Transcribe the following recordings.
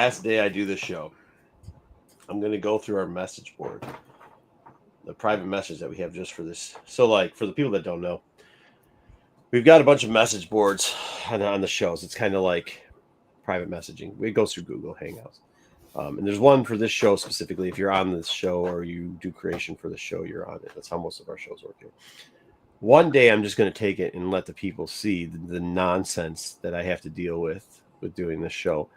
last day I do the show, I'm going to go through our message board, the private message that we have just for this. So, like, for the people that don't know, we've got a bunch of message boards on the shows. It's kind of like private messaging. It goes through Google Hangouts. And there's one for this show specifically. If you're on this show or you do creation for the show, you're on it. That's how most of our shows work here. One day, I'm just going to take it and let the people see the nonsense that I have to deal with doing this show.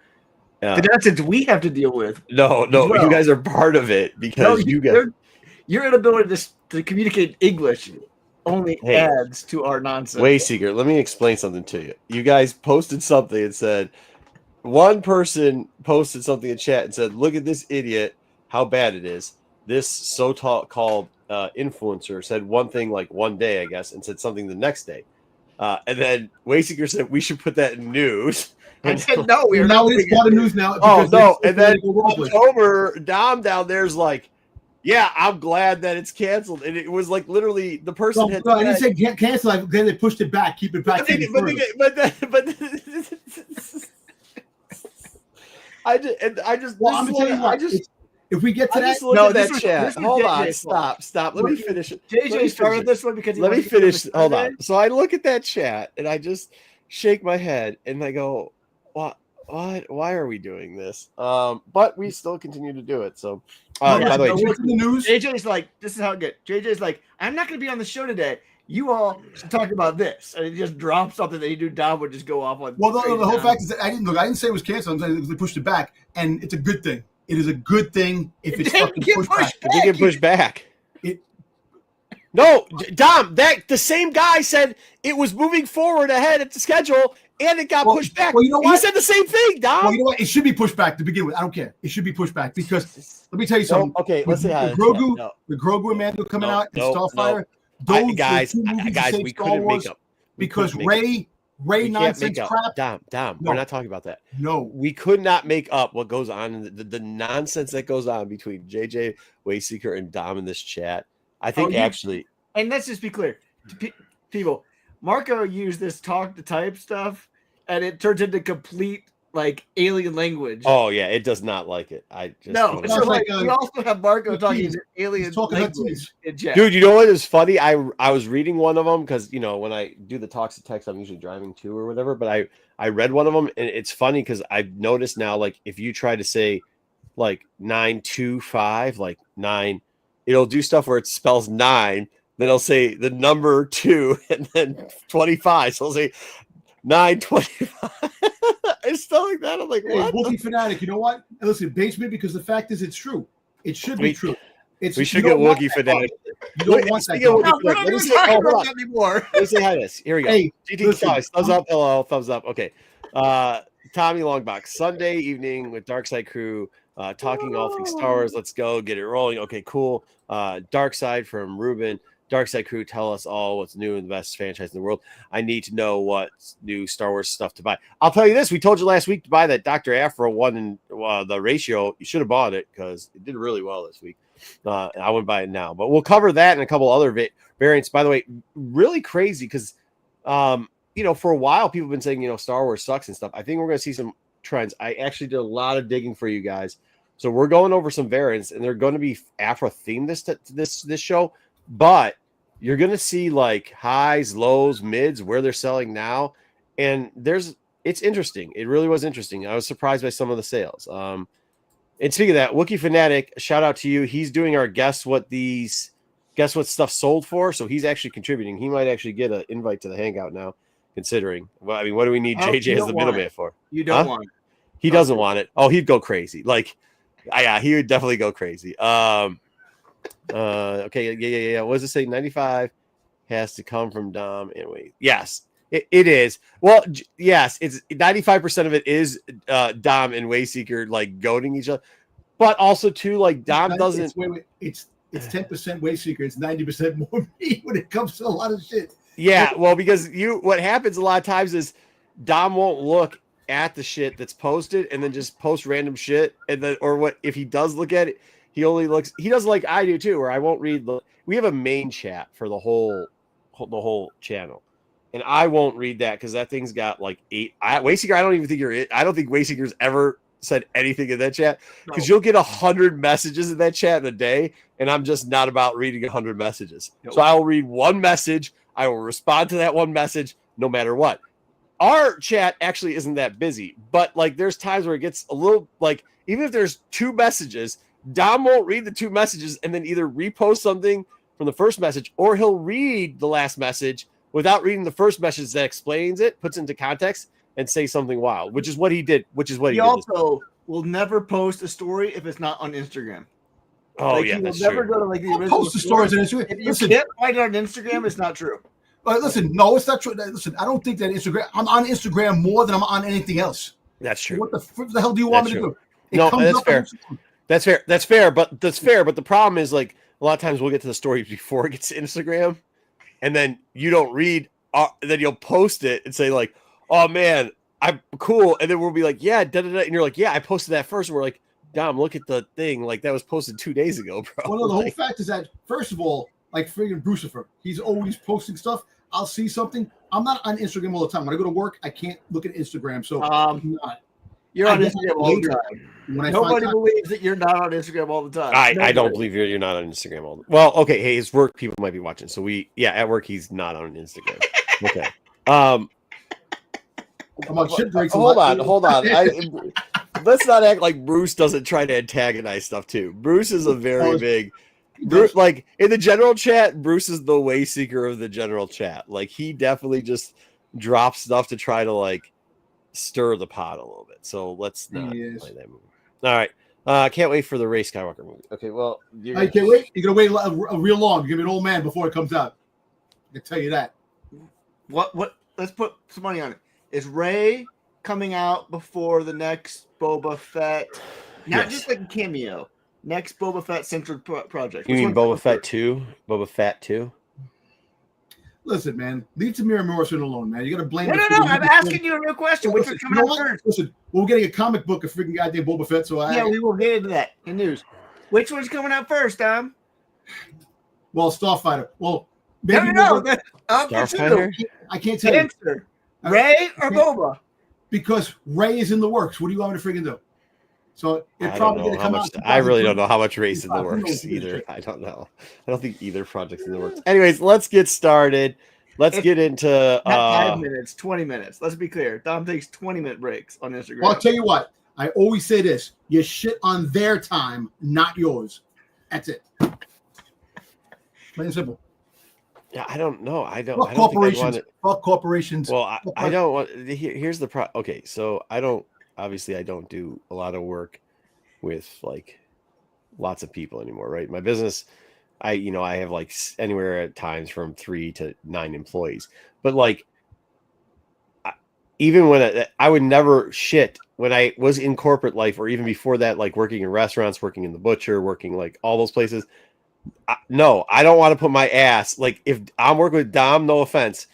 The nonsense we have to deal with. No, well, you guys are part of it because your inability to communicate English only adds to our nonsense. Wayseeker, let me explain something to you. You guys posted something and said, one person posted something in chat and said, look at this idiot, how bad it is. This so-called influencer said one thing like one day, I guess, and said something the next day. And then Wayseeker said, we should put that in news. I said, no, we're now it's part of news now. Oh, no. And then October, Dom down there's like, yeah, I'm glad that it's canceled. And it was like literally the person had. No, I didn't say cancel. Then they pushed it back. Keep it back. If we get to that, no, that chat. Hold on, stop. Let me finish it. JJ started this one because let me finish. Hold on. So I look at that chat and I just shake my head and I go, "What? Why are we doing this?" But we still continue to do it. So, by the way, the news. JJ's like, "This is how it gets." JJ's like, "I'm not going to be on the show today. You all should talk about this," and he just dropped something that he knew Dom would just go off on. Well, the whole fact is that I didn't say it was canceled. I'm saying they pushed it back, and it's a good thing. It is a good thing if it's fucking pushed back. It did get pushed back. No, Dom, the same guy said it was moving forward ahead of the schedule, and it got pushed back. Well, you know what? He said the same thing, Dom. Well, you know what? It should be pushed back to begin with. I don't care. It should be pushed back because let me tell you something. Okay, let's say the Grogu and Mando coming out and Starfire. Those guys, we couldn't make up because Ray nonsense crap. Dom, we're not talking about that. No, we could not make up what goes on, the nonsense that goes on between JJ Wayseeker and Dom in this chat. I think actually, and let's just be clear, people. Marco used this talk to type stuff, and it turns into complete like alien language. Oh yeah, it does not like it. I just so we also have Marco talking alien language in chat. Dude, you know what is funny? I was reading one of them because when I do the talks to text, I'm usually driving too or whatever. But I read one of them, and it's funny because I've noticed now, like if you try to say like 925, like 9, it'll do stuff where it spells 9. Then I'll say the number 2 and then 25. So I'll say 925. It's stuff like that. I'm like, what? Wookiee fanatic. You know what? And listen, basement, because the fact is, it's true. It should be true. We should get Wookiee fanatic. You don't want that. Let me say hi to this. Anymore. Let me say hi to this. Here we go. Hey, thumbs up. Hello, thumbs up. Okay. Tommy Longbox, Sunday evening with Dark Side Crew, talking all things Star Wars. Let's go. Get it rolling. Okay, cool. Dark Side from Ruben. Dark Side Crew, tell us all what's new in the best franchise in the world. I need to know what new Star Wars stuff to buy. I'll tell you this. We told you last week to buy that Doctor Aphra one in the ratio. You should have bought it because it did really well this week. I wouldn't buy it now. But we'll cover that and a couple other variants. By the way, really crazy because, for a while, people have been saying, Star Wars sucks and stuff. I think we're going to see some trends. I actually did a lot of digging for you guys. So we're going over some variants, and they're going to be Aphra themed this show. But you're going to see like highs, lows, mids, where they're selling now. And it's interesting. It really was interesting. I was surprised by some of the sales. And speaking of that, Wookiee Fanatic, shout out to you. He's doing our guess what stuff sold for. So he's actually contributing. He might actually get an invite to the Hangout now, considering. Well, I mean, what do we need JJ as the middleman for? You don't want it. He doesn't want it. Oh, he'd go crazy. Like, yeah, he would definitely go crazy. Okay, yeah. What does it say? 95 has to come from Dom and wait. Yes, it is. Well, yes, it's 95% of it is Dom and Wayseeker like goading each other, but also too like Dom doesn't. It's 10% Wayseeker. It's 90% more me when it comes to a lot of shit. Yeah, well, because what happens a lot of times is Dom won't look at the shit that's posted and then just post random shit, and then if he does look at it. He only looks. He does like I do too, where I won't read We have a main chat for the whole channel, and I won't read that because that thing's got like 8. Wayseeker, I don't even think you're it. I don't think Wayseeker's ever send anything in that chat because you'll get 100 messages in that chat in a day, and I'm just not about reading 100 messages. So I will read one message. I will respond to that one message no matter what. Our chat actually isn't that busy, but like there's times where it gets a little like even if there's 2 messages, Dom won't read the 2 messages and then either repost something from the first message or he'll read the last message without reading the first message that explains it, puts it into context, and say something wild, which is what he did. He also will never post a story if it's not on Instagram. Oh, like, yeah, he that's will never true. go to like the I'll original post the stories on Instagram. If you can't find it on Instagram, it's not true. Listen, no, it's not true. Listen, I don't think that Instagram. I'm on Instagram more than I'm on anything else. That's true. What the hell do you want me to do? No, that's fair. That's fair. That's fair. But the problem is like a lot of times we'll get to the stories before it gets to Instagram, and then you don't read. Then you'll post it and say like, "Oh man, I'm cool," and then we'll be like, "Yeah, da da da," and you're like, "Yeah, I posted that first," and we're like, "Dom, look at the thing. Like that was posted 2 days ago, bro." Well, no, the whole fact is that first of all, like friggin' Brucifer, he's always posting stuff. I'll see something. I'm not on Instagram all the time. When I go to work, I can't look at Instagram. So you're on Instagram all the time. Nobody believes that you're not on Instagram all the time. I don't believe you're not on Instagram all the time. Well, okay, hey, his work people might be watching. So at work he's not on Instagram. Okay. Hold on. Let's not act like Bruce doesn't try to antagonize stuff too. Bruce is a very big Bruce, like in the general chat, Bruce is the way seeker of the general chat. Like he definitely just drops stuff to try to like stir the pot a little bit. So let's not play that movie. All right. Can't wait for the Rey Skywalker movie. Okay, well, I can't wait. You're gonna wait a real long. You're gonna be an old man before it comes out. I can tell you that. What? Let's put some money on it. Is Rey coming out before the next Boba Fett? Not just like a cameo. Next Boba Fett centered project. You mean Boba Fett 2? Boba Fett 2? Listen, man, leave Tamir Morrison alone, man. You got to blame. No. I'm asking you a real question. Which one's coming out first? Listen, we're getting a comic book of freaking goddamn Boba Fett. So we will get into that in news. Which one's coming out first, Tom? Well, Starfighter. Well, maybe Starfighter. I can't tell you. Rey or Boba? Because Rey is in the works. What do you want me to freaking do? So I really don't know how much Rey's in the works either. I don't know. I don't think either project's in the works. Anyways, let's get started. Let's get into 5 minutes, 20 minutes. Let's be clear. Dom takes 20-minute breaks on Instagram. Well, I'll tell you what. I always say this: you shit on their time, not yours. That's it. Plain and simple. Yeah, I don't know. I don't. Fuck corporations. Fuck corporations. Well, I don't want. Here's the problem. Okay, so I don't do a lot of work with like lots of people anymore, right? My business, I have like anywhere at times from 3 to 9 employees, but like even when I would never shit when I was in corporate life or even before that, like working in restaurants, working in the butcher, working like all those places. No, I don't want to put my ass, like if I'm working with Dom, no offense,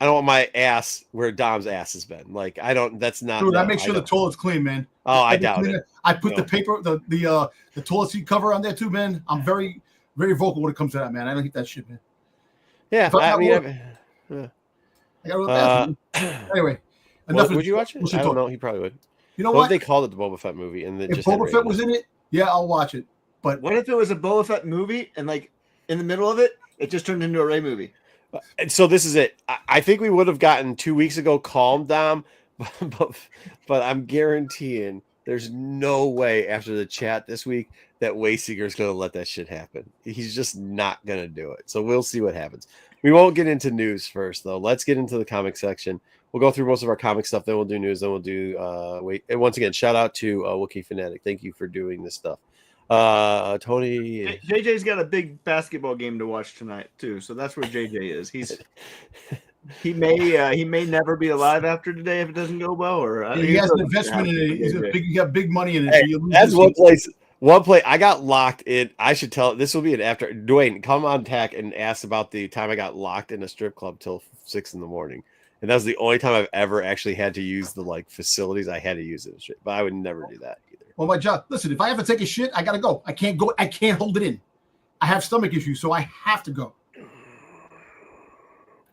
I don't want my ass where Dom's ass has been. Like I don't. That's not. Dude, I make sure the toilet's clean, man. Oh, I doubt it. I put the paper, the toilet seat cover on there too, man. I'm very, very vocal when it comes to that, man. I don't hate that shit, man. Yeah, I got anyway. Would you watch it? I don't know. He probably would. You know what? What If they called it the Boba Fett movie, and if Boba Fett was in it, yeah, I'll watch it. But what if it was a Boba Fett movie and like in the middle of it, it just turned into a Rey movie? And so this is it. I think we would have gotten 2 weeks ago calm Dom, but I'm guaranteeing there's no way after the chat this week that Wayseeker is going to let that shit happen. He's just not going to do it. So we'll see what happens. We won't get into news first, though. Let's get into the comic section. We'll go through most of our comic stuff. Then we'll do news. Then we'll do And once again, shout out to Wookiee Fanatic. Thank you for doing this stuff. Tony. JJ's got a big basketball game to watch tonight too, so that's where JJ is. He may never be alive after today if it doesn't go well, or he has an investment in it. He got big money in it. Hey, that's one place. One play I got locked in. I should tell. This will be an after. Dwayne, come on tack and ask about the time I got locked in a strip club till 6 a.m. And that was the only time I've ever actually had to use the like facilities. I had to use it, but I would never do that either. Well, my job. Listen, if I have to take a shit, I gotta go. I can't go. I can't hold it in. I have stomach issues, so I have to go.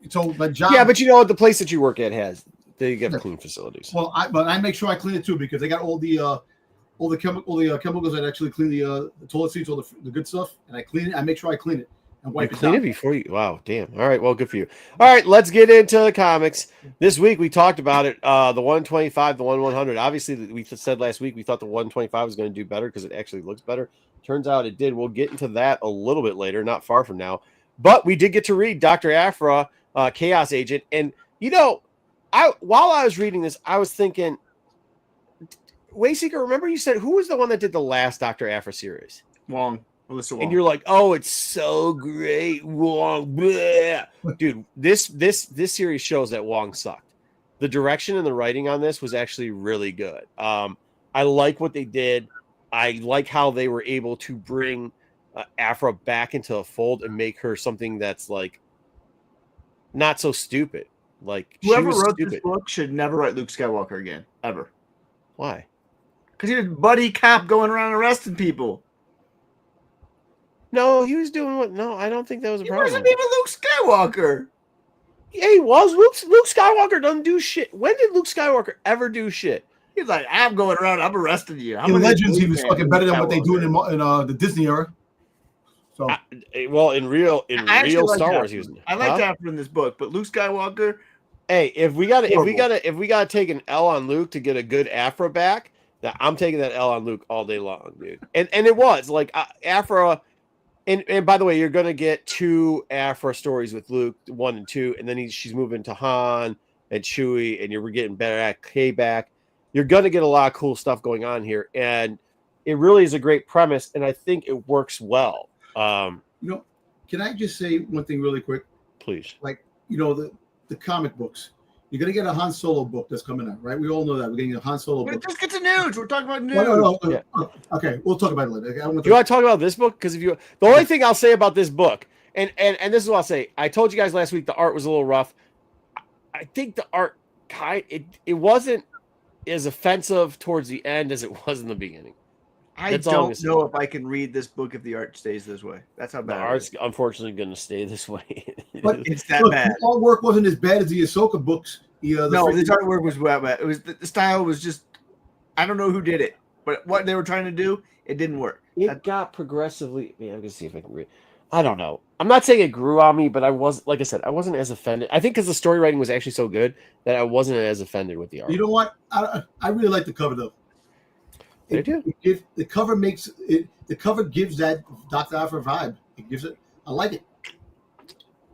So my job. Yeah, but you know what? The place that you work at has they get clean facilities. Well, but I make sure I clean it too because they got all the all the chemicals that actually clean the toilet seats, all the good stuff, and I clean it. I make sure I clean it and wipe it Clean down. it before you. Wow, damn. All right, well, good for you. All right, let's get into the comics. This week we talked about it. The 125, the 100. Obviously, we said last week we thought the 125 was going to do better because it actually looks better. Turns out it did. We'll get into that a little bit later, not far from now. But we did get to read Doctor Aphra, Chaos Agent, and while I was reading this, I was thinking, Wayseeker, remember you said who was the one that did the last Doctor Aphra series? Wong. Melissa Wong. And you're like, oh, it's so great, Wong. Bleh. Dude, this series shows that Wong sucked. The direction and the writing on this was actually really good. I like what they did. I like how they were able to bring Aphra back into a fold and make her something that's like not so stupid. Like whoever she was wrote stupid. this book should never write Luke Skywalker again, ever. Why? Because he was buddy cop going around arresting people. No, he was doing what? No, I don't think that was a He problem. wasn't even Luke Skywalker. Yeah, he was. Luke Skywalker doesn't do shit. When did Luke Skywalker ever do shit? He's like, I'm going around, I'm arresting you. In Legends, he was fucking better than what they do in the Disney era. So, Well, in real Star Wars, he was. I liked Aphra in this book, but Luke Skywalker. Hey, if we gotta take an L on Luke to get a good Aphra back, I'm taking that L on Luke all day long, dude. And it was like Aphra. And by the way, you're gonna get 2 Aphra stories with Luke, 1 and 2, and then she's moving to Han and Chewie, and you're getting better at K back. You're gonna get a lot of cool stuff going on here, and it really is a great premise, and I think it works well. Can I just say one thing really quick? Please. Like, the comic books. You're gonna get a Han Solo book that's coming out, right? We all know that we're getting a Han Solo book. Just get to news. We're talking about news. No. Yeah. Okay, we'll talk about it later. Do you want to talk about this book? Because the only thing I'll say about this book, and this is what I'll say. I told you guys last week the art was a little rough. I think the art it wasn't as offensive towards the end as it was in the beginning. I don't know if I can read this book if the art stays this way. That's how bad the art's unfortunately going to stay this way. But it's that bad. The artwork wasn't as bad as the Ahsoka books. The artwork was bad. It was the style was just. I don't know who did it, but what they were trying to do, it didn't work. It got progressively. Man, I'm gonna see if I can read. I don't know. I'm not saying it grew on me, but I was, like I said, I wasn't as offended. I think because the story writing was actually so good that I wasn't as offended with the art. You know what? I really like the cover though. They do. The cover makes it. The cover gives that Doctor Aphra vibe. It gives it. I like it.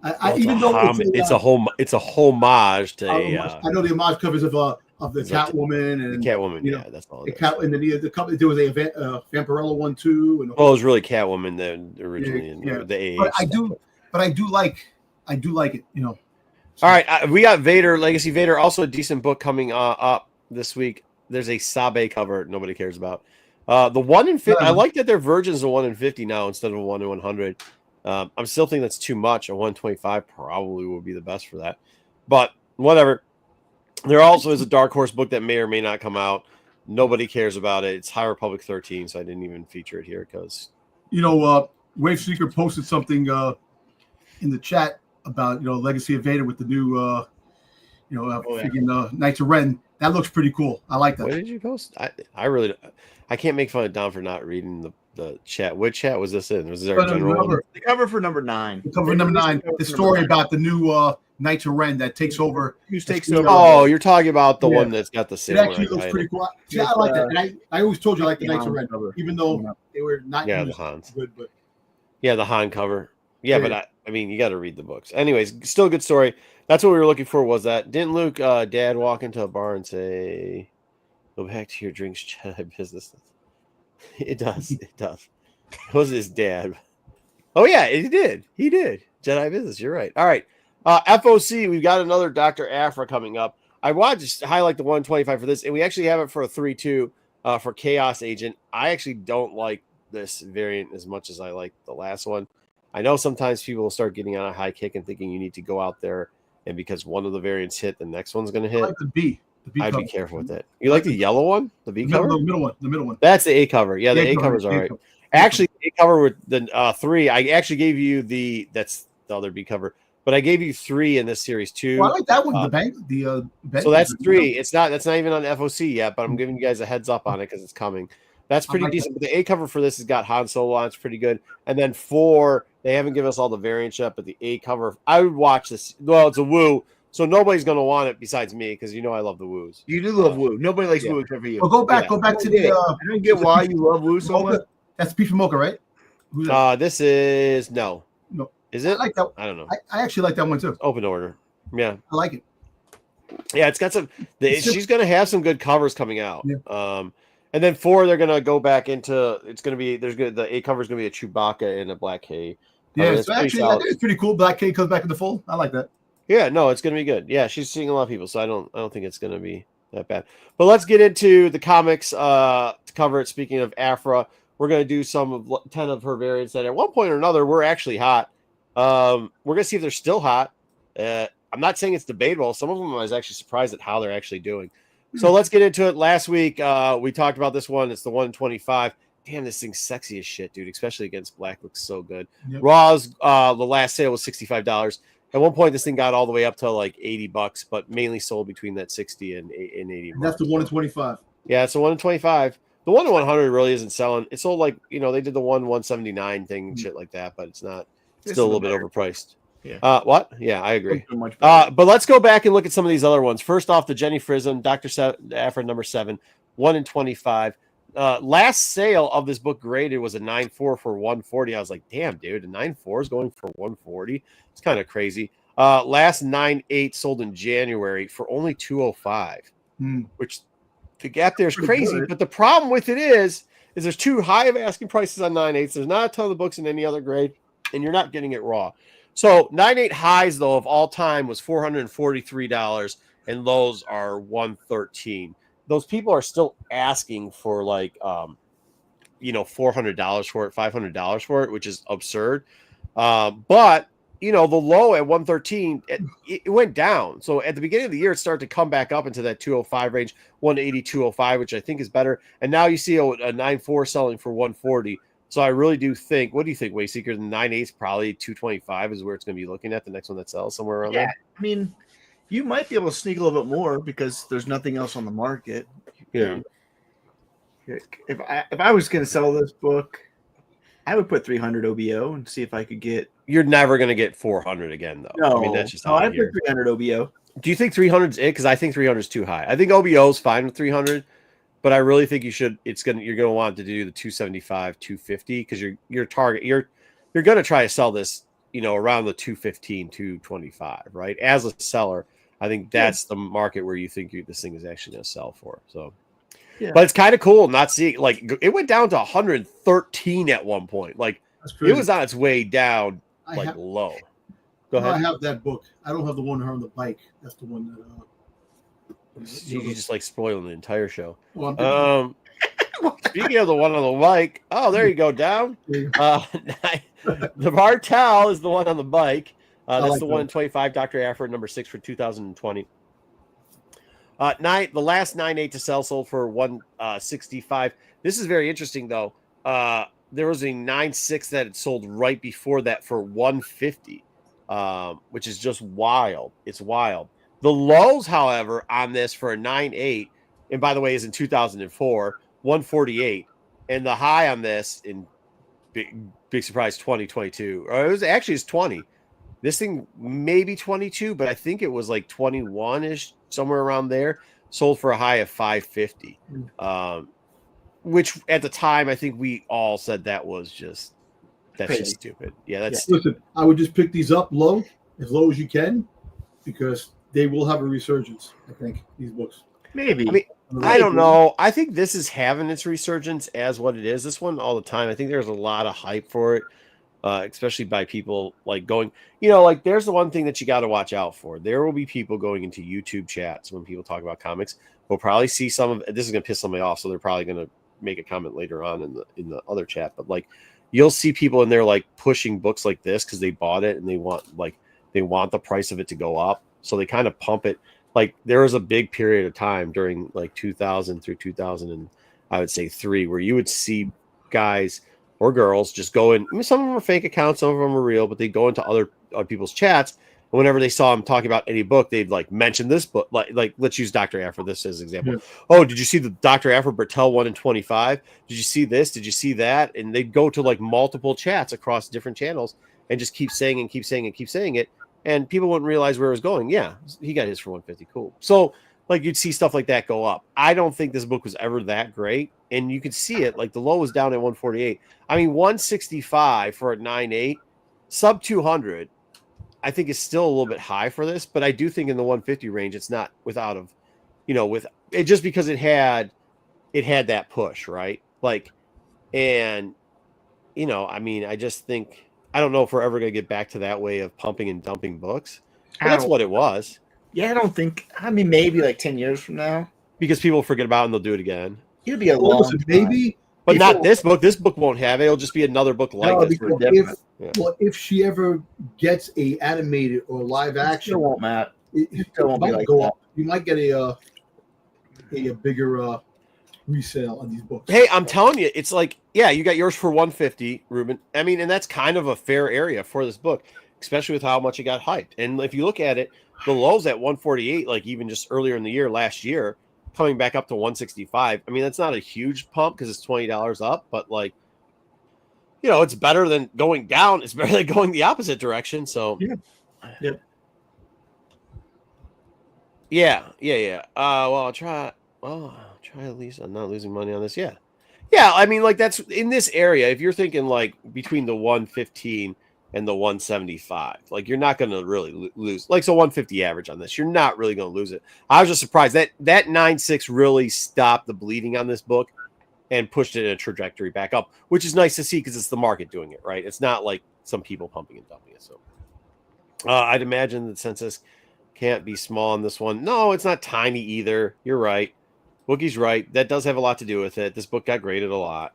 It's a homage to. I know the homage covers of the Catwoman and the Catwoman. Yeah, that's all. The Cat and the cover. There was a Vampirella one too. And it was really Catwoman then originally. Yeah. The but I do like it. All right, we got Vader, Legacy Vader. Also a decent book coming up this week. There's a Sabe cover nobody cares about. The 1 in 50. I like that their versions of 1 in 50 now instead of a 1 in 100. I'm still thinking that's too much. A 125 probably would be the best for that, but whatever. There also is a Dark Horse book that may or may not come out. Nobody cares about it. It's High Republic 13, so I didn't even feature it here because Wave Seeker posted something in the chat about Legacy of Vader with the new Knights of Ren. That looks pretty cool. I like that. What did you post? I can't make fun of Don for not reading the chat. What chat was this in? Was there a general one? The cover for number 9. The cover for number 9. The story about the new Knights of Ren that takes over. Oh, you're talking about the one that's got the samurai. It actually looks pretty cool. See, I like that. And I always told you I like the Knights of Ren, even though they were not the Hans. Good, but the Han cover. Yeah, but I mean, you got to read the books. Anyways, still a good story. That's what we were looking for. Was that? Didn't Luke, Dad, walk into a bar and say, "Go back to your drinks, Jedi business"? It does. It does. It was his dad. Oh yeah, he did. He did. Jedi business. You're right. All right. FOC. We've got another Doctor Aphra coming up. I want to just highlight the 125 for this, and we actually have it for a 3-2 for Chaos Agent. I actually don't like this variant as much as I like the last one. I know sometimes people will start getting on a high kick and thinking you need to go out there, and because one of the variants hit, the next one's going to hit. I like the B. I'd be careful with that. You like the yellow one? The B cover? The middle one. That's the A cover. Yeah, the A cover's all right. Actually, the A cover with the 3, I actually gave you that's the other B cover, but I gave you 3 in this series too. Well, I like that one. So that's 3. That's not even on FOC yet, but I'm giving you guys a heads up on it because it's coming. That's I pretty like decent. But the A cover for this has got Han Solo on. It's pretty good. And then 4, they haven't given us all the variants yet, but the A cover, I would watch this. Well, it's a Woo, so nobody's going to want it besides me because I love the Woos. You do love Woo. Nobody likes Yeah. Woo except for you. Well, go back Yeah. to the. I don't get why you love Woo so much. That's Beef and Mocha, right? Who's that? This is no. Is it? I like that. I don't know. I actually like that one too. Open order. Yeah. I like it. Yeah, it's got some. She's going to have some good covers coming out. Yeah. And then 4, they're going to go back into. It's going to be the A cover is going to be a Chewbacca and a Black K. Yeah, so actually, I think it's pretty cool. Black K comes back in the fold. I like that. Yeah, no, it's going to be good. Yeah, she's seeing a lot of people, so I don't think it's going to be that bad. But let's get into the comics to cover it. Speaking of Aphra, we're going to do some of 10 of her variants that at one point or another were actually hot. We're going to see if they're still hot. I'm not saying it's debatable. Some of them I was actually surprised at how they're actually doing. So let's get into it. Last week, we talked about this one. It's the 125. Damn, this thing's sexy as shit, dude. Especially against black, looks so good. Yep. Raw's the last sale was $65. At one point, this thing got all the way up to like $80, but mainly sold between that 60 and 80. And that's the 1 in 25. Yeah, it's the 1 in 25. The 1 in 100 really isn't selling. It's sold like they did the 179 thing and shit like that, but it's not. It's still a little bit overpriced. Yeah. What? Yeah, I agree. Much but let's go back and look at some of these other ones. First off, the Jenny Frism, Doctor Aphra number 7, 1 in 25. Last sale of this book graded was a 9.4 for 140. I was like, damn, dude, a 9.4 is going for 140. It's kind of crazy. Last 9.8 sold in January for only 205, which the gap there is crazy. But the problem with it is there's too high of asking prices on 9.8s. There's not a ton of books in any other grade, and you're not getting it raw. So 9.8 highs though of all time was $443, and lows are $113. Those people are still asking for like $400 for it, $500 for it, which is absurd. But the low at 113, it went down. So at the beginning of the year, it started to come back up into that 205 range, 180, 205, which I think is better. And now you see a 9.4 selling for 140. So I really do think. What do you think, Wayseeker? The 9.8 is probably 225 is where it's going to be looking at the next one that sells somewhere around there. I mean, you might be able to sneak a little bit more because there's nothing else on the market. Yeah. If I was going to sell this book, I would put 300 OBO and see if I could get. You're never going to get 400 again, though. No, I mean that's just I put 300 OBO. Do you think 300 is it? Because I think 300 is too high. I think OBO is fine with 300, but I really think you're going to want to do the 275, 250 because your target you're going to try to sell this around the 215, 225, right? As a seller, I think that's the market where you think this thing is actually going to sell for. So. Yeah. But it's kind of cool not seeing it went down to 113 at one point. Like it was on its way down low. Go ahead. I have that book. I don't have the one on the bike. That's the one that you just like spoiling the entire show. Well, speaking of the one on the bike, there you go, down. The Martel is the one on the bike. That's the 1 in 25 Doctor Aphra number 6 for 2020. The last 9.8 to sell sold for 165. This is very interesting though. There was a 9.6 that had sold right before that for 150, which is just wild. It's wild. The lows, however, on this for a 9.8, and by the way, is in 2004, 148, and the high on this in big surprise 2022, or it's 20. This thing maybe 22, but I think it was like 21-ish, somewhere around there. Sold for a high of 550, which at the time I think we all said that's just stupid. Yeah, that's. Listen, I would just pick these up low as you can, because they will have a resurgence. I think these books. Maybe. I mean, I don't know. I think this is having its resurgence as what it is. This one all the time. I think there's a lot of hype for it. Especially by people like going, there's the one thing that you got to watch out for. There will be people going into YouTube chats when people talk about comics. We'll probably see some of this is going to piss somebody off, so they're probably going to make a comment later on in the other chat. But you'll see people in there pushing books like this because they bought it and they want the price of it to go up, so they kind of pump it. There was a big period of time during 2000 through 2000 and I would say 3 where you would see guys or girls just go in. I mean, some of them are fake accounts, some of them are real, but they go into other people's chats whenever they saw him talking about any book, they'd like mention this book. Like let's use Dr. Aphra this as an example. Yeah. Oh, did you see the Dr. Aphra Bertel 1 in 25? Did you see this? Did you see that? And they'd go to like multiple chats across different channels and just keep saying and keep saying and keep saying it. And people wouldn't realize where it was going. Yeah, he got his for 150. Cool. So like you'd see stuff like that go up. I don't think this book was ever that great. And you could see it, like the low was down at 148. I mean, 165 for a 9.8, sub 200, I think is still a little bit high for this, but I do think in the 150 range, it's not without of, with it, just because it had that push, right? Like, and, I mean, I just think, I don't know if we're ever going to get back to that way of pumping and dumping books. But that's what it was. Yeah, I don't think, maybe like 10 years from now. Because people forget about it and they'll do it again. It'll be a long time. Maybe. But not this book. This book won't have it. It'll just be another book like this. If she ever gets a animated or live action, it won't matter. It won't might like go that. Up. You might get a bigger resale on these books. Hey, I'm telling you, it's like, yeah, you got yours for 150, Ruben. I mean, and that's kind of a fair area for this book, especially with how much it got hyped. And if you look at it, the lows at 148, like even just earlier in the year, last year, coming back up to 165. I mean, that's not a huge pump because it's $20 up, but like, it's better than going down. It's better than going the opposite direction. So yeah. Well, I'll try at least. I'm not losing money on this. Yeah. I mean, like that's in this area. If you're thinking like between the 115 and the 175, like you're not going to really lose. Like, so 150 average on this, you're not really going to lose it. I was just surprised that 9.6 really stopped the bleeding on this book and pushed it in a trajectory back up, which is nice to see because it's the market doing it, right? It's not like some people pumping and dumping it. So I'd imagine the census can't be small on this one. No, it's not tiny either. You're right. Boogie's right. That does have a lot to do with it. This book got graded a lot.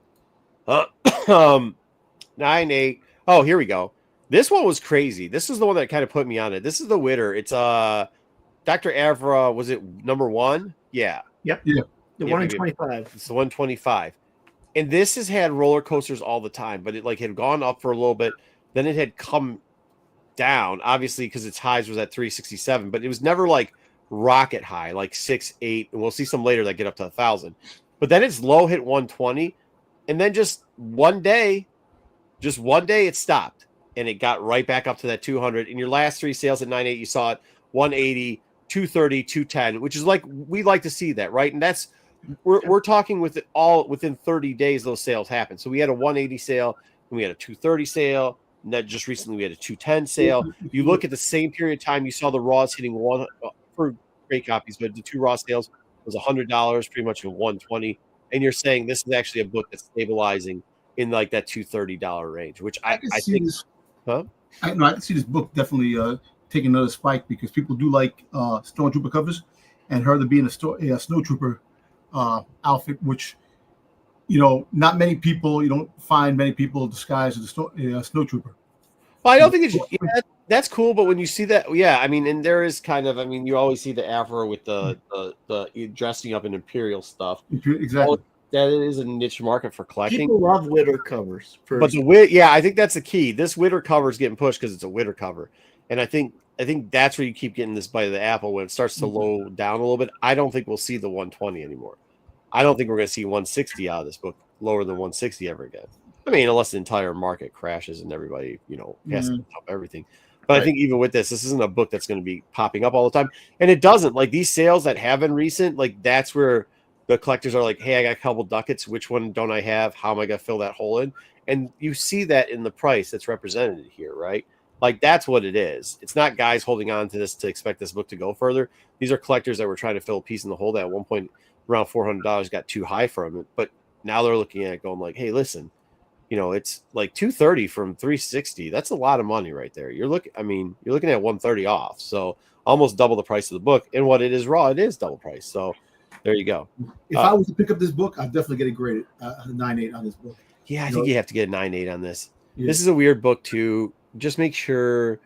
9.8. Oh, here we go. This one was crazy. This is the one that kind of put me on it. This is the wher. It's Dr. Aphra. Was it number 1? Yeah. Yep. Yeah. The 1 in 25. It's the 125. And this has had roller coasters all the time, but it like had gone up for a little bit. Then it had come down, obviously, because its highs was at 367, but it was never like rocket high, like 6, 8. And we'll see some later that get up to 1,000. But then its low hit 120. And then just one day it stopped. And it got right back up to that 200. In your last 3 sales at 9.8, you saw it 180, 230, 210, which is like, we like to see that, right? And that's, we're talking with it all within 30 days, those sales happen. So we had a 180 sale, and we had a 230 sale, and that just recently we had a 210 sale. You look at the same period of time, you saw the raws hitting one for great copies, but the 2 raw sales was $100, pretty much in 120. And you're saying this is actually a book that's stabilizing in like that $230 range, which I think. This. Huh? I can see this book definitely taking another spike because people do like Stormtrooper covers, and her to be in a Snowtrooper outfit, which not many people. You don't find many people disguised as a Snowtrooper. Well, I don't think it's that's cool, but when you see that, yeah, I mean, and there is kind of, I mean, you always see the Aphra with the dressing up in Imperial stuff. Exactly. That is a niche market for collecting. People love wher covers. But I think that's the key. This wher cover is getting pushed because it's a wher cover, and I think that's where you keep getting this bite of the apple when it starts to low down a little bit. I don't think we'll see the 120 anymore. I don't think we're going to see 160 out of this book, lower than 160 ever again. I mean, unless the entire market crashes and everybody, has to top everything. But right. I think even with this isn't a book that's going to be popping up all the time, and it doesn't. Like these sales that have been recent, like that's where the collectors are like, hey, I got a couple ducats. Which one don't I have? How am I going to fill that hole in? And you see that in the price that's represented here, right? Like that's what it is. It's not guys holding on to this to expect this book to go further. These are collectors that were trying to fill a piece in the hole that at one point around $400 got too high from it. But now they're looking at it going like, hey, listen, it's like 230 from 360. That's a lot of money right there. You're looking at 130 off. So almost double the price of the book. And what it is raw, it is double price. So there you go. If I was to pick up this book, I'd definitely get it graded a 9.8 on this book. Yeah, I think you have to get a 9.8 on this. Yeah. This is a weird book too. Just make sure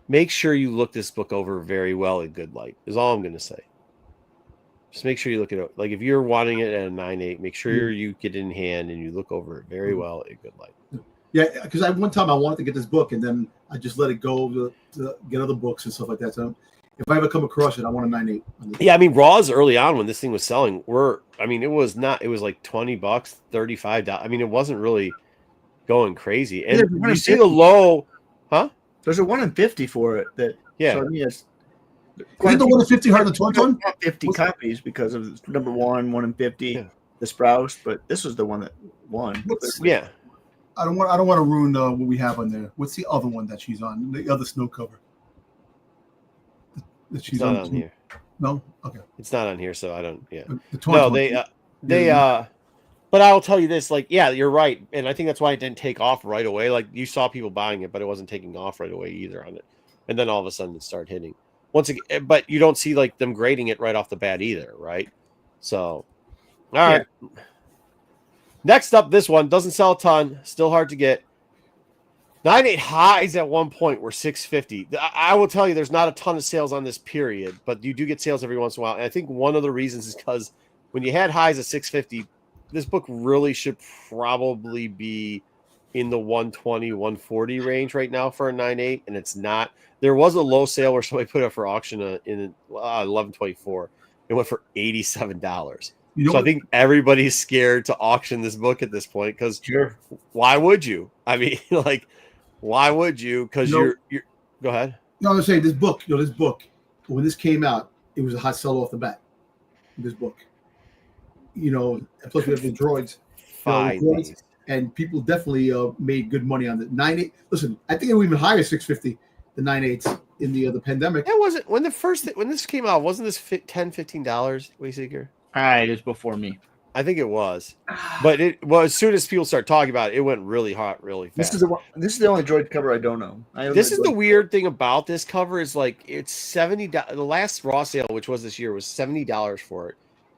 you look this book over very well in good light is all I'm going to say. Just make sure you look at it. Like if you're wanting it at a 9.8, make sure you get it in hand and you look over it very well in good light. Yeah, because one time I wanted to get this book, and then I just let it go to get other books and stuff like that. So if I ever come across it, I want a 9.8. Yeah, I mean, Raws early on when this thing was selling it was like $20, $35. I mean, it wasn't really going crazy. And you see the low, huh? There's a 1 in 50 for it. Yeah. So I mean, it's Isn't the 1 in 50 hard to torch on? 50 copies because of number 1 in 50, the Sprouse. But this was the one that won. Yeah. I don't want to ruin what we have on there. What's the other one that she's on? The other snow cover. That she's on here. No, okay. It's not on here, so I don't. Yeah. No, But I'll tell you this, like, yeah, you're right, and I think that's why it didn't take off right away. Like, you saw people buying it, but it wasn't taking off right away either on it. And then all of a sudden it started hitting. Once again, but you don't see like them grading it right off the bat either, right? So, all right. Next up, this one doesn't sell a ton, still hard to get. 9.8 highs at one point were $6.50. I will tell you, there's not a ton of sales on this period, but you do get sales every once in a while. And I think one of the reasons is because when you had highs at $6.50, this book really should probably be in the 120, 140 range right now for a 9.8, and it's not. There was a low sale where somebody put it up for auction in 11/24. It went for $87. So I think everybody's scared to auction this book at this point because why would you? I mean, like, why would you? Because you're go ahead. No, I'm saying this book, when this came out, it was a hot sell off the bat. This book. And plus we have the droids. And people definitely made good money on the 9.8. Listen, I think it was even higher, $6.50, the 9.8s in the pandemic. It wasn't when this came out. Wasn't this $10, $15? Wayseeker? It was before me. I think it was, but as soon as people start talking about it, it went really hot, really fast. This is the only droid cover I don't know. This is the weird thing about this cover is like it's $70. The last raw sale, which was this year, was $70 for it,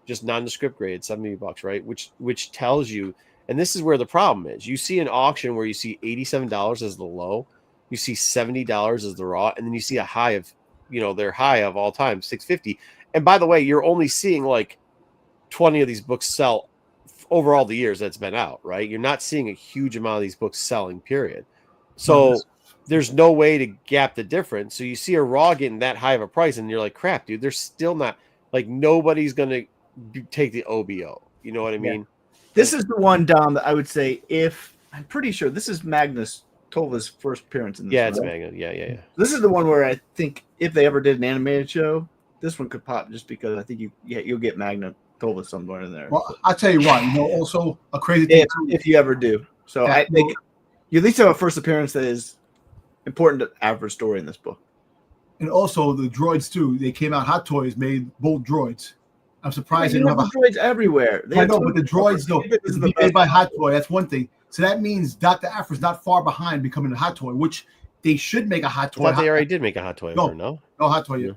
just nondescript grade, $70, right? Which tells you. And this is where the problem is. You see an auction where you see $87 as the low, you see $70 as the raw, and then you see a high of, their high of all time, $6.50. And by the way, you're only seeing like 20 of these books sell over all the years that's been out, right? You're not seeing a huge amount of these books selling, period. So there's no way to gap the difference. So you see a raw getting that high of a price, and you're like, crap, dude, they're still not, like, nobody's going to take the OBO. You know what I mean? This is the one, Dom, that I would say I'm pretty sure this is Magnus Tova's first appearance in this. Yeah, it's Magnus. Yeah. This is the one where I think if they ever did an animated show, this one could pop just because I think you'll get Magnus Tova somewhere in there. Well, I'll tell you what, also a crazy thing if you ever do. So I think you at least have a first appearance that is important to Aphra's story in this book. And also the droids too. They came out. Hot Toys made both droids. I'm surprised they don't have droids everywhere. I know, but the droids though, it's made by Hot Toy. That's one thing. So that means Doctor Aphra's not far behind becoming a Hot Toy, which they should make a Hot Toy. I thought they already did make a Hot Toy. No Hot Toy yet.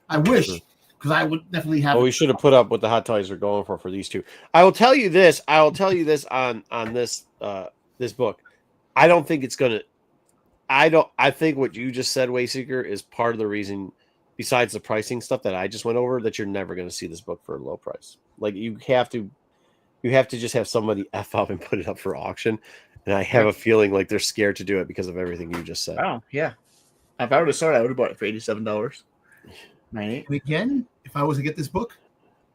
I wish, because I would definitely have. Well, we should have put up what the Hot Toys are going for these two. I will tell you this. On this this book. I don't think it's gonna. I think what you just said, Wayseeker, is part of the reason. Besides the pricing stuff that I just went over, that you're never going to see this book for a low price. Like you have to just have somebody F up and put it up for auction. And I have a feeling like they're scared to do it because of everything you just said. Oh yeah. If I would have started, I would have bought it for $87. 9.8. And again, if I was to get this book,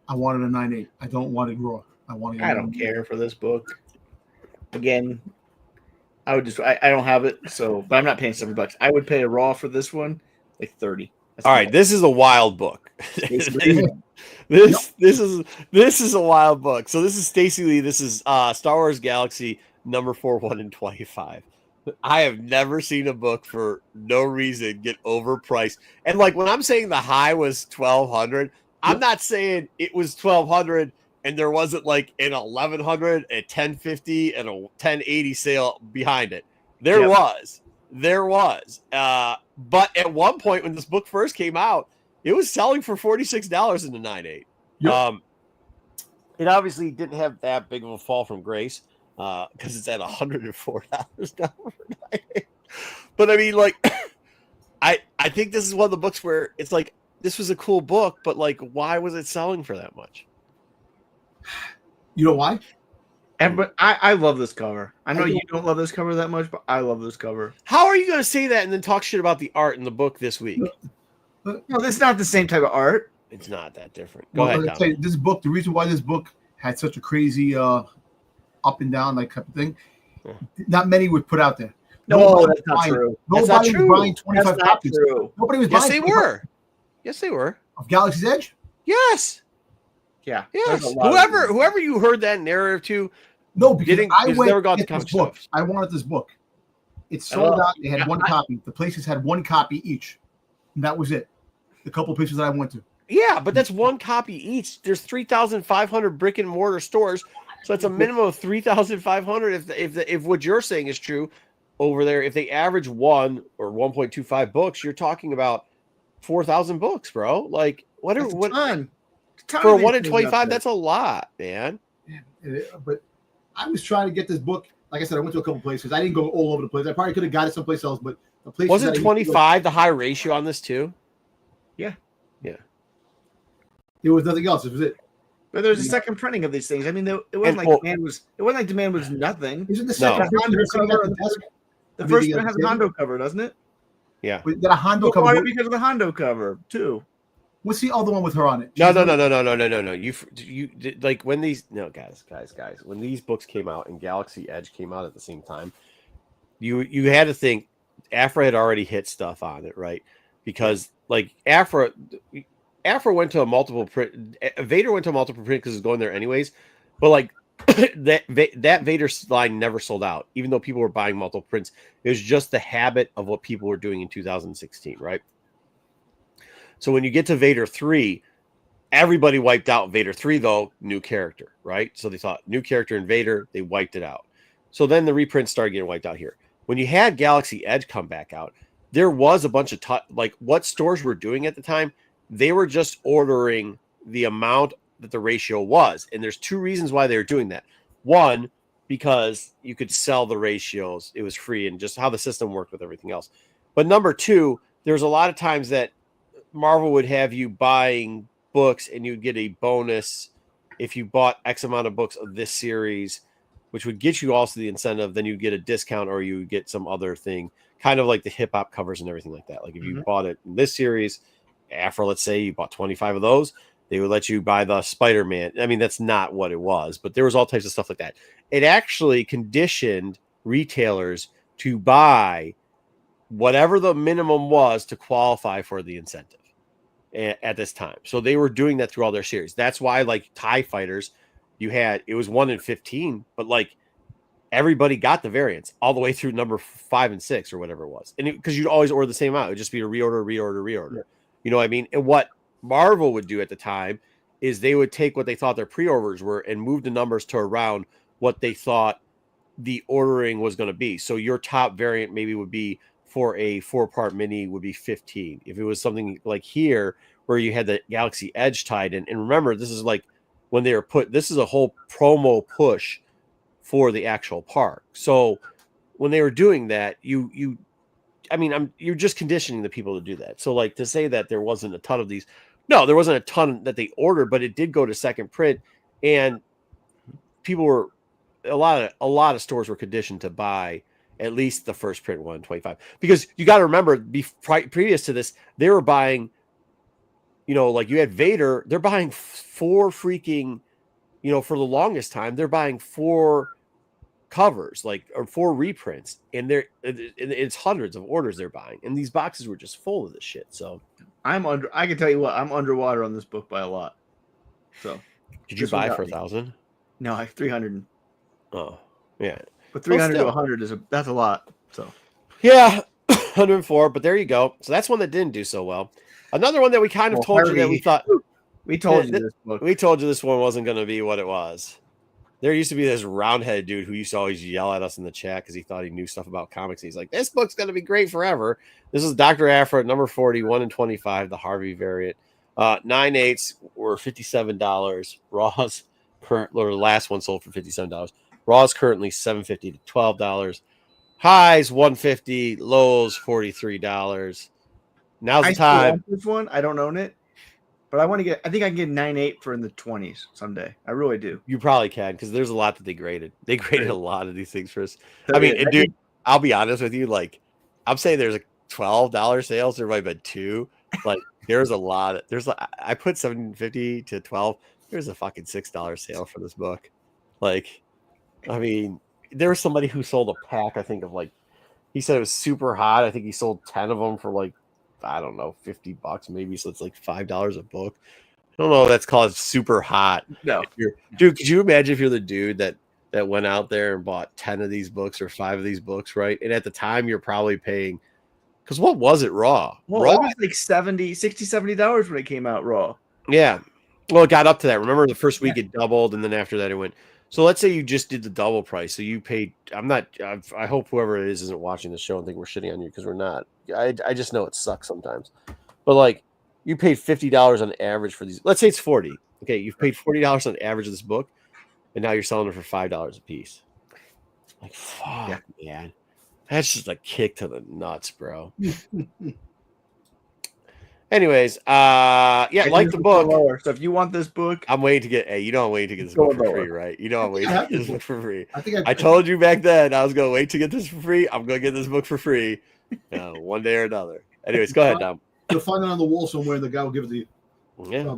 I wanted a 9.8. I don't want it raw. I don't care for this book. Again, I would just I don't have it, but I'm not paying $70. I would pay a raw for this one, like $30. All right, this is a wild book. This is a wild book. So this is Stacey Lee. This is Star Wars Galaxy number 4, 1 in 25. I have never seen a book for no reason get overpriced. And like when I'm saying the high was 1,200, I'm not saying it was 1,200 and there wasn't like an 1,100, a 1,050, and a 1,080 sale behind it. There was. But at one point when this book first came out, it was selling for $46 in the 9.8. Yep. It obviously didn't have that big of a fall from grace because it's at $104 now for 9.8. But I mean, like, I think this is one of the books where it's like this was a cool book, but like, why was it selling for that much? You know why? But I love this cover. I know you don't love this cover that much, but I love this cover. How are you going to say that and then talk shit about the art in the book this week? No, this is not the same type of art. It's not that different. Go ahead, Tom. Say, this book, the reason why this book had such a crazy up and down like type of thing, not many would put out there. No, that's not true. Nobody was buying 25 copies. True. Nobody was Yes, buying. they were. Yes, they were. Of Galaxy's Edge. Yes. Yeah. Yes. Whoever you heard that narrative to, no, because I never got the comic book. stuff. I wanted this book. It sold out. They had one copy. The places had one copy each, and that was it. The couple places that I went to. Yeah, but that's one copy each. There's 3,500 brick and mortar stores, so that's a minimum of 3,500. If what you're saying is true, over there, if they average 1 or 1.25 books, you're talking about 4,000 books, bro. Like whatever. What ton for a 1 in 25? That's a lot, man. Yeah, but I was trying to get this book. Like I said, I went to a couple places. I didn't go all over the place. I probably could have got it someplace else, but the place wasn't 25 the high ratio on this too. Yeah. There was nothing else. It was it. But there's a second printing of these things. I mean, it wasn't like demand was. It wasn't like demand was nothing. Isn't the second Hondo cover? The first one has a Hondo cover, doesn't it? Yeah. But got a Hondo cover because of the Hondo cover too. What's the other one with her on it? No. You like when these guys. When these books came out and Galaxy Edge came out at the same time, you had to think Aphra had already hit stuff on it, right? Because like Aphra went to a multiple print. Vader went to a multiple print because it's going there anyways. But like that Vader line never sold out, even though people were buying multiple prints. It was just the habit of what people were doing in 2016, right? So when you get to Vader 3, everybody wiped out Vader 3, though, new character, right? So they thought new character in Vader, they wiped it out. So then the reprints started getting wiped out here. When you had Galaxy Edge come back out, there was a bunch of like what stores were doing at the time. They were just ordering the amount that the ratio was. And there's two reasons why they were doing that. One, because you could sell the ratios. It was free and just how the system worked with everything else. But number two, there's a lot of times that Marvel would have you buying books and you'd get a bonus if you bought X amount of books of this series, which would get you also the incentive. Then you'd get a discount or you would get some other thing, kind of like the hip hop covers and everything like that. Like if you bought it in this series, Aphra, let's say you bought 25 of those, they would let you buy the Spider-Man. I mean, that's not what it was, but there was all types of stuff like that. It actually conditioned retailers to buy whatever the minimum was to qualify for the incentive at this time. So they were doing that through all their series. That's why like TIE Fighters, it was 1 in 15, but like everybody got the variants all the way through number 5 and 6 or whatever it was. And because you'd always order the same amount, it would just be a reorder. Yeah. You know what I mean? And what Marvel would do at the time is they would take what they thought their pre-orders were and move the numbers to around what they thought the ordering was going to be. So your top variant maybe would be for a 4-part mini would be 15. If it was something like here where you had the Galaxy Edge tied in, and remember, this is like when they were this is a whole promo push for the actual park. So when they were doing that, you're just conditioning the people to do that. So like to say that there wasn't a ton of these, no, there wasn't a ton that they ordered, but it did go to second print, and people were a lot of stores were conditioned to buy at least the first print 1 in 25, because you got to remember, previous to this, they were buying, like you had Vader, they're buying 4 freaking, for the longest time, they're buying 4 covers, or 4 reprints, and it's hundreds of orders they're buying, and these boxes were just full of this shit. So I can tell you what, I'm underwater on this book by a lot. So did you buy for 1,000? No, I have 300. Oh yeah. But 300 to 100 that's a lot. So yeah, 104. But there you go. So that's one that didn't do so well. Another one that we kind of told you that we thought we told you this book. We told you this one wasn't going to be what it was. There used to be this round-headed dude who used to always yell at us in the chat because he thought he knew stuff about comics. He's like, "This book's going to be great forever." This is Doctor Aphra, number 40, 1 in 25, the Harvey variant. 9/8 were $57. Raw's last one sold for $57. Raw's currently $7.50 to $12. Highs $150, lows $43. Now's the time. This one, I don't own it. But I think I can get 9.8 for in the 20s someday. I really do. You probably can, because there's a lot that they graded. They graded a lot of these things for us. So, I mean, yeah, and dude, I'll be honest with you. Like, I'm saying there's a $12 sales. There might have been two. Like, there's a lot. I put $7.50 to $12. There's a fucking $6 sale for this book. Like, I mean, there was somebody who sold a pack. I think of like, he said it was super hot. I think he sold 10 of them for like, I don't know, $50 maybe. So it's like $5 a book. I don't know if that's called super hot. No. Dude, could you imagine if you're the dude that went out there and bought 10 of these books or 5 of these books, right? And at the time you're probably paying, because what was it raw? Well, Raw it was like $70 when it came out raw. Yeah. Well, it got up to that. Remember the first week it doubled, and then after that it went. So let's say you just did the double price. So you paid, I hope whoever it is isn't watching the show and think we're shitting on you, because we're not. I just know it sucks sometimes. But like, you paid $50 on average for these. Let's say it's 40. Okay, you've paid $40 on average of this book, and now you're selling it for $5 a piece. Like, fuck, man. That's just a kick to the nuts, bro. Anyways, like the book. So if you want this book, I'm waiting to get. Hey, you know I'm waiting to get this book for free, right? You know I'm waiting to get this book for free. I told you back then I was going to wait to get this for free. I'm going to get this book for free, one day or another. Anyways, go ahead, Dom. You'll find it on the wall somewhere, and the guy will give it to you. Yeah.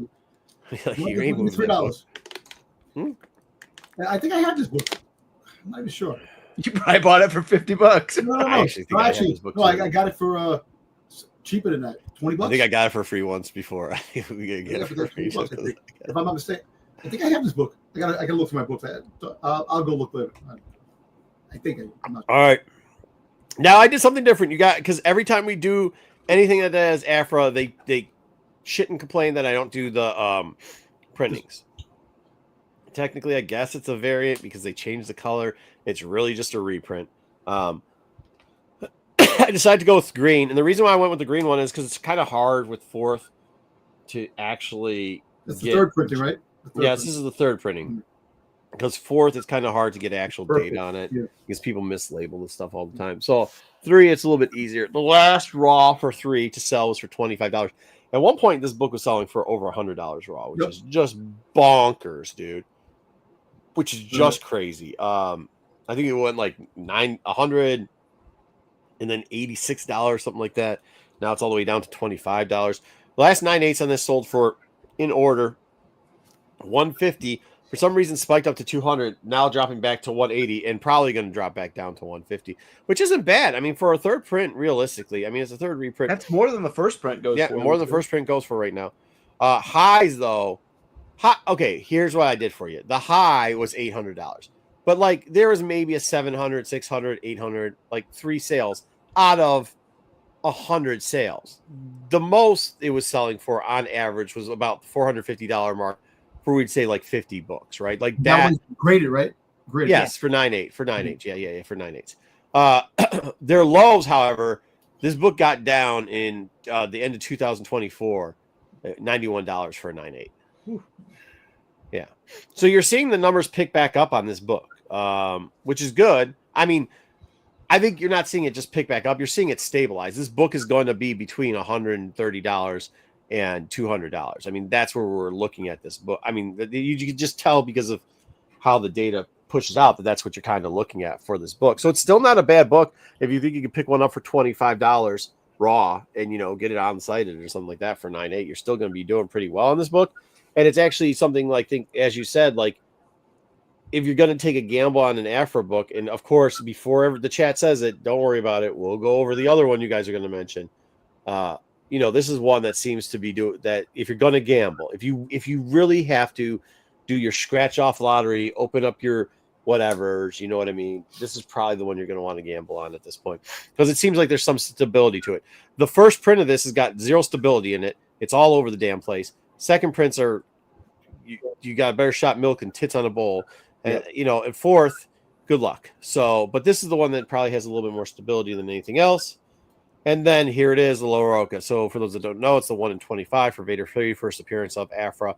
$3. I think I have this book. I'm not even sure. You probably bought it for $50. No. I got it for cheaper than that. $20. I think I got it for free once before. I think we could get it for free. If I'm not mistaken, I think I have this book. I gotta look through my books. I'll go look later. I think I'm not. All right. Now I did something different. You got, because every time we do anything that has Aphra, they shit and complain that I don't do the printings. Technically, I guess it's a variant because they changed the color. It's really just a reprint. I decided to go with green, and the reason why I went with the green one is because it's kind of hard with fourth to actually. It's the third printing, right? Yes, this is the third printing. Because fourth, it's kind of hard to get actual date on it because people mislabel this stuff all the time. So 3, it's a little bit easier. The last raw for 3 to sell was for $25. At one point, this book was selling for over $100 raw, which is just bonkers, dude. Which is just crazy. I think it went like $100 and then $86, something like that. Now it's all the way down to $25. The last 9/8 on this sold for, in order, $150. For some reason, spiked up to $200. Now dropping back to $180, and probably going to drop back down to $150, which isn't bad. I mean, for a third print, realistically, I mean, it's a third reprint. That's more than the first print goes for. Yeah, more than the first print goes for right now. Highs though. Okay, here's what I did for you. The high was $800, but like there was maybe a 700, 600, 800, like 3 sales out of 100 sales. The most it was selling for on average was about $450 mark for, we'd say, like 50 books, right? Like that was graded, right? Graded, yes, for 9/8, for 9/8, yeah, for 9/8. Their lows, however, this book got down in the end of 2024, $91 for a 9/8. Yeah. So you're seeing the numbers pick back up on this book, which is good. I mean, I think you're not seeing it just pick back up. You're seeing it stabilize. This book is going to be between $130 and $200. I mean, that's where we're looking at this book. I mean, you can just tell because of how the data pushes out that that's what you're kind of looking at for this book. So it's still not a bad book. If you think you can pick one up for $25 raw and, get it on site or something like that for 9/8, you're still going to be doing pretty well in this book. And it's actually something like, as you said, like if you're going to take a gamble on an Aphra book, and of course, before the chat says it, don't worry about it. We'll go over the other one you guys are going to mention. This is one that seems to be that if you're going to gamble, if you really have to do your scratch off lottery, open up your whatevers, you know what I mean? This is probably the one you're going to want to gamble on at this point because it seems like there's some stability to it. The first print of this has got 0 stability in it. It's all over the damn place. Second prints are you got a better shot milking tits on a bowl, and and fourth, good luck. So, but this is the one that probably has a little bit more stability than anything else. And then here it is, the Lower Oka. So for those that don't know, it's the 1 in 25 for Vader 3, first appearance of Aphra.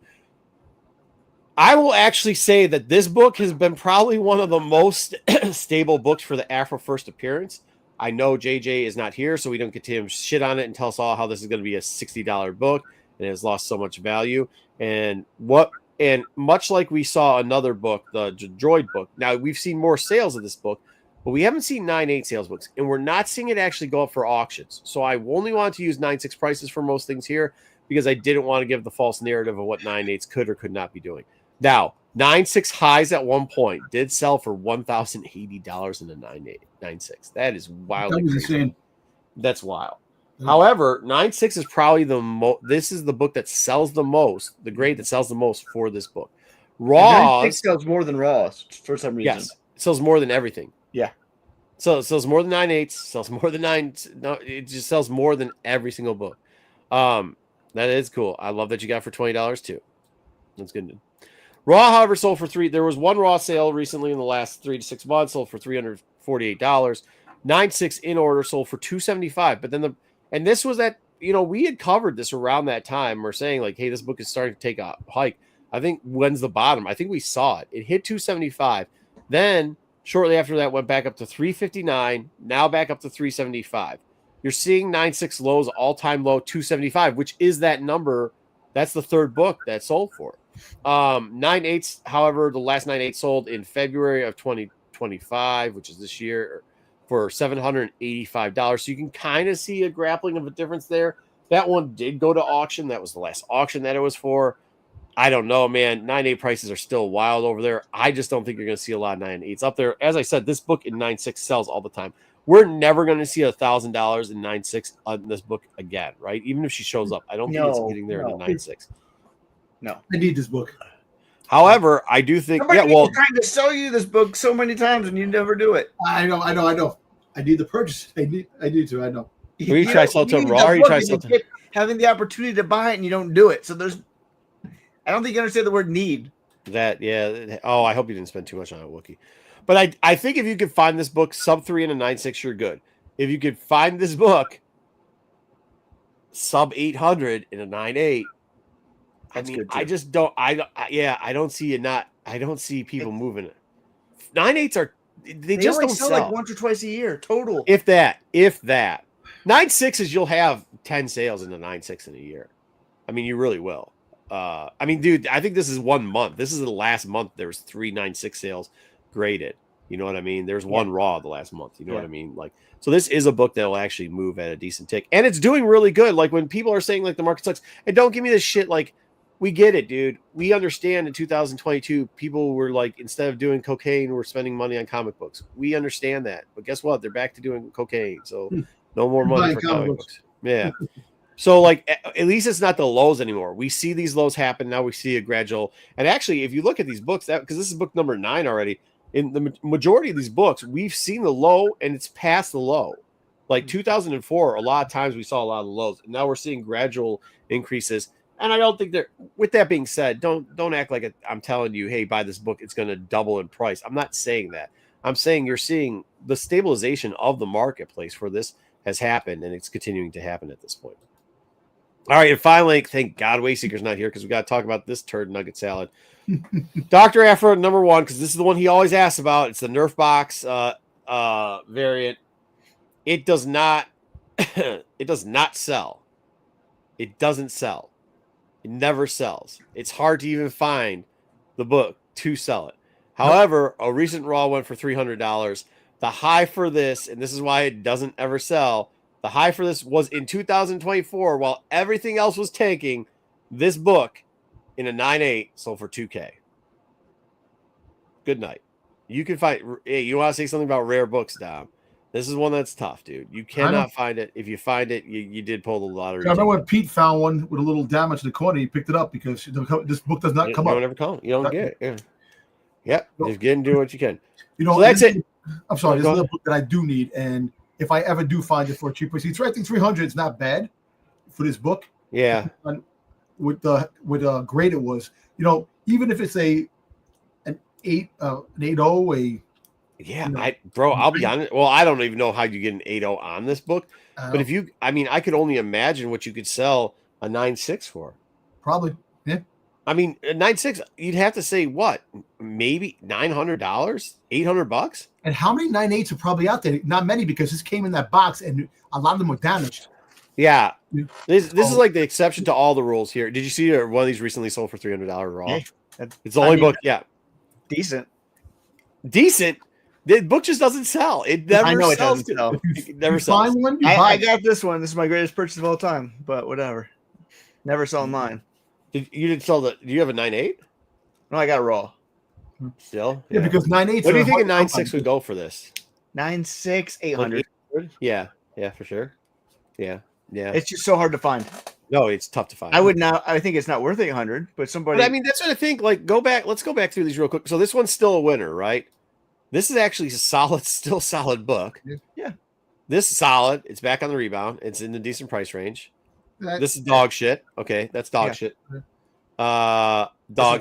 I will actually say that this book has been probably one of the most stable books for the Aphra first appearance. I know JJ is not here, so we don't get to him shit on it and tell us all how this is going to be a $60 book. and it has lost so much value. And much like we saw another book, the Droid book. Now we've seen more sales of this book, but we haven't seen 9.8 sales books, and we're not seeing it actually go up for auctions. So I only want to use 9.6 prices for most things here because I didn't want to give the false narrative of what 9.8s could or could not be doing. Now, 9.6 highs at one point did sell for $1,080 in a 9.6. That is wildly crazy. That's wild. Yeah. However, 9.6 is probably this is the book that sells the most, the grade that sells the most for this book. Raw 9.6 sells more than Raws for some reason. Yes, it sells more than everything. Yeah. So it sells more than 9.8, sells more than 9. No, it just sells more than every single book. That is cool. I love that you got for $20 too. That's good. Raw, however, sold for $3. There was one Raw sale recently in the last 3 to 6 months, sold for $348. 9.6 in order sold for $275. But then and this was that, we had covered this around that time. We're saying like, hey, this book is starting to take a hike. I think when's the bottom? I think we saw it. It hit $275. Then shortly after that went back up to $359. Now back up to $375. You're seeing 9.6 lows, all-time low, $275, which is that number. That's the third book that sold for. 9.8s, however, the last 9.8 sold in February of 2025, which is this year, for $785. So you can kind of see a grappling of a difference there. That one did go to auction. That was the last auction that it was for. I don't know, man. 9.8 prices are still wild over there. I just don't think you're going to see a lot of 9.8s up there. As I said, this book in 9.6 sells all the time. We're never going to see $1,000 in 9.6 on this book again, right? Even if she shows up, I don't think it's getting there in a 9.6. No, I need this book. However, I do think, trying to sell you this book so many times and you never do it. I know. I need the purchase. I need to. I know. Will you try sell to Raw? Or you try sell to having the opportunity to buy it and you don't do it. So I don't think you understand the word need. That, yeah. Oh, I hope you didn't spend too much on it, Wookie. But I think if you could find this book sub 3 in a 9.6, you're good. If you could find this book sub 800 in a 9.8, I just don't. I don't see it. I don't see people moving it. 9.8s are they just don't sell like once or twice a year total. If that. 9.6s, you'll have 10 sales in the 9.6 in a year. I mean, you really will. Dude, I think this is 1 month. This is the last month. There was 3 9.6 sales graded. You know what I mean? There's one Raw the last month. You know what I mean? Like, so this is a book that will actually move at a decent tick, and it's doing really good. Like when people are saying like the market sucks, and don't give me this shit. Like, we get it, dude. We understand in 2022, people were like, instead of doing cocaine, we're spending money on comic books. We understand that, but guess what? They're back to doing cocaine, so no more money for comic books. Yeah. So, like, at least it's not the lows anymore. We see these lows happen. Now we see a gradual. And actually, if you look at these books, because this is book number 9 already, in the majority of these books, we've seen the low and it's past the low. Like 2004, a lot of times we saw a lot of the lows. And now we're seeing gradual increases. And I don't think they're, with that being said, don't act like I'm telling you, hey, buy this book, it's going to double in price. I'm not saying that. I'm saying you're seeing the stabilization of the marketplace for this has happened, and it's continuing to happen at this point. All right, and finally, thank God Wayseeker's not here because we got to talk about this turd nugget salad. Dr. Aphra, number 1, because this is the one he always asks about. It's the Nerf box variant. It does not it does not sell. It doesn't sell. It never sells. It's hard to even find the book to sell it. However, a recent Raw went for $300. The high for this, and this is why it doesn't ever sell, the high for this was in 2024, while everything else was tanking. This book in a 9.8 sold for $2,000. Good night. You can find. Hey, you want to say something about rare books, Dom? This is one that's tough, dude. You cannot find it. If you find it, you did pull the lottery. I remember when Pete found one with a little damage in the corner. He picked it up because this book does not come up. You don't ever come. You don't get it. Yeah. Just get and do what you can. So that's it. I'm sorry. There's another book that I do need, and if I ever do find it for a cheaper, see, it's right. I think 300 is not bad for this book. Yeah. With grade it was, even if it's an 8.0, yeah, I'll be honest. Well, I don't even know how you get an 8.0 on this book, but if you, I could only imagine what you could sell a 9.6 for. Probably, yeah. A 9.6, you'd have to say what? Maybe $900, $800. And how many 9.8s are probably out there? Not many, because this came in that box, and a lot of them were damaged. Yeah. Yeah. This is like the exception to all the rules here. Did you see one of these recently sold for $300 raw? Hey, It's the only book. Yeah. decent. Decent. The book just doesn't sell. It never I know it sells. doesn't sell. It never You sells. find one, you buy I it. got this one. This is my greatest purchase of all time. But whatever. Never selling mine. You didn't sell the. Do you have a 9.8 No, I got raw. still? Yeah, because 9.8. What do you think a 9.6 would go for this? 9.6, 800. Like 800? Yeah, for sure. Yeah. It's just so hard to find. No, it's tough to find. I would not. I think it's not worth 800. But somebody. But I mean, that's what I think. Like, go back. Let's go back through these real quick. So this one's still a winner, right? This is actually still solid book. Yeah. This is solid. It's back on the rebound. It's in the decent price range. This is dog shit. Okay, that's dog shit. Dog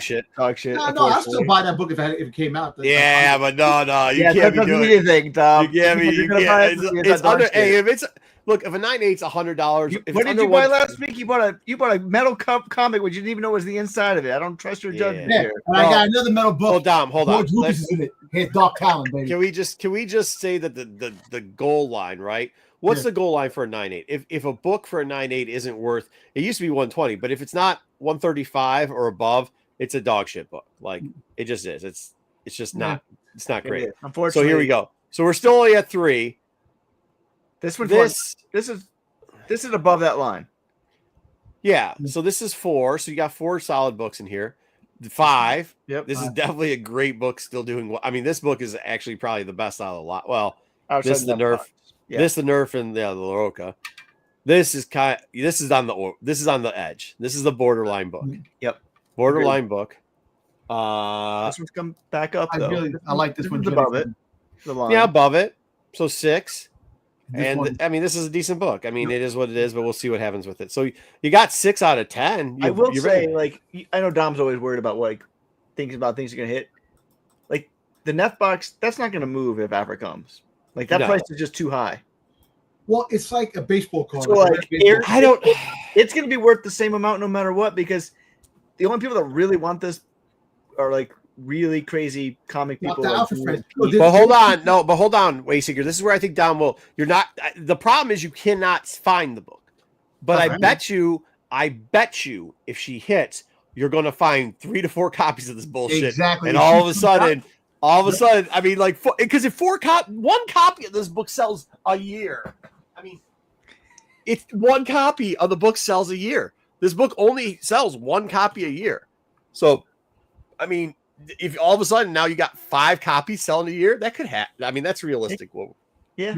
shit. Dog shit. No, I'll still buy that book if it came out. Yeah, but no, you Yeah, can't be that doesn't doing mean anything, Tom. You can't be. You're You gonna can't. buy it, It's dog under. shit. Hey, if it's look, if a 9.8's $100. What did you buy last week? You bought a metal cup comic which you didn't even know was the inside of it. I don't trust your judgment Yeah, here. and I got another metal book. Hold on. George Lucas is in it. Here's Dark Talon, baby. Can we just say that the goal line, right? What's the goal line for a 9.8? If a book for a 9.8 isn't worth, it used to be 120, but if it's not 135 or above, it's a dog shit book. Like it just is. It's just not. It's not great. Unfortunately, So here we go. So we're still only at 3. This one. This This is above that line. Yeah. So this is 4. So you got 4 solid books in here. 5. Yep. This is definitely a great book. Still doing well. I mean, this book is actually probably the best out of the lot. Well, Outside this is the Nerf. Yeah. This the Nerf and the Loroca. This is on the edge. This is the borderline book. Yep. Borderline book. This one's come back up though. I like this one. Is above it. The line. Yeah, above it. So 6. This one- I mean, this is a decent book. I mean, it is what it is, but we'll see what happens with it. So you got 6 out of 10. I will you're say, ready. like, I know Dom's always worried about thinking about things are gonna hit. Like the Neff box, that's not gonna move if Aphra comes. Like that price is just too high. Well, it's like a baseball card. So like, I it's gonna be worth the same amount no matter what, because the only people that really want this are like really crazy comic people. Not the Alpha friends. But hold on. No, but hold on, Wayseeker. This is where I think Dom will. You're not. The problem is you cannot find the book. But I bet you, if she hits, you're going to find 3 to 4 copies of this bullshit. Exactly. And all of a sudden, I mean, like, because if one copy of this book sells a year, I mean, if one copy of the book sells a year, this book only sells 1 copy a year. So, I mean, if all of a sudden now you got 5 copies selling a year, that could happen. I mean, that's realistic. Yeah.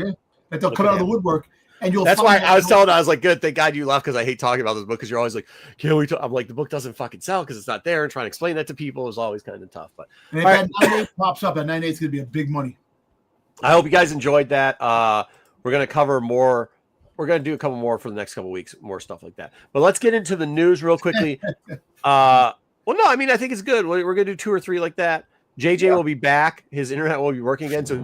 That they'll come out of the woodwork. And that's why I was telling. I was like, "Good, thank God you left," because I hate talking about this book. Because you're always like, "Can we?" I'm like, the book doesn't fucking sell because it's not there, and trying to explain that to people is always kind of tough. But if that 9.8 pops up, that 9.8 is going to be a big money. I hope you guys enjoyed that. We're gonna cover more. We're gonna do a couple more for the next couple weeks, more stuff like that. But let's get into the news real quickly. Well, no, I mean, I think it's good. We're gonna do 2 or 3 like that. JJ will be back. His internet will be working again. So.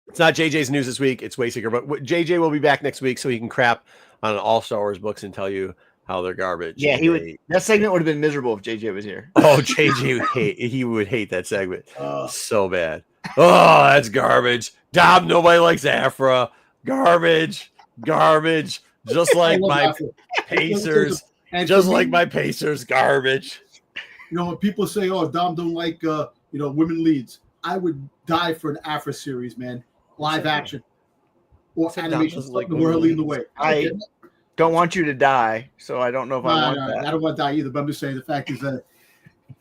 It's not JJ's news this week. It's Wayseeker, but JJ will be back next week so he can crap on all Star Wars books and tell you how they're garbage. Yeah, he would. That segment would have been miserable if JJ was here. Oh, JJ would hate that segment so bad. Oh, that's garbage. Dom, nobody likes Aphra. Garbage. Just like my Pacers. Just like my Pacers. Garbage. You know, when people say, "Oh, Dom don't like women leads," I would die for an Aphra series, man. Live action or animation, like the world leading the way. I don't want you to die, so I don't know if I want that. I don't want to die either, but I'm just saying the fact is that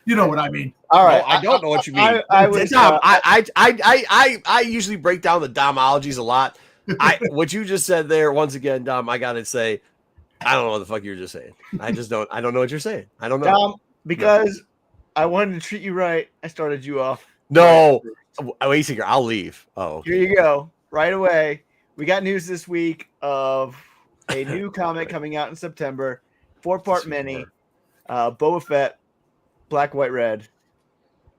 you know what I mean. All right, I don't know what you mean. Dom, I usually break down the Domologies a lot. What you just said there, once again, Dom, I gotta say, I don't know what the fuck you were just saying. I don't know what you're saying. I don't know. Dom, because I wanted to treat you right, I started you off. No. Wayseeker, I'll leave. Oh, okay. Here you go. Right away. We got news this week of a new comic coming out in September. 4-part mini. Boba Fett, black, white, red.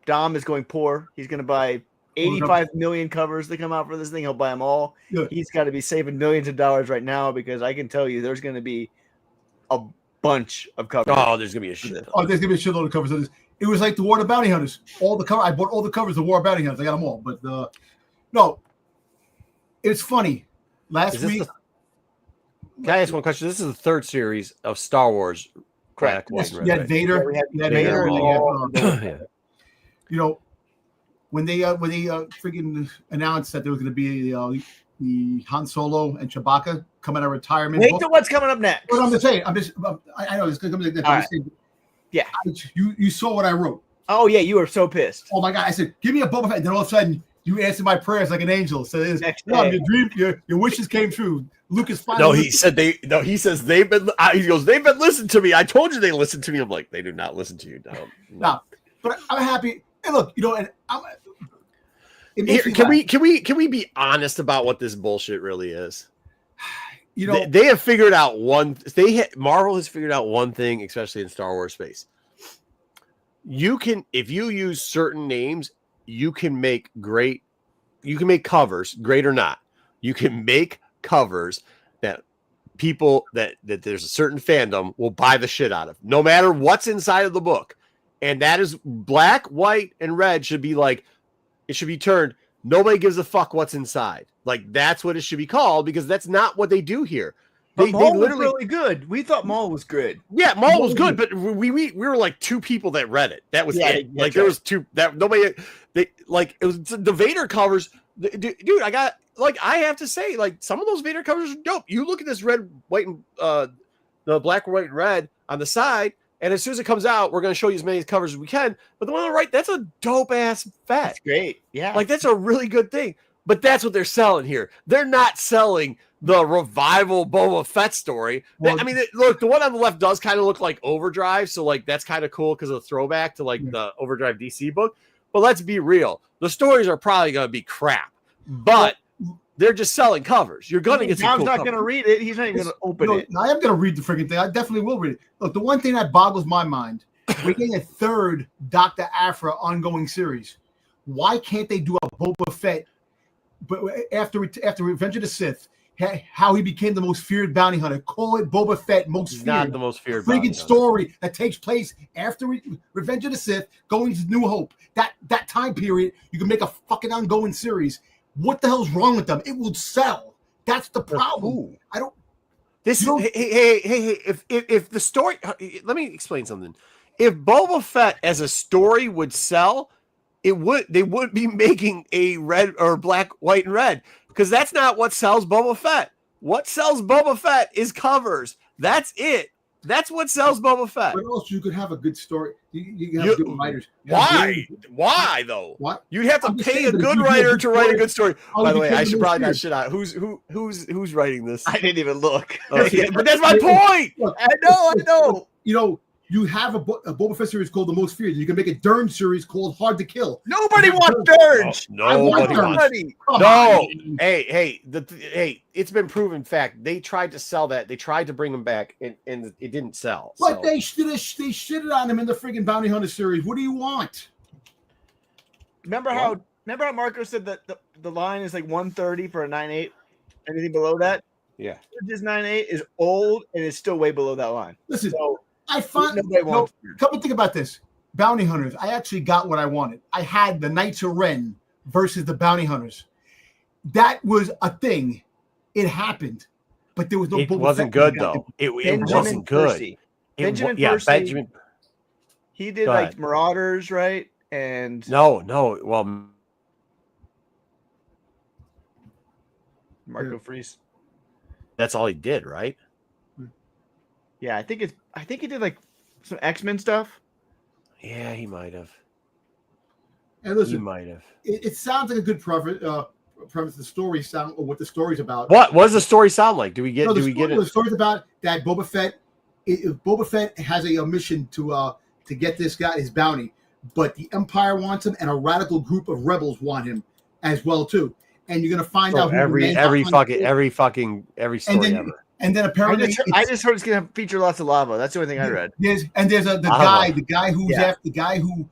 Dom is going poor. He's going to buy 85 million covers to come out for this thing. He'll buy them all. Yeah. He's got to be saving millions of dollars right now because I can tell you there's going to be a bunch of covers. Oh, there's gonna be a shit. Oh, there's gonna be a shitload of covers of this. It was like the War of the Bounty Hunters. All the cover. I bought all the covers of War of Bounty Hunters. I got them all. But no, it's funny. Last week. Can I ask one question? This is the third series of Star Wars. Correct. Yes, we had Vader. We had Vader. You know, when they freaking announced that there was going to be the Han Solo and Chewbacca coming out of retirement. Wait till what's coming up next. What I'm just saying. I know it's going to come next. Yeah. You saw what I wrote. Oh yeah, you were so pissed. Oh my God! I said, "Give me a Boba Fett." And then all of a sudden, you answered my prayers like an angel. So your dream, your wishes came true. Lucas finally. No, he said they. No, he says they've been. He goes, they've been listening to me. I told you they listened to me. I'm like, they do not listen to you. No, but I'm happy. And look, and can we be honest about what this bullshit really is? They have figured out Marvel has figured out one thing, especially in Star Wars space. You can, if you use certain names, you can make covers, great or not. You can make covers that people that there's a certain fandom will buy the shit out of, no matter what's inside of the book. And that is black, white, and red should be like, it should be turned. Nobody gives a fuck what's inside. Like, that's what it should be called, because that's not what they do here. They literally was really good. We thought Maul was good. Yeah, Maul was good, but we were like two people that read it. That was it. Like, there was two that nobody. It was the Vader covers. Dude, I have to say, like, some of those Vader covers are dope. You look at this red, white, and the black, white, and red on the side, and as soon as it comes out, we're going to show you as many covers as we can. But the one on the right, that's a dope ass Fett. That's great. Yeah, like, that's a really good thing. But that's what they're selling here. They're not selling the revival Boba Fett story. Well, Look, the one on the left does kind of look like Overdrive, so like that's kind of cool because of the throwback to like the Overdrive DC book. But let's be real, the stories are probably going to be crap, but they're just selling covers. You're going to get some Tom's cool not going to read it. He's not even going to open it. I am going to read the freaking thing. I definitely will read it. Look, the one thing that boggles my mind, we're getting a third Doctor Aphra ongoing series. Why can't they do a Boba Fett? But after Revenge of the Sith, how he became the most feared bounty hunter. Call it Boba Fett most feared. Not the most feared friggin' story that takes place after Revenge of the Sith, going to New Hope. That time period, you can make a fucking ongoing series. What the hell's wrong with them? It will sell. That's the problem. I don't. Hey! If the story, let me explain something. If Boba Fett as a story would sell, they would be making a red or black, white, and red, because that's not what sells Boba Fett. What sells Boba Fett is covers. That's it. That's what sells Boba Fett. But also, you could have a good story. You can have good writers. Why? Why though? What? You'd have to pay a good writer to write a good story. By the way, I should probably not shit out. Who's writing this? I didn't even look. Okay, but that's my point. Look, I know. You have a Boba Fett series called The Most Feared. You can make a Dern series called Hard to Kill. Nobody wants Dern. Nobody. No. Hey, it's been proven fact. They tried to sell that. They tried to bring him back, and it didn't sell. But they shitted on him in the freaking Bounty Hunter series. What do you want? Remember how Marco said that the line is like 130 for a 9.8? Anything below that? Yeah. This 9.8 is old and it's still way below that line. Listen, so, I find come and think about this. Bounty Hunters, I actually got what I wanted. I had the Knights of Ren versus the Bounty Hunters. That was a thing. It happened, but there was no. It wasn't good though. It wasn't good. Benjamin Percy. Benjamin. He did like Marauders, right? And no. Well, Marco Freese. That's all he did, right? Yeah, I think he did like some X-Men stuff. Yeah, he might have. And listen, he might have. It sounds like a good premise. The story sound or what the story's about. What does the story sound like? Do we get? The story's about that Boba Fett. Boba Fett has a mission to get this guy his bounty, but the Empire wants him, and a radical group of rebels want him as well too. And you're gonna find out every story ever. And then apparently, I just heard it's gonna feature lots of lava. That's the only thing I read. There's the guy who's after the guy who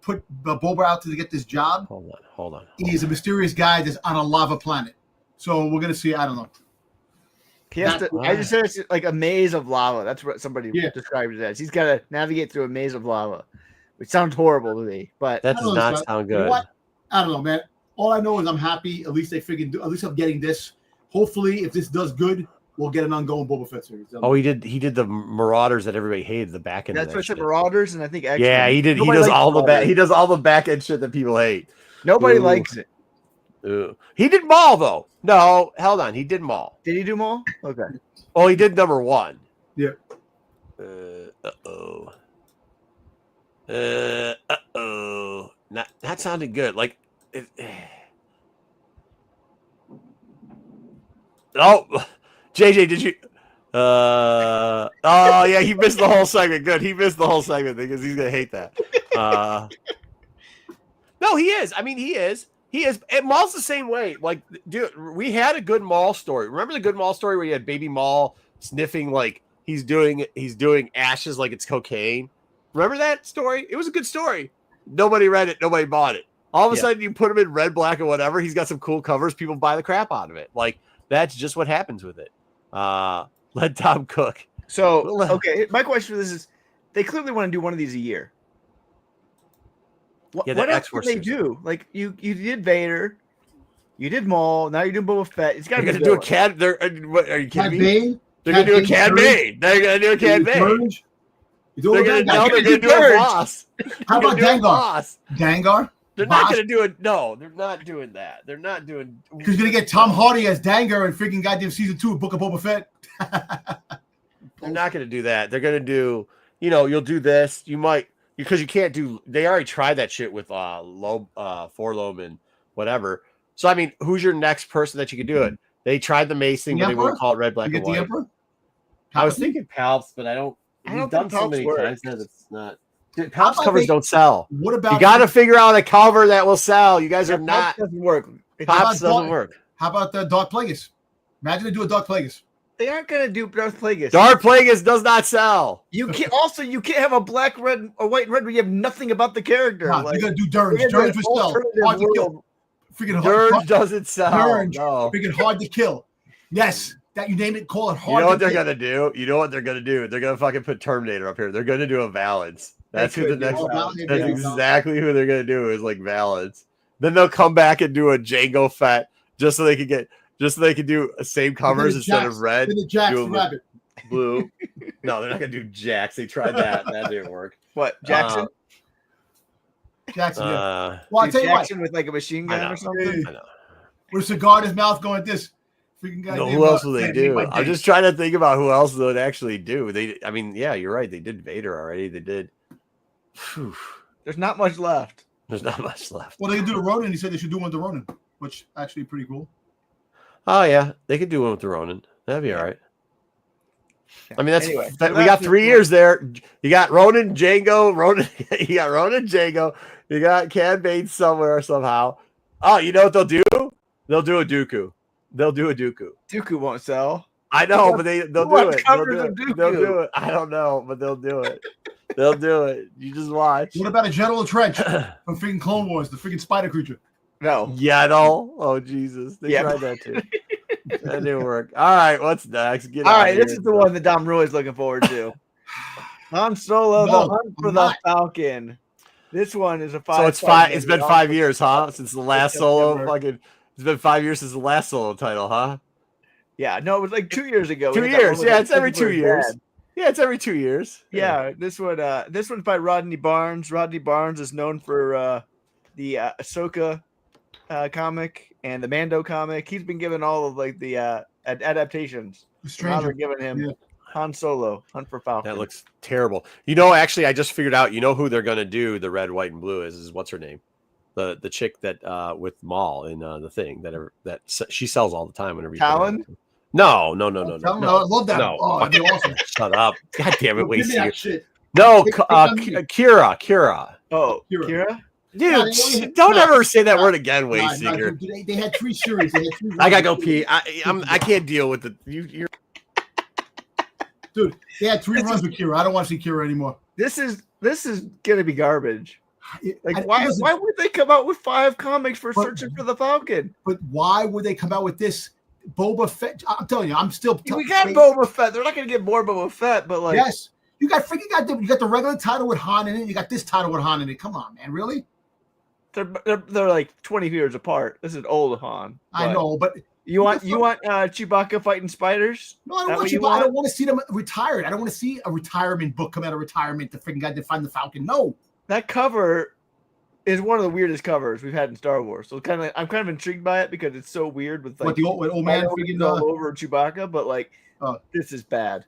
put Boba out to get this job Hold on. is a mysterious guy that's on a lava planet. So we're gonna see. I don't know. He has to, I just said it's like a maze of lava. That's what somebody described it as. He's got to navigate through a maze of lava, which sounds horrible to me. But that does not sound good. You know what? I don't know, man. All I know is I'm happy. At least they figured. At least I'm getting this. Hopefully, if this does good, we'll get an ongoing Boba Fett series. Oh, he did the Marauders that everybody hated. The back end. That's what I said. Marauders, and I think X-Men. Yeah, he did. He does all the back. He does all the back end shit that people hate. Nobody likes it. Ooh. He did Maul though. No, hold on. He did Maul. Did he do Maul? Okay. Oh, he did number 1. Yeah. Uh-oh. Not sounding good. Like, oh, JJ, did you? Oh yeah, he missed the whole segment. Good, he missed the whole segment because he's gonna hate that. No, he is. I mean, he is. He is. And Maul's the same way. Like, dude, we had a good Maul story. Remember the good Maul story where you had Baby Maul sniffing like he's doing ashes like it's cocaine? Remember that story? It was a good story. Nobody read it. Nobody bought it. All of a sudden, you put him in red, black, or whatever. He's got some cool covers. People buy the crap out of it. Like, that's just what happens with it. Let Tom cook. So, okay, my question for this is, they clearly want to do one of these a year. What else can they do? Like, you did Vader, you did Maul, now you're doing Boba Fett. It's got to be do a Cad. What are you kidding me? They're gonna do a Cad Bane. They're gonna do a Cad Bane. They're gonna do a boss. How about Dangar? Dangar? They're not gonna do it. No, they're not doing that. They're not doing. Because you're gonna get Tom Hardy as Dangar and freaking goddamn season 2 of Book of Boba Fett. They're not gonna do that. They're gonna do. You'll do this. You might. Because you can't do. They already tried that shit with Forlom and whatever. So I mean, who's your next person that you could do it? They tried the Mace thing, but they wouldn't call it red, black, and white. I was thinking Palps, but I don't. He's done so many times that it's not. Dude, Palps covers don't sell. What about you? Got to figure out a cover that will sell. You guys are not. Doesn't work. Palps doesn't work. How about the Dark Plagueis? Imagine they do a Dark Plagueis. They aren't gonna do Darth Plagueis. Darth Plagueis does not sell. You can't. Also, you can't have a black, red, or white, and red where you have nothing about the character. No, you're gonna do Dirge. Dirge will sell. Hard to kill. Freaking Dirge doesn't sell. Dirge. No. Freaking hard to kill. Yes, that you name it. Call it hard. You know what they're gonna do? You know what they're gonna do? They're gonna fucking put Terminator up here. They're gonna do a Valance. That's who the next. That's exactly who they're gonna do. Is like Valance. Then they'll come back and do a Jango Fett just so they can get. Just so they can do the same covers instead of red. Do Rabbit. Blue. No, they're not going to do Jax. They tried that. That didn't work. What? Jackson? Jackson, yeah. Well, I'll tell you Jackson with like a machine gun or something? I know. With a cigar in his mouth going like this. Freaking guy. No, who else would they do? I'm just trying to think about who else they would actually do. I mean, yeah, you're right. They did Vader already. They did. Whew. There's not much left. There's not much left. Well, they can do the Ronin. He said they should do one with the Ronin, which actually pretty cool. Oh yeah, they could do one with the Ronin. That'd be all right. I mean, anyway, we got 3 years there. You got Ronin, Django, Ronin. You got Ronin, Django. You got Cad Bane somewhere somehow. Oh, you know what they'll do? They'll do a Dooku. They'll do a Dooku. Dooku won't sell. I know, but they'll do it. They'll do it. I don't know, but they'll do it. They'll do it. You just watch. What about a General Trench from freaking Clone Wars, the freaking spider creature? No. Yaddle. Oh, Jesus. They tried that too. That didn't work. All right, what's next? All right, this is the one that Dom Roy's looking forward to. Han Solo, the Hunt for the Falcon. This one is a 5. So it's 5. It's been 5 years, huh? Since the last Solo fucking. It's been 5 years since the last Solo title, huh? Yeah, no, it was like 2 years ago. 2 years, yeah. It's every 2 years. Yeah, it's every 2 years. Yeah, this one's by Rodney Barnes. Rodney Barnes is known for the Ahsoka comic and the Mando comic. He's been given all of like the adaptations. Now they're giving him Han Solo, Hunt for Falcon. That looks terrible. Actually, I just figured out. You know who they're gonna do the red, white, and blue is what's her name? The chick that with Maul in the thing that she sells all the time whenever you. Talon? No. I love that. No. Oh, that'd be awesome. Shut up! God damn it, Give me that shit. No, Kira. Oh, Kira. Dude, don't ever say that word again, Wayseeker. They had 3 series. I gotta go pee. I can't deal with you're. Dude, they had 3 runs with Kira. I don't want to see Kira anymore. This is gonna be garbage. Like, why would they come out with 5 comics for searching for the Falcon? But why would they come out with this Boba Fett? I'm telling you, I'm still. We got Boba Fett. They're not going to get more Boba Fett, but like, yes, you got the regular title with Han in it. You got this title with Han in it. Come on, man, really? They're like 20 years apart. This is old Han. I know, but you want Chewbacca fighting spiders? No, I don't want Chewbacca. I don't want to see them retired. I don't want to see a retirement book come out of retirement. The freaking guy to find the Falcon. No, that cover is one of the weirdest covers we've had in Star Wars. So I'm kind of intrigued by it because it's so weird with like the old man freaking all over Chewbacca, but like this is bad.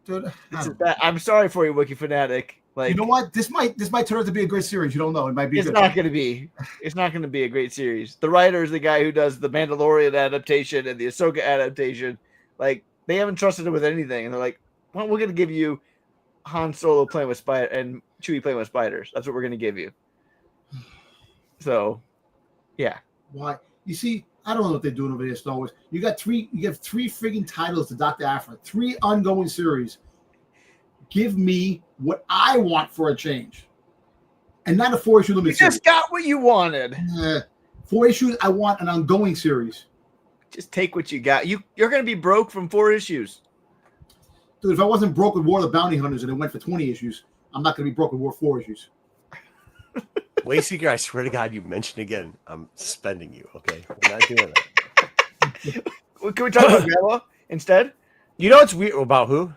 Dude, this is bad. I'm sorry for you, Wiki fanatic. Like, you know what? This might turn out to be a great series. You don't know. It might be. It's not going to be. It's not going to be a great series. The writer is the guy who does the Mandalorian adaptation and the Ahsoka adaptation. Like, they haven't trusted him with anything, and they're like, "Well, we're going to give you Han Solo playing with spider and Chewie playing with spiders. That's what we're going to give you." So, yeah. Why? You see, I don't know what they're doing over there, Star Wars. You have three frigging titles to Doctor Aphra, 3 ongoing series. Give me what I want for a change, and not a 4-issue limited series. You just got what you wanted. 4 issues. I want an ongoing series. Just take what you got. You're going to be broke from 4 issues. Dude, if I wasn't broke with War of the Bounty Hunters and it went for 20 issues, I'm not going to be broke with War 4 issues. Wayseeker, I swear to God, you mentioned again, I'm suspending you. Okay, we're not doing that. Can we talk about Grandma instead? You know what's weird about who?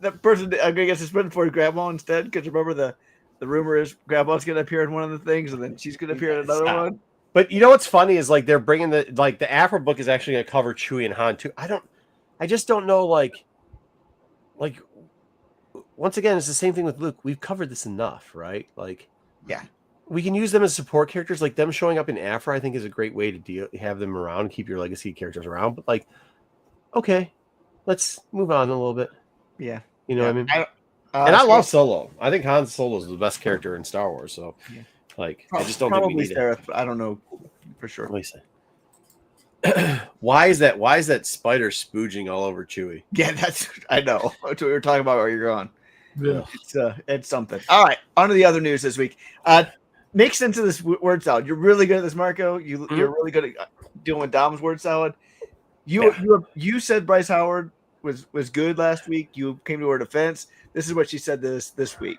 That person I'm gonna get suspended for Grandma instead, because remember the rumor is Grandma's gonna appear in one of the things, and then she's gonna appear in another one. But you know what's funny is like they're bringing the Aphra book is actually gonna cover Chewie and Han too. I just don't know like once again it's the same thing with Luke. We've covered this enough, right? Like yeah, we can use them as support characters. Like them showing up in Aphra, I think is a great way to have them around and keep your legacy characters around. But like, okay, let's move on a little bit. Yeah. You know what I mean? And I love Solo. I think Han Solo is the best character in Star Wars. So, like, I just don't think we need it. I don't know for sure. Let me say. Why is that spider spooging all over Chewie? Yeah, I know. That's what we were talking about where you're going. Yeah. It's something. All right, on to the other news this week. Make sense of this word salad. You're really good at this, Marco. You're really good at dealing with Dom's word salad. You said Bryce Howard was good last week. You came to her defense. This is what she said this week.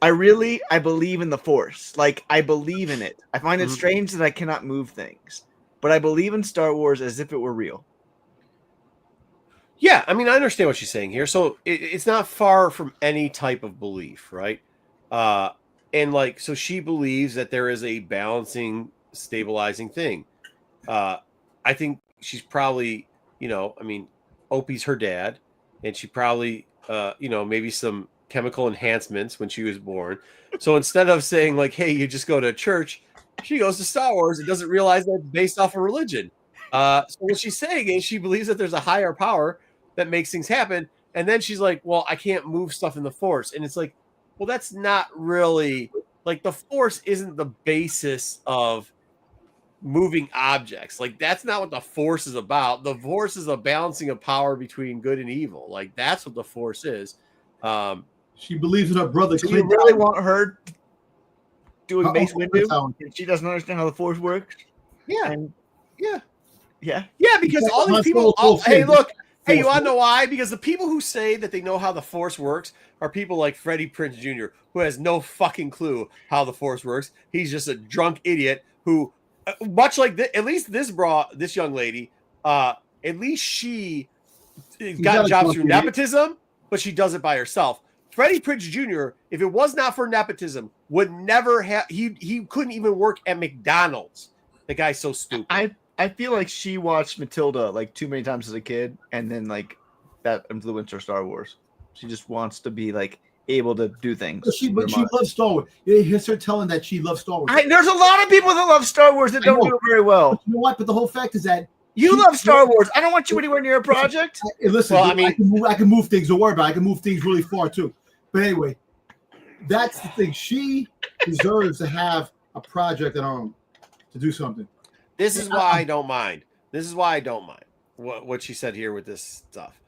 I believe in the Force. Like, I believe in it. I find it strange that I cannot move things, but I believe in Star Wars as if it were real. Yeah, I mean, I understand what she's saying here. So it's not far from any type of belief, right? And like, so she believes that there is a balancing, stabilizing thing. I think she's probably, I mean, Opie's her dad, and she probably, maybe some chemical enhancements when she was born. So instead of saying like, hey, you just go to church, she goes to Star Wars and doesn't realize that it's based off of religion. So what she's saying is she believes that there's a higher power that makes things happen. And then she's like, well, I can't move stuff in the Force. And it's like, well, that's not really like the Force isn't the basis of moving objects. Like that's not what the Force is about. The Force is a balancing of power between good and evil. Like that's what the Force is. She believes in her brother. Do you really want her doing Mace Windu? She doesn't understand how the Force works. Yeah, yeah. Because all these people. Hey, look. Hey, you want to know why? Because the people who say that they know how the Force works are people like Freddie Prinze Jr., who has no fucking clue how the Force works. He's just a drunk idiot who, much like at least this young lady, at least she got jobs through nepotism, but she does it by herself. Freddie Prinze Jr., if it was not for nepotism, would never have. He couldn't even work at McDonald's. The guy's so stupid. I feel like she watched Matilda like too many times as a kid, and then like that influenced her Star Wars. She just wants to be like able to do things. But she loves Star Wars. You hear her telling that she loves Star Wars. There's a lot of people that love Star Wars that don't do it very well. But you know what? But the whole fact is that you love Star Wars. I don't want you anywhere near a project. Listen, well, I can move things. Don't worry about it. I can move things really far too. But anyway, that's the thing. She deserves to have a project at home to do something. This is why I don't mind. What she said here with this stuff.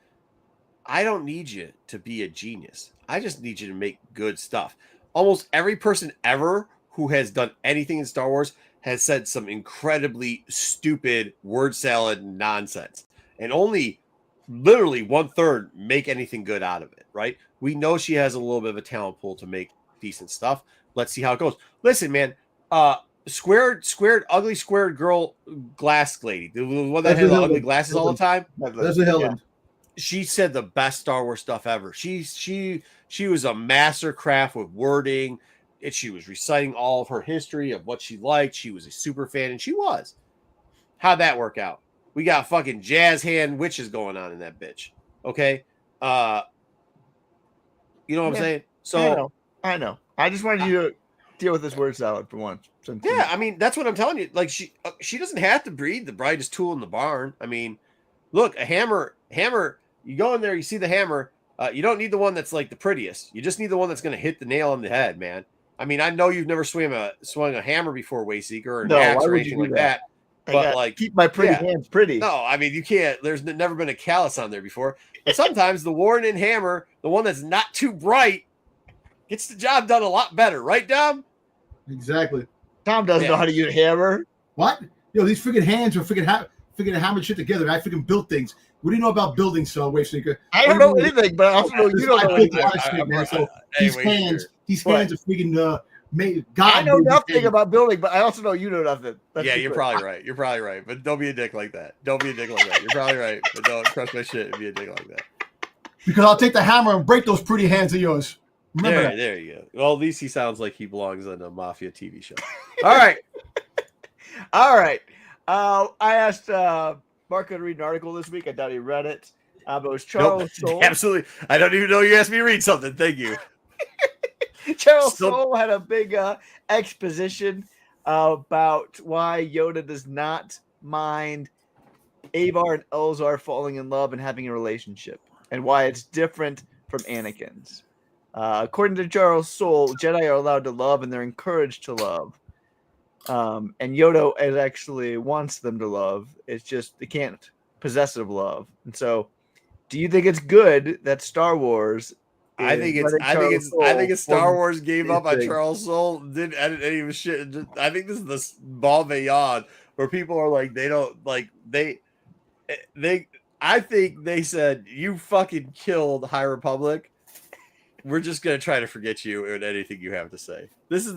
I don't need you to be a genius. I just need you to make good stuff. almost every person ever who has done anything in Star Wars has said some incredibly stupid word salad nonsense, and only literally 1/3 make anything good out of it. Right? We know she has a little bit of a talent pool to make decent stuff. Let's see how it goes. Listen, man. Squared, ugly squared girl, glass lady, the one that had the ugly glasses all the time. Leslie Helen. She said the best Star Wars stuff ever. She was a master craft with wording. And she was reciting all of her history of what she liked. She was a super fan, and she was. How'd that work out? We got fucking jazz hand witches going on in that bitch. Okay. You know what I'm saying? So I know. I just wanted you to deal with this word salad for once. Yeah, I mean, that's what I'm telling you. Like, she doesn't have to breed the brightest tool in the barn. I mean, look, a hammer, you go in there, you see the hammer. You don't need the one that's like the prettiest. You just need the one that's going to hit the nail on the head, man. I mean, I know you've never swung a hammer before, Wayseeker, or an axe or anything like that. But like, keep my pretty hands pretty. No, I mean, you can't. There's never been a callus on there before. But sometimes the worn in hammer, the one that's not too bright, gets the job done a lot better, right, Dom? Exactly. Tom doesn't know how to use a hammer. What? These freaking hands are freaking hammer shit together. I freaking build things. What do you know about building, Wayseeker? I don't know anything, but I also know you don't know anything. So these hands are freaking made. God, I know nothing about building, but I also know you know nothing. Yeah, you're probably right. You're probably right, but don't be a dick like that. Don't be a dick like that. You're probably right, but don't crush my shit and be a dick like that. Because I'll take the hammer and break those pretty hands of yours. Remember there you go. Well, at least he sounds like he belongs on a mafia TV show. All right. All right. I asked Marco to read an article this week. I doubt he read it. But it was Charles Soule. Absolutely. I don't even know you asked me to read something. Thank you. Charles Soule had a big exposition about why Yoda does not mind Avar and Elzar falling in love and having a relationship, and why it's different from Anakin's. According to Charles Soule, Jedi are allowed to love and they're encouraged to love. And Yoda actually wants them to love. It's just they can't possessive love. And so, do you think it's good that Star Wars? I think it's Star Wars gave up on Charles Soule, didn't edit any of his shit. I think this is the bon vivant where people are like, they don't like they. I think they said, you fucking killed High Republic. We're just gonna try to forget you and anything you have to say. This is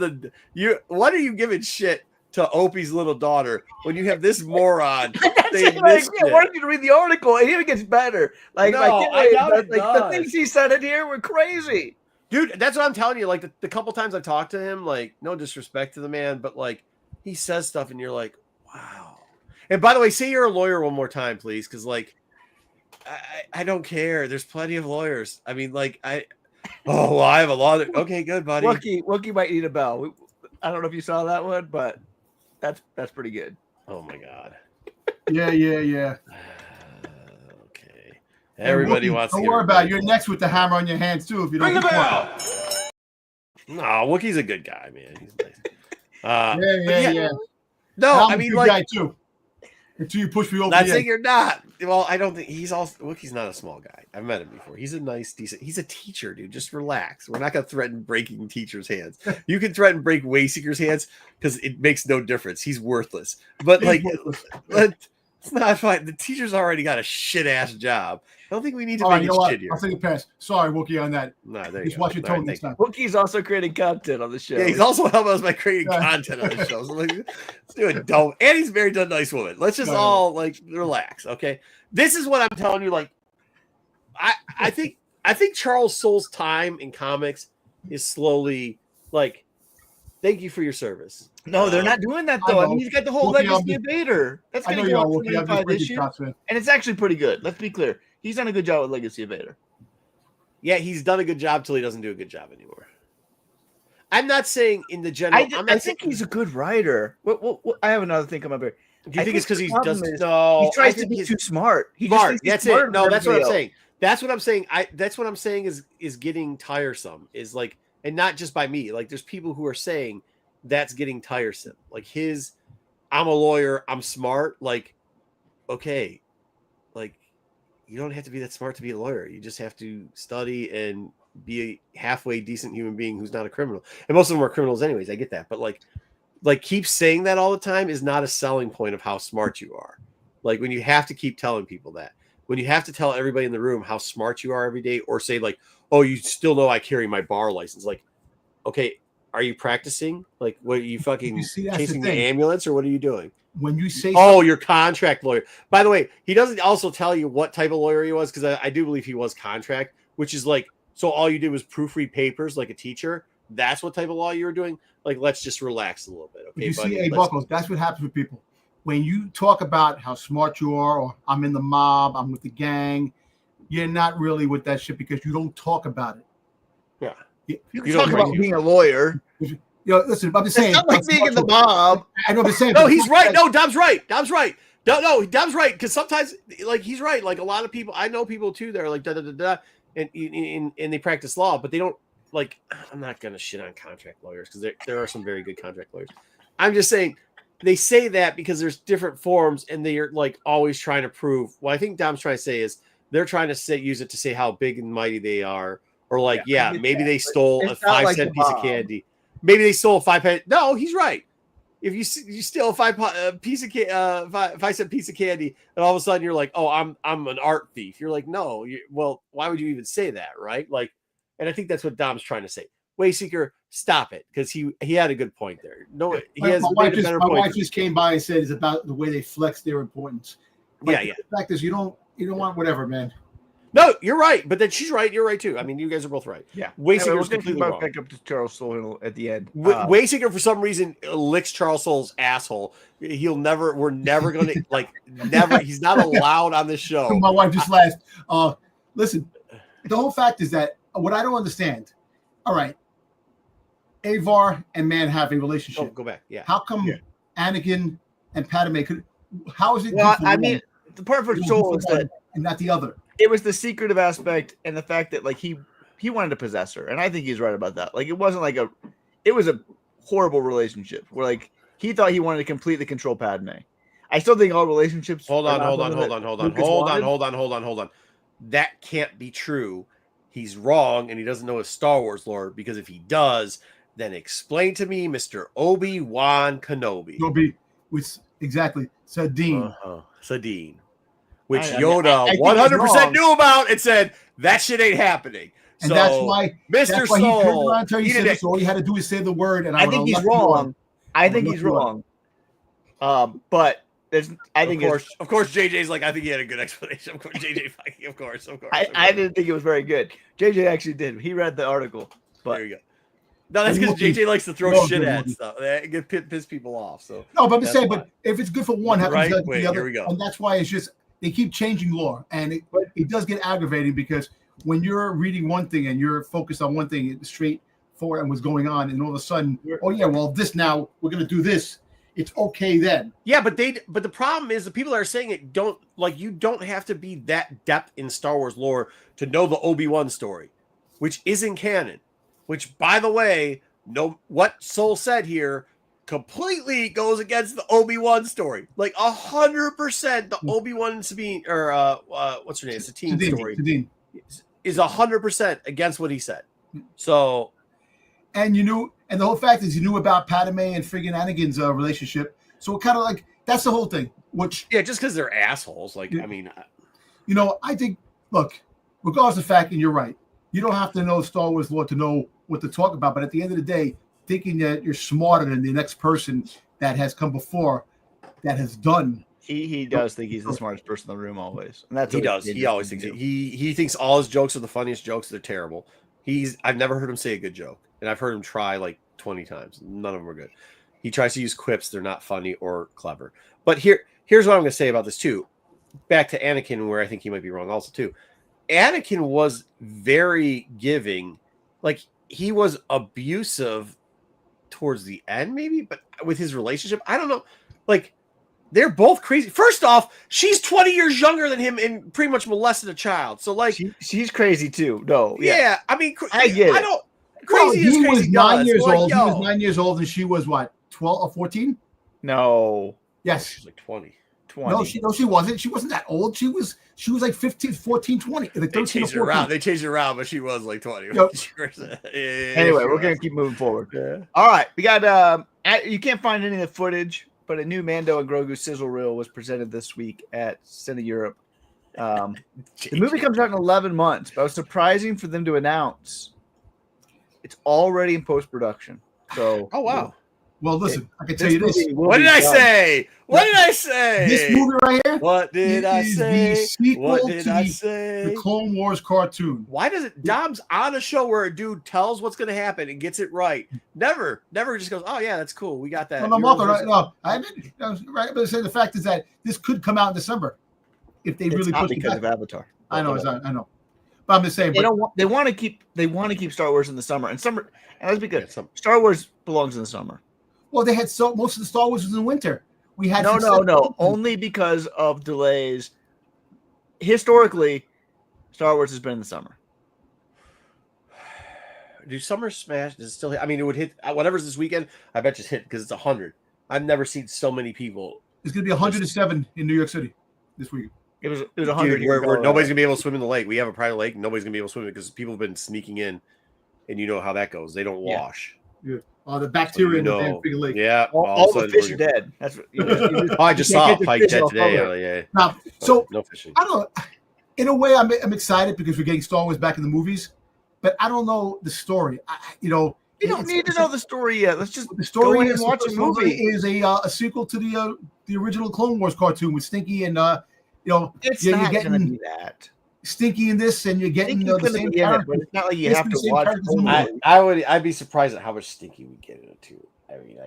what are you giving shit to Opie's little daughter when you have this moron saying this shit? I wanted you to read the article. It even gets better. The things he said in here were crazy. Dude, that's what I'm telling you. Like the couple times I've talked to him, like no disrespect to the man, but like he says stuff and you're like, wow. And by the way, say you're a lawyer one more time, please, because like I don't care. There's plenty of lawyers. I mean, like I have a lot of okay, good buddy. Wookie might need a bell. I don't know if you saw that one, but that's pretty good. Oh my god. Yeah. Okay. Everybody wants to. Don't worry about it. You're next with the hammer on your hands too. If you don't ring the bell. No, Wookie's a good guy, man. He's nice. Yeah. No, I'm I mean, a good like, guy too. Until you push me over. Not saying you're not. Well, I don't think Wookie's not a small guy. I've met him before. He's a nice, decent. He's a teacher, dude. Just relax. We're not gonna threaten breaking teachers' hands. You can threaten break Wayseeker's hands because it makes no difference. He's worthless. But like, it's not fine. The teacher's already got a shit ass job. I don't think we need to make it shit here. I'll take a pass. Sorry, Wookie, on that. No, there you go. Watch your tone next time. Wookie's also creating content on the show. Yeah, he's also helping us by creating content on the show. So like, let's do it. Dope. And he's married to a nice woman. Let's just all like relax, okay? This is what I'm telling you. Like, I think Charles Soule's time in comics is slowly like, thank you for your service. No, they're not doing that though. I mean, he's got the whole Legacy of Vader. That's going to go on 25 issues, and it's actually pretty good. Let's be clear. He's done a good job with Legacy of Vader. Yeah, he's done a good job till he doesn't do a good job anymore. I'm not saying in the general. I think he's a good writer. What, I have another thing coming up here. Do you think it's because he doesn't? No, he tries to be too smart. Smart. That's it. No, that's what I'm saying. That's what I'm saying. That's what I'm saying is getting tiresome. Is like, and not just by me. Like, there's people who are saying that's getting tiresome. Like I'm a lawyer. I'm smart. Like, okay, like. You don't have to be that smart to be a lawyer. You just have to study and be a halfway decent human being who's not a criminal. And most of them are criminals anyways. I get that. But like keep saying that all the time is not a selling point of how smart you are. Like when you have to keep telling people that, when you have to tell everybody in the room how smart you are every day, or say like, oh, you still know I carry my bar license. Like, okay, are you practicing? Like, what are you fucking chasing the ambulance, or what are you doing? When you say, oh, your contract lawyer. By the way, he doesn't also tell you what type of lawyer he was, because I do believe he was contract, which is like, so all you did was proofread papers like a teacher. That's what type of law you were doing. Like, let's just relax a little bit. Okay, you buddy, see, Buckles, that's what happens with people. When you talk about how smart you are, or I'm in the mob, I'm with the gang, you're not really with that shit because you don't talk about it. Yeah. You can talk about being a lawyer. Listen, I'm just saying. It's not like being in the mob. I know what I'm saying. No, he's right. No, Dom's right. Dom's right. No, Dom's right. Because sometimes, like, he's right. Like, a lot of people, I know people too that are like, and they practice law, but they don't, like, I'm not going to shit on contract lawyers because there are some very good contract lawyers. I'm just saying, they say that because there's different forms and they're, like, always trying to prove. What I think Dom's trying to say is they're trying to use it to say how big and mighty they are. Or, like, maybe they stole a 5-cent piece of candy. Maybe they stole a 5-cent. No, he's right. If you steal a 5-cent piece of candy, and all of a sudden you're like, oh, I'm an art thief. You're like, no. Well, why would you even say that, right? Like, and I think that's what Dom's trying to say. Wayseeker, stop it, because he had a good point there. No, he has my wife just came by and said it's about the way they flex their importance. But the fact is, you don't want whatever, man. No, you're right, but then she's right. You're right too. I mean, you guys are both right. Yeah, Wayseeker's completely wrong. Back up to Charles Soule at the end. Wayseeker, for some reason, licks Charles Soule's asshole. We're never going to never. He's not allowed on this show. My wife just laughed. Listen, the whole fact is that what I don't understand. All right, Avar and Man have a relationship. Oh, go back. Yeah. How come Anakin and Padme could? How is it? Well, I mean, the part for Soule is that, and not the other. It was the secretive aspect and the fact that, like, he wanted to possess her, and I think he's right about that. Like, it wasn't like it was a horrible relationship where, like, he thought he wanted to completely control Padme. I still think all relationships. Hold on. That can't be true. He's wrong, and he doesn't know his Star Wars lore, because if he does, then explain to me, Mr. Obi-Wan Kenobi. Exactly. Sadine. Sadine. Which Yoda 100% knew about and said, that shit ain't happening. And that's why Mr. Soule, he said all you had to do is say the word. And I think he's wrong. I think he's wrong. But of course, JJ's like, I think he had a good explanation. Of course, JJ, of course. I didn't think it was very good. JJ actually did. He read the article. But there you go. No, that's because JJ likes to throw shit at stuff. It can piss people off. So no, but I'm just saying. But if it's good for one, happens to the other. Here we go. And that's why it's just they keep changing lore, and it does get aggravating because when you're reading one thing and you're focused on one thing straight forward and what's going on, and all of a sudden, this now we're going to do this. It's okay then. Yeah, but the problem is the people that are saying it don't like. You don't have to be that depth in Star Wars lore to know the Obi-Wan story, which isn't canon. Which, by the way, what Soule said here completely goes against the Obi-Wan story. Like 100%, the Obi-Wan Sabine or what's her name, Satine story is 100% against what he said. So, and the whole fact is you knew about Padme and friggin' Anakin's relationship. So it kind of like that's the whole thing. Which just because they're assholes. Like I mean, I think regardless of the fact, and you're right, you don't have to know Star Wars lore to know what to talk about. But at the end of the day, thinking that you're smarter than the next person that has come before, that has done. He does think he's the smartest person in the room always. And that's he does. He always thinks it. He thinks all his jokes are the funniest jokes. They're terrible. I've never heard him say a good joke. And I've heard him try like 20 times. None of them are good. He tries to use quips. They're not funny or clever. But here's what I'm going to say about this too. Back to Anakin, where I think he might be wrong also too. Anakin was very giving. Like he was abusive towards the end, maybe, but with his relationship, I don't know. Like they're both crazy. First off, she's 20 years younger than him and pretty much molested a child. So like she's crazy too. No, yeah. I mean, I get I don't. Crazy is crazy. He was 9 years old. He was 9 years old, and she was what, 12 or 14? No. Yes. She's like 20. 20. No, she wasn't. She wasn't that old. She was like 15, 14, 20. Like They 13 or changed her 14. around. They changed her around, but she was like 20. Yep. Anyway, we're gonna keep moving forward. Yeah. All right, we got. You can't find any of the footage, but a new Mando and Grogu sizzle reel was presented this week at Cine Europe. The movie comes out in 11 months, but it was surprising for them to announce it's already in post production. So, Oh wow. Well, listen, I can tell you this. What did I say? What did I say? This movie right here. What did I say? The sequel What did to I say? the Clone Wars cartoon. Why does it? Dom's on a show where a dude tells what's going to happen and gets it right. Never just goes, "Oh yeah, that's cool. We got that." No, right? No, I mean, right. But the fact is that this could come out in December if they really push it because back. of Avatar. I know, I know. But I'm just saying. They want to keep Star Wars in the summer, and let's be good. Star Wars belongs in the summer. Well, they had most of the Star Wars was in the winter. We had no, only because of delays. Historically, Star Wars has been in the summer. Do Summer Smash? Does it still hit? I mean, it would hit whatever's this weekend. I bet it's hit because it's 100. I've never seen so many people. It's going to be 107 in New York City this week. It was 100. Dude, where nobody's gonna be able to swim in the lake. We have a private lake. Nobody's gonna be able to swim because people have been sneaking in, and you know how that goes. They don't wash. Yeah. The bacteria in the damn big lake. Yeah. All the fish are dead. That's what, I just saw a pike dead today. Now, so no fishing. I don't know. In a way, I'm excited because we're getting Star Wars back in the movies, but I don't know the story. You don't need to know the story yet. Let's just the story go in and watch a movie. Is a sequel to the original Clone Wars cartoon with Stinky and it's not going to be that. Stinky in this, and you're getting the same character, but it's not like you have to watch. I'd be surprised at how much Stinky we get in it too. I mean,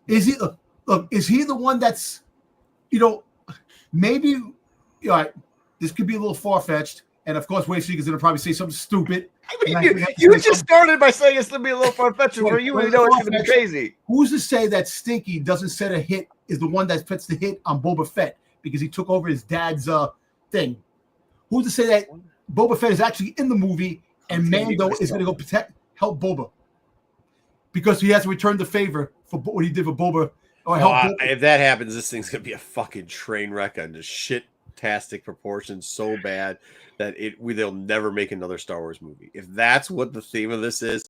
is he look? Is he the one that's maybe this could be a little far fetched, and of course, Wayseeker's going to probably say something stupid. I mean, you just started by saying it's going to be a little far fetched for you, and you know it's going to be crazy. Who's to say that Stinky doesn't set a hit? Is the one that puts the hit on Boba Fett because he took over his dad's thing? Who's to say that Boba Fett is actually in the movie and Mando is going to go help Boba because he has to return the favor for what he did for Boba? Or help Boba. If that happens, this thing's going to be a fucking train wreck on just shit-tastic proportions so bad that they'll never make another Star Wars movie. If that's what the theme of this is,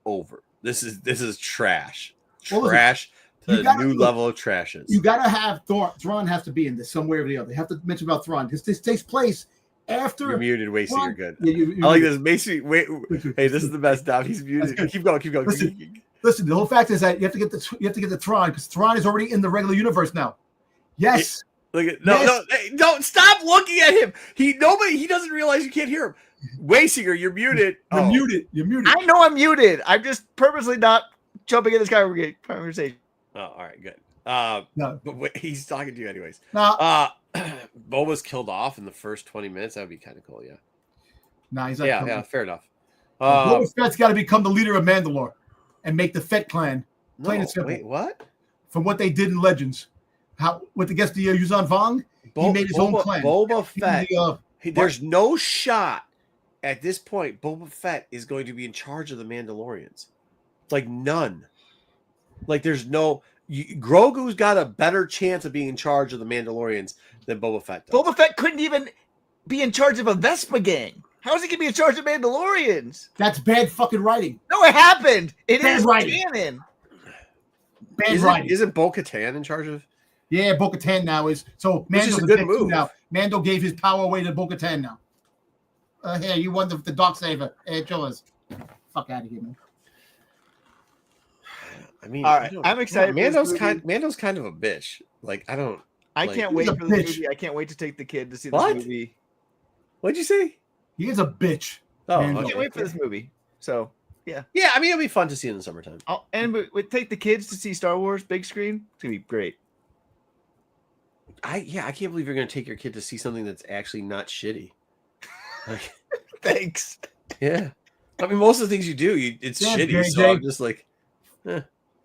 over. This is trash. Trash. The new level of trashes. You got to have Thrawn has to be in this some way or the other. You have to mention about Thrawn. This takes place after. You're muted, Wasey. You're good. Yeah, I like this. Macy, wait. Hey, this is the best Dom. He's muted. Keep going. Listen, the whole fact is that you have to get the Thrawn because Thrawn is already in the regular universe now. Yes. No, hey, don't stop looking at him. He doesn't realize you can't hear him. Waysinger, you're muted. You're muted. I know I'm muted. I'm just purposely not jumping in this conversation. Oh, all right, good. No, but he's talking to you anyways. No. Boba's killed off in the first 20 minutes. That would be kind of cool, yeah. Nah, he's not. Yeah, fair enough. Boba Fett's got to become the leader of Mandalore and make the Fett clan. Plain and simple. Wait, what? From what they did in Legends, with the Yuzan Vong, he made his own clan. Boba Fett. There's no shot at this point. Boba Fett is going to be in charge of the Mandalorians. Like none. Like there's no. Grogu's got a better chance of being in charge of the Mandalorians than Boba Fett does. Boba Fett couldn't even be in charge of a Vespa gang. How is he going to be in charge of Mandalorians? That's bad fucking writing. No, it happened. It bad is writing. Canon. Bad writing. Isn't Bo-Katan in charge of? Yeah, Bo-Katan now is. So Mando's a good move. Now. Mando gave his power away to Bo-Katan now. Here, you won the Darksaber. Hey, Joel's. Fuck out of here, man. I mean, all right, I'm excited. Mando's kind of a bitch. Like I can't wait for this movie. I can't wait to take the kid to see this movie. What'd you say? He is a bitch. Oh, I can't wait for this movie. So yeah. I mean, it'll be fun to see in the summertime. And we take the kids to see Star Wars big screen. It's gonna be great. I can't believe you're gonna take your kid to see something that's actually not shitty. Like, thanks. Yeah. I mean, most of the things you do, it's shitty. So I'm just like,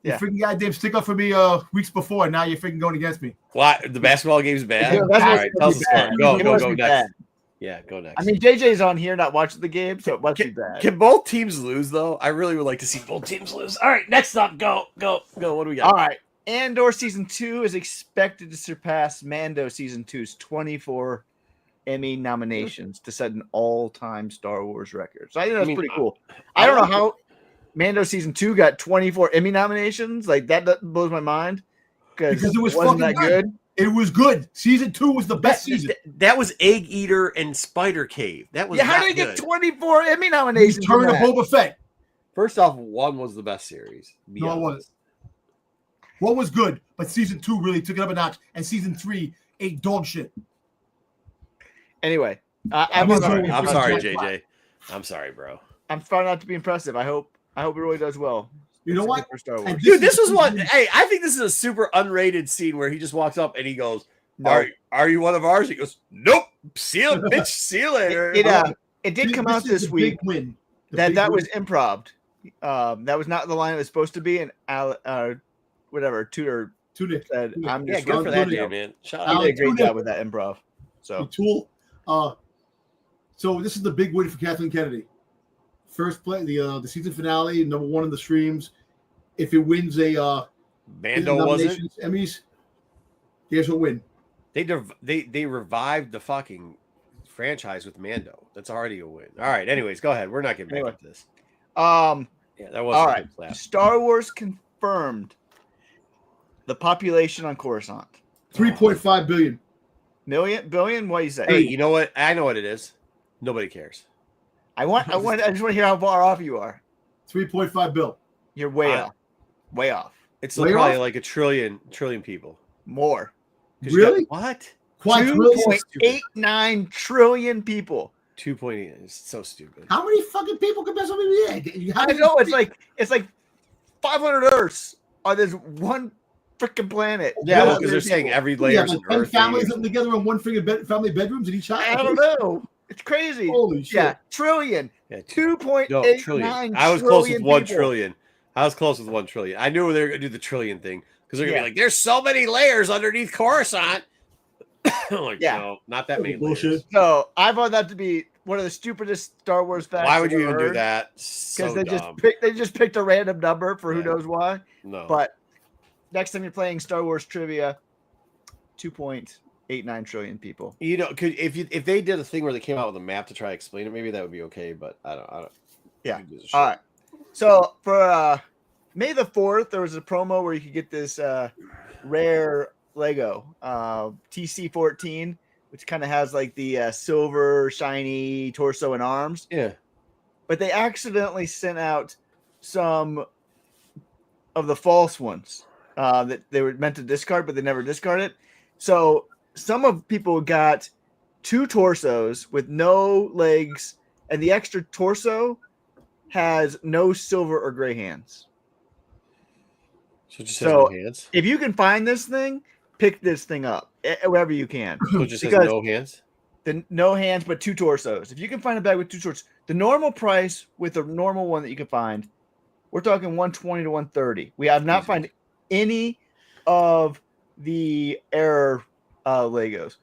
You freaking goddamn stick up for me weeks before, and now you're freaking going against me. What? The basketball game's bad? Yeah, all right, tell us the story. Go next. Bad. Yeah, go next. I mean, JJ's on here not watching the game, so it must be bad. Can both teams lose, though? I really would like to see both teams lose. All right, next up, go. What do we got? All right, Andor season 2 is expected to surpass Mando season 2's 24 Emmy nominations to set an all-time Star Wars record. So I think that's pretty cool. I don't know how Mando season 2 got 24 Emmy nominations. Like that blows my mind because it was wasn't fucking that good. It was good. Season 2 was the best season. That was Egg Eater and Spider Cave. That was how did they get 24 Emmy nominations? Return of Boba Fett. First off, 1 was the best series. No, it wasn't. 1 was good, but season 2 really took it up a notch, and season 3 ate dog shit. Anyway, I'm sorry, JJ. I'm sorry, bro. I'm trying not to be impressive. I hope it really does well. You know what? Dude, this was what. Hey, I think this is a super unrated scene where he just walks up and he goes, "No. Are you one of ours?" He goes, "Nope. See you, bitch. See you later." It did come out this week that was improv. That was not the line it was supposed to be, and whatever Tudor said, "I'm just good for that dude, man." He did a great job with that improv. So Tool. So this is the big win for Kathleen Kennedy. First play, the season finale, number 1 in the streams. If it wins a Mando wasn't Emmys, here's a win. They revived the fucking franchise with Mando. That's already a win. All right. Anyways, go ahead. We're not getting back to this. Yeah, that was all right. Star Wars confirmed the population on Coruscant. 3.5 billion. Billion? What do you say? Hey, you know what? I know what it is. Nobody cares. I just want to hear how far off you are. 3.5 bill. You're way off. Way off. It's probably like a trillion people. More. Really? What? 2.89 trillion people. 2.8 is so stupid. How many fucking people can mess up in the I know it's like 500 Earths on this one freaking planet. Yeah, because they're saying every layer is an Earth. 10 families thing. together in one family bedrooms in each house. I don't know. It's crazy. Holy shit. Yeah, trillion. Yeah, 2.89 trillion. I was close with 1 trillion. I was close with 1 trillion. I knew they were going to do the trillion thing because they're going to be like, there's so many layers underneath Coruscant. No, not that many layers. So I found that to be one of the stupidest Star Wars facts. Why would you even do that? Because they just picked a random number for who knows why. No. But next time you're playing Star Wars trivia, 2.89 trillion people. You know, if they did a thing where they came out with a map to try to explain it, maybe that would be okay. But I don't. Yeah. All right. So for May the 4th, there was a promo where you could get this rare Lego TC-14, which kind of has like the silver shiny torso and arms. Yeah. But they accidentally sent out some of the false ones that they were meant to discard, but they never discarded. So some of people got 2 torsos with no legs, and the extra torso has no silver or gray hands. So just has no hands. If you can find this thing, pick this thing up wherever you can. So it just has no hands? No hands, but 2 torsos. If you can find a bag with 2 torsos, the normal price with the normal one that you can find, we're talking $120 to $130. We have not found any of the error Legos.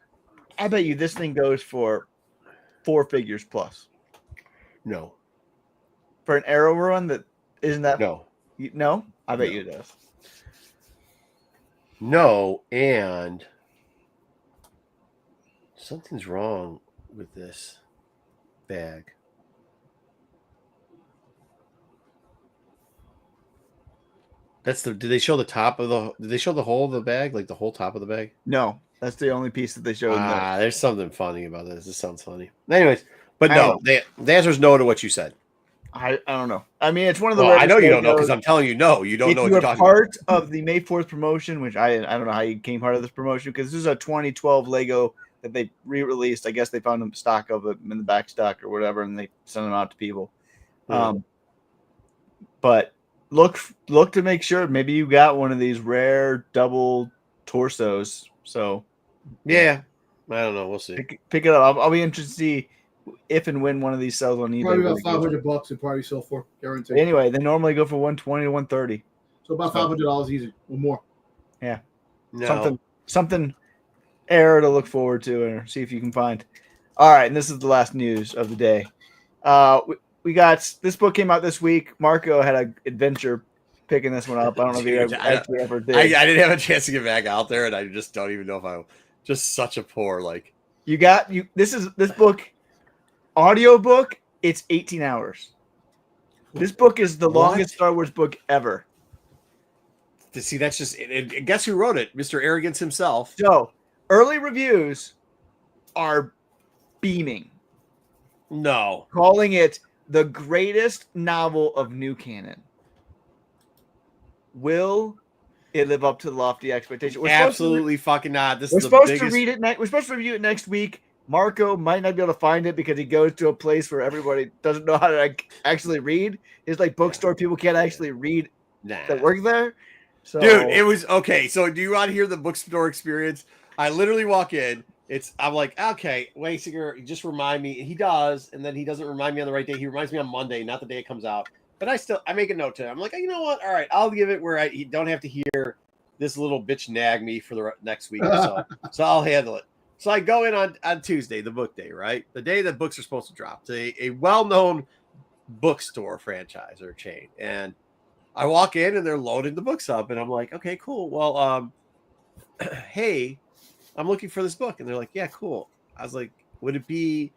I bet you this thing goes for 4 figures plus. No. For an arrow run that isn't that? No. No? I bet you it does. No, and something's wrong with this bag. Did they show the top of did they show the whole of the bag? Like the whole top of the bag? No, that's the only piece that they showed. There's something funny about this. This sounds funny. Anyways, but no, the answer is no to what you said. I don't know. I mean, it's one of the. Well, I know you don't know because I'm telling you no. You don't know what you're talking about. Part of the May 4th promotion, which I don't know how you became part of this promotion because this is a 2012 Lego that they re-released. I guess they found a stock of it in the back stock or whatever, and they sent them out to people. Yeah. But look to make sure maybe you got one of these rare double torsos. So yeah, I don't know. We'll see. Pick it up. I'll be interested to see if and when one of these sells on eBay. Probably about $500 it probably sell for, guaranteed. Anyway, they normally go for $120 to $130. So about $500 easy or more. Yeah. No. Something error to look forward to and see if you can find. All right, and this is the last news of the day. We got this book came out this week. Marco had an adventure picking this one up. I don't know if you Dude, actually ever did. I didn't have a chance to get back out there, and I just don't even know if I'm just such a poor like. This book, audiobook. It's 18 hours. This book is the longest Star Wars book ever. To see, that's just. And guess who wrote it? Mr. Arrogance himself. So early reviews are beaming. No, calling it the greatest novel of new canon. Will it live up to the lofty expectation? Absolutely fucking not. We're supposed to read it next. We're supposed to review it next week. Marco might not be able to find it because he goes to a place where everybody doesn't know how to actually read. It's like bookstore people can't actually read that work there. So, dude, it was okay. So, do you want to hear the bookstore experience? I literally walk in. I'm like, okay, Waysinger, just remind me. He does, and then he doesn't remind me on the right day. He reminds me on Monday, not the day it comes out. But I make a note to him. I'm like, you know what? All right, I'll give it where you don't have to hear this little bitch nag me for the next week or so. So I'll handle it. So I go in on Tuesday, the book day, right? The day that books are supposed to drop. It's a well-known bookstore franchise or chain. And I walk in and they're loading the books up. And I'm like, okay, cool. Well, hey, I'm looking for this book. And they're like, yeah, cool. I was like, would it be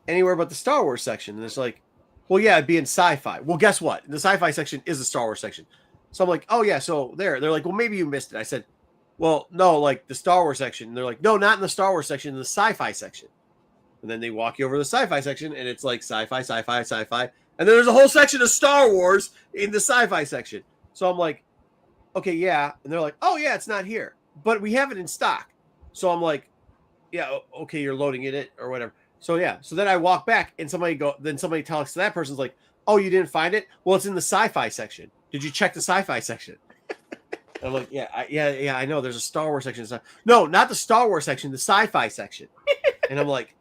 anywhere but the Star Wars section? And it's like, well, yeah, it'd be in sci-fi. Well, guess what? The sci-fi section is the Star Wars section. So I'm like, oh, yeah, so there. They're like, well, maybe you missed it. I said, well, no, like the Star Wars section. And they're like, no, not in the Star Wars section, in the sci-fi section. And then they walk you over to the sci-fi section, and it's like sci-fi, sci-fi, sci-fi. And then there's a whole section of Star Wars in the sci-fi section. So I'm like, okay, yeah. And they're like, oh, yeah, it's not here. But we have it in stock. So I'm like, yeah, okay, you're loading it or whatever. So, yeah. So then I walk back, and somebody tells that person's like, oh, you didn't find it? Well, it's in the sci-fi section. Did you check the sci-fi section? I'm like, yeah, I know. There's a Star Wars section. No, not the Star Wars section, the sci-fi section. And I'm like,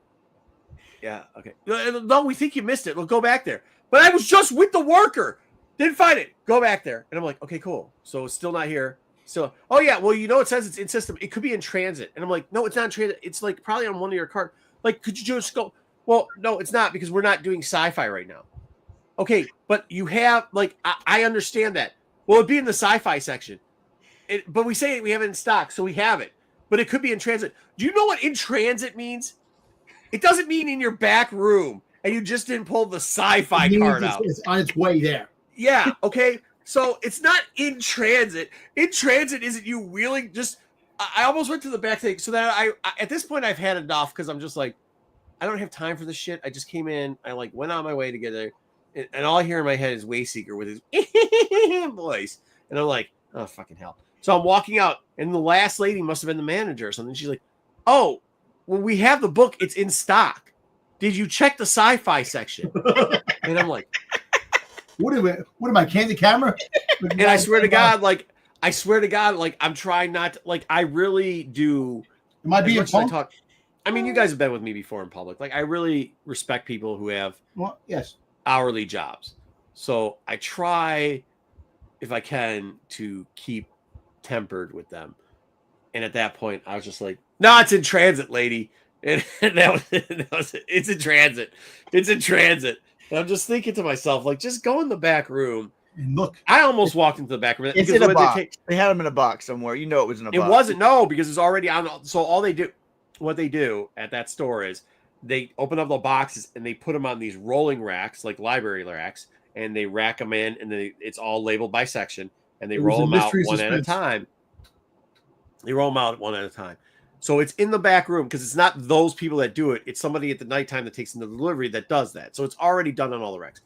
yeah, okay. No, we think you missed it. We'll go back there. But I was just with the worker. Didn't find it. Go back there. And I'm like, okay, cool. So it's still not here. So, oh yeah, well, you know, it says it's in system. It could be in transit. And I'm like, no, it's not in transit. It's like probably on one of your cards. Like, could you just go? Well, no, it's not because we're not doing sci-fi right now. Okay, but you have, like, I understand that. Well, it'd be in the sci-fi section. But we say we have it in stock, so we have it. But it could be in transit. Do you know what in transit means? It doesn't mean in your back room, and you just didn't pull the sci-fi card out. It's on its way there. Yeah, okay. So it's not in transit. In transit isn't you wheeling. Just I almost went to the back thing. So that I at this point I've had enough because I'm just like, I don't have time for this shit. I just came in. I like went on my way to get there, and all I hear in my head is Wayseeker with his voice, and I'm like, oh fucking hell. So I'm walking out, and the last lady must have been the manager or something. She's like, oh, well, we have the book. It's in stock. Did you check the sci-fi section? And I'm like, what am I, candy camera? And I swear to God, like, I'm trying not to, like, I really do. Am I being punk? I mean, you guys have been with me before in public. Like, I really respect people who have hourly jobs. So I try, if I can, to keep tempered with them. And at that point, I was just like, no, it's in transit, lady. And that was it. It's in transit. It's in transit. And I'm just thinking to myself, like, just go in the back room. And look. I almost walked into the back room. It's in a box. They had them in a box somewhere. You know it was in a box. It wasn't, no, because it's already on. So what they do at that store is they open up the boxes and they put them on these rolling racks, like library racks, and they rack them in, and it's all labeled by section, and they roll them out one at a time. They roll them out one at a time. So it's in the back room because it's not those people that do it. It's somebody at the nighttime that takes in the delivery that does that. So it's already done on all the racks.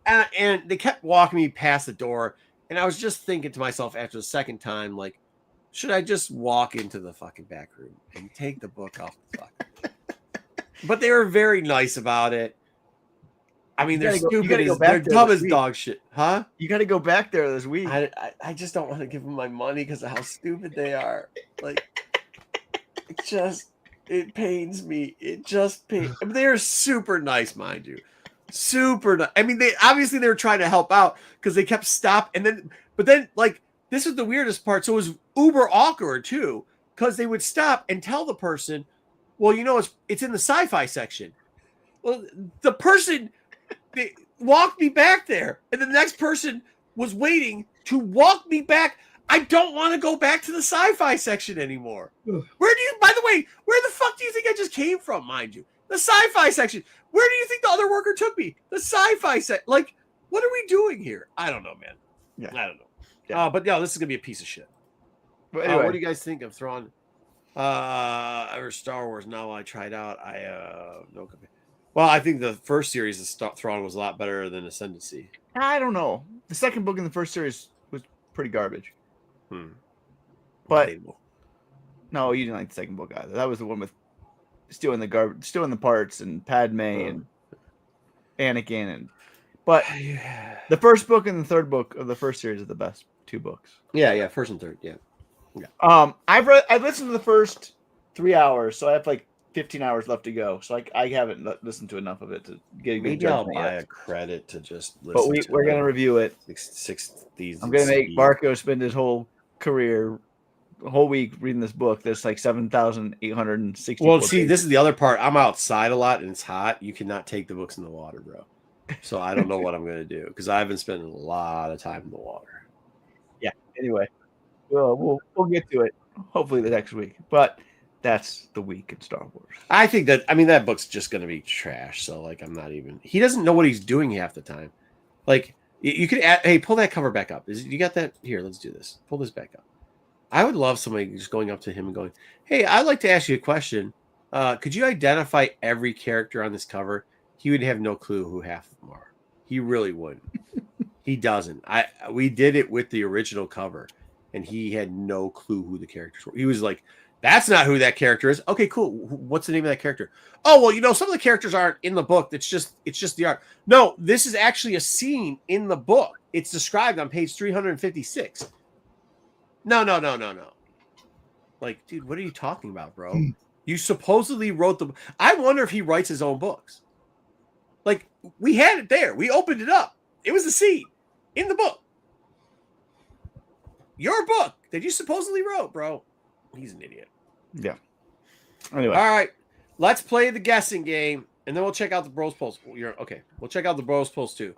And they kept walking me past the door. And I was just thinking to myself after the second time, like, should I just walk into the fucking back room and take the book off the fucking But they were very nice about it. I mean, they're stupid. They're dumb as dog shit. Huh? You got to go back there this week. I just don't want to give them my money because of how stupid they are. Like, it pains me. It just pains. I mean, they are super nice, mind you. Super nice. I mean, they were trying to help out because they kept stopping. But then, like, this is the weirdest part. So it was uber awkward too, because they would stop and tell the person, well, you know, it's in the sci-fi section. Well, the person they walked me back there, and the next person was waiting to walk me back. I don't want to go back to the sci-fi section anymore. By the way, where the fuck do you think I just came from, mind you? The sci-fi section. Where do you think the other worker took me? The sci-fi set. Like, what are we doing here? I don't know, man. Yeah. I don't know. Yeah. But yeah, this is gonna be a piece of shit. But anyway, what do you guys think of Thrawn? Or Star Wars? Now I tried out. No. Well, I think the first series of Thrawn was a lot better than Ascendancy. I don't know. The second book in the first series was pretty garbage. But Debatable. no, you didn't like the second book either. That was the one with stealing the parts and Padme and Anakin but the first book and the third book of the first series are the best two books. Yeah, first and third, yeah. I've listened to the first 3 hours, so I have like 15 hours left to go. So I haven't listened to enough of it to get a good Maybe I'll judgment buy yet. a credit to just listen. But we're gonna review it. I'm gonna make Marco spend his whole career, a whole week reading this book. That's like 7,860. Well, see, this is the other part. I'm outside a lot and it's hot. You cannot take the books in the water, bro. So I don't know what I'm gonna do because I've been spending a lot of time in the water. Yeah. Anyway, we'll get to it hopefully the next week. But that's the week in Star Wars. I think that book's just gonna be trash. So like, I'm not even. He doesn't know what he's doing half the time. Like, you could add, hey, pull that cover back up. You got that? Here, let's do this. Pull this back up. I would love somebody just going up to him and going, "Hey, I'd like to ask you a question. Could you identify every character on this cover?" He would have no clue who half of them are. He really wouldn't. He doesn't. We did it with the original cover, and he had no clue who the characters were. He was like, "That's not who that character is." Okay, cool. What's the name of that character? Oh, well, some of the characters aren't in the book. It's just the art. No, this is actually a scene in the book. It's described on page 356. No. Like, dude, what are you talking about, bro? You supposedly wrote the. I wonder if he writes his own books. Like, we had it there. We opened it up. It was a scene in the book. Your book that you supposedly wrote, bro. He's an idiot. Yeah. Anyway. All right. Let's play the guessing game, and then we'll check out the Bros Pulse. Okay. We'll check out the Bros Pulse too.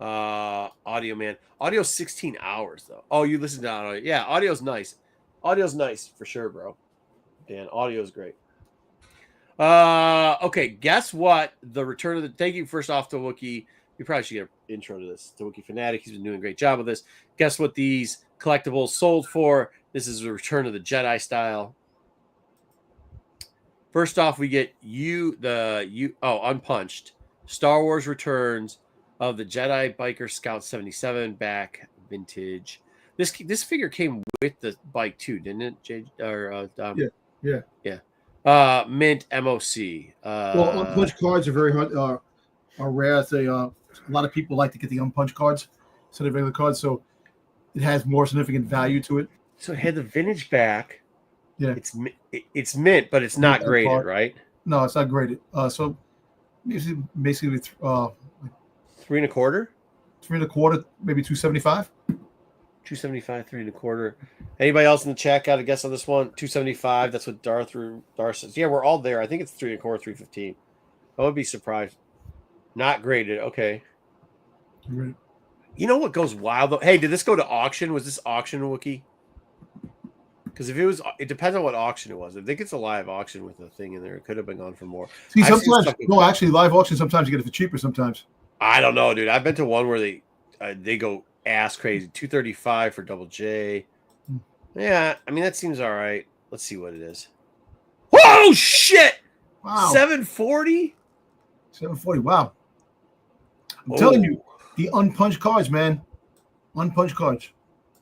Audio, man. Audio's 16 hours, though. Oh, you listen to audio. Yeah, audio's nice. Audio's nice for sure, bro. Dan, audio's great. Okay, guess what? The return of the. Thank you first off to Wookie. We probably should get an intro to this. To Wookie Fanatic. He's been doing a great job with this. Guess what these collectibles sold for? This is the Return of the Jedi style. First off, we get unpunched. Star Wars Returns of the Jedi Biker Scout 77 back vintage. This figure came with the bike too, didn't it? Yeah. Mint MOC. Well, unpunched cards are very hard, are rare. A lot of people like to get the unpunched cards instead of regular cards, so it has more significant value to it. So it had the vintage back. Yeah, it's mint, but it's not graded, card. Right? No, it's not graded. So basically 3 1/4. 3 1/4, maybe 275. 275, 3 1/4. Anybody else in the chat got a guess on this one? 275. That's what Darth says. Yeah, we're all there. I think it's 3 1/4, 315. I would be surprised. Not graded. Okay. Right. You know what goes wild though? Hey, did this go to auction? Was this auction, Wookie? Because if it depends on what auction it was. If they get a live auction with a thing in there, it could have been gone for more. See, sometimes actually live auction. Sometimes you get it for cheaper. Sometimes. I don't know, dude. I've been to one where they go ass crazy. 235 for Double J. Yeah, I mean that seems all right. Let's see what it is. Whoa, shit! Wow. 740. 740. Wow. I'm telling you, the unpunched cards, man. Unpunched cards.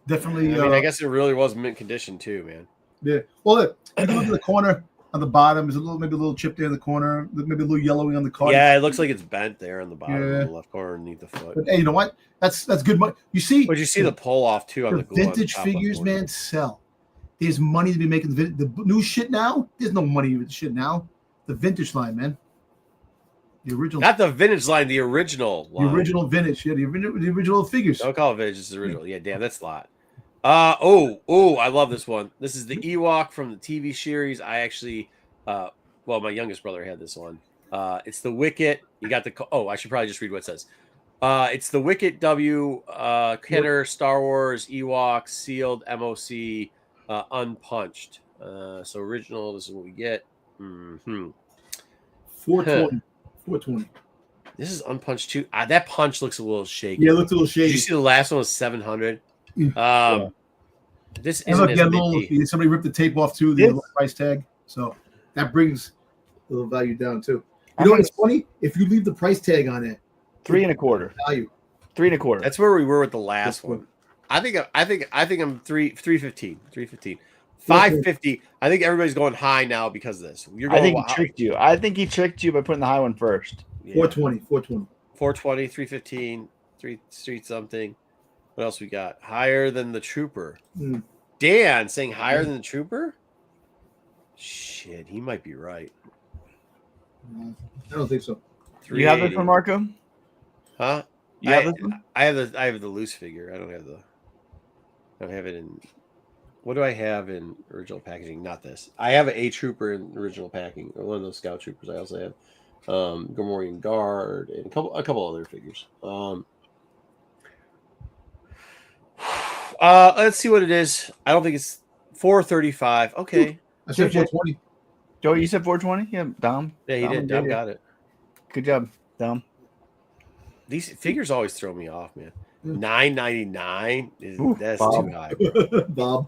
Definitely. I mean, I guess it really was mint condition too, man. Yeah. Well, look at the corner on the bottom. There's maybe a little chip there in the corner. Maybe a little yellowing on the card. Yeah, it looks like it's bent there on the bottom of the left corner underneath the foot. But hey, you know what? That's good money. You see? But you see the pull off too on the vintage figures, man. Sell. There's money to be making. The new shit now. There's no money in the shit now. The vintage line, man. The original. Not the vintage line. The original line. The original vintage. Yeah, the original figures. Don't call it vintage. It's the original. Yeah, damn, that's a lot. I love this one. This is the Ewok from the TV series. I actually, my youngest brother had this one. It's the Wicket. You got I should probably just read what it says. It's the Wicket W, Kenner, Star Wars, Ewoks, sealed, MOC, unpunched. So original, this is what we get. 420. 420. This is unpunched too. That punch looks a little shaky. Yeah, it looks a little Did shady. you see the last one was 700? This And isn't look, as minty. somebody ripped the tape off too, the little price tag. So that brings a little value down too. You know what's funny? If you leave the price tag on it, 3 1/4 value. 3 1/4. That's where we were with the last one. I think I'm 315. 550. I think everybody's going high now because of this. I think he tricked you. I think he tricked you by putting the high one first. Yeah. 420. 420, 315, 3 street something. What else we got? Higher than the Trooper. Dan saying higher than the Trooper? Shit, he might be right. I don't think so. You have this one, Marco? Huh? You have this one? I have the loose figure. I don't have it in. What do I have in original packaging? Not this. I have an A Trooper in original packing, or one of those Scout Troopers. I also have Gamorrean Guard and a couple other figures. Let's see what it is. I don't think it's 435. Okay. I said 420. Joe, you said 420? Yeah, Dom. Yeah, he did. Dom got it. Good job, Dom. These figures always throw me off, man. $9.99 that's Bob. too high. Bob.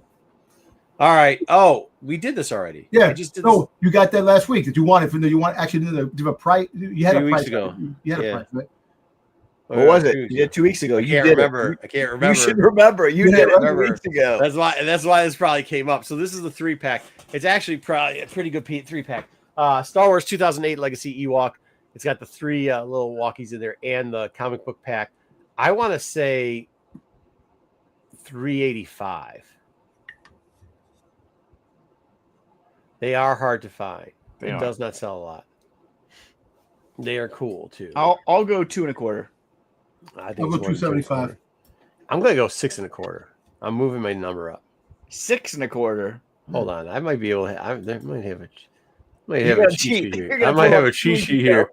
All right. Oh, we did this already. Yeah. I just did No, you got that last week. Did you want it? You want actually do a price? You had 2 a weeks price ago. You had Yeah. a price, right? What was it? You did 2 weeks ago. I can't remember. I can't remember. You should remember. You did it 2 weeks ago. That's why this probably came up. So this is the 3-pack. It's actually probably a pretty good 3-pack. Star Wars 2008 Legacy Ewok. It's got the 3 little walkies in there and the comic book pack. I want to say 385. They are hard to find. It does not sell a lot. They are cool too. I'll go 2 1/4. I think I'll go 275. I'm gonna go 6 1/4. I'm moving my number up. 6 1/4. Hold on, I might be able to. I might have a cheat sheet here. I might have a cheat sheet here.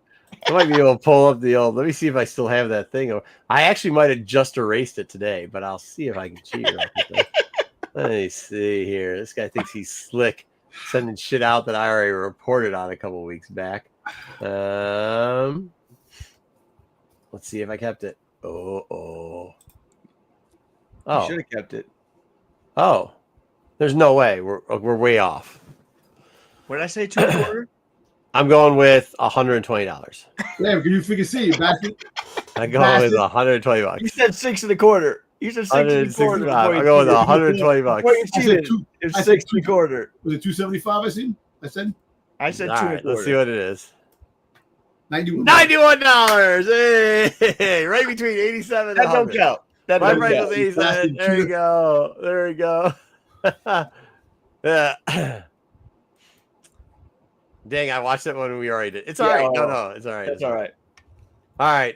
I might be able to pull up the old. Let me see if I still have that thing. I actually might have just erased it today, but I'll see if I can cheat. Let me see here. This guy thinks he's slick, sending shit out that I already reported on a couple weeks back. Let's see if I kept it. Oh. You should have kept it. Oh, there's no way. We're way off. What did I say? 2 1/4. I'm going with $120. Damn, can you freaking see it, bastard? I'm going with $120. You said 6 1/4. You said 6 1/4. I'm going with $120. Wait, you cheated. It's 6 1/4. Was it 275? I said. I said 2 All right, let's see what it is. $91. $91. Hey, right between 87 That and don't 100. count. That Right don't right count. with 87. There you go. There you go. Yeah. Dang, I watched it when we already did. It's all right. No, it's all right. That's all right. All right.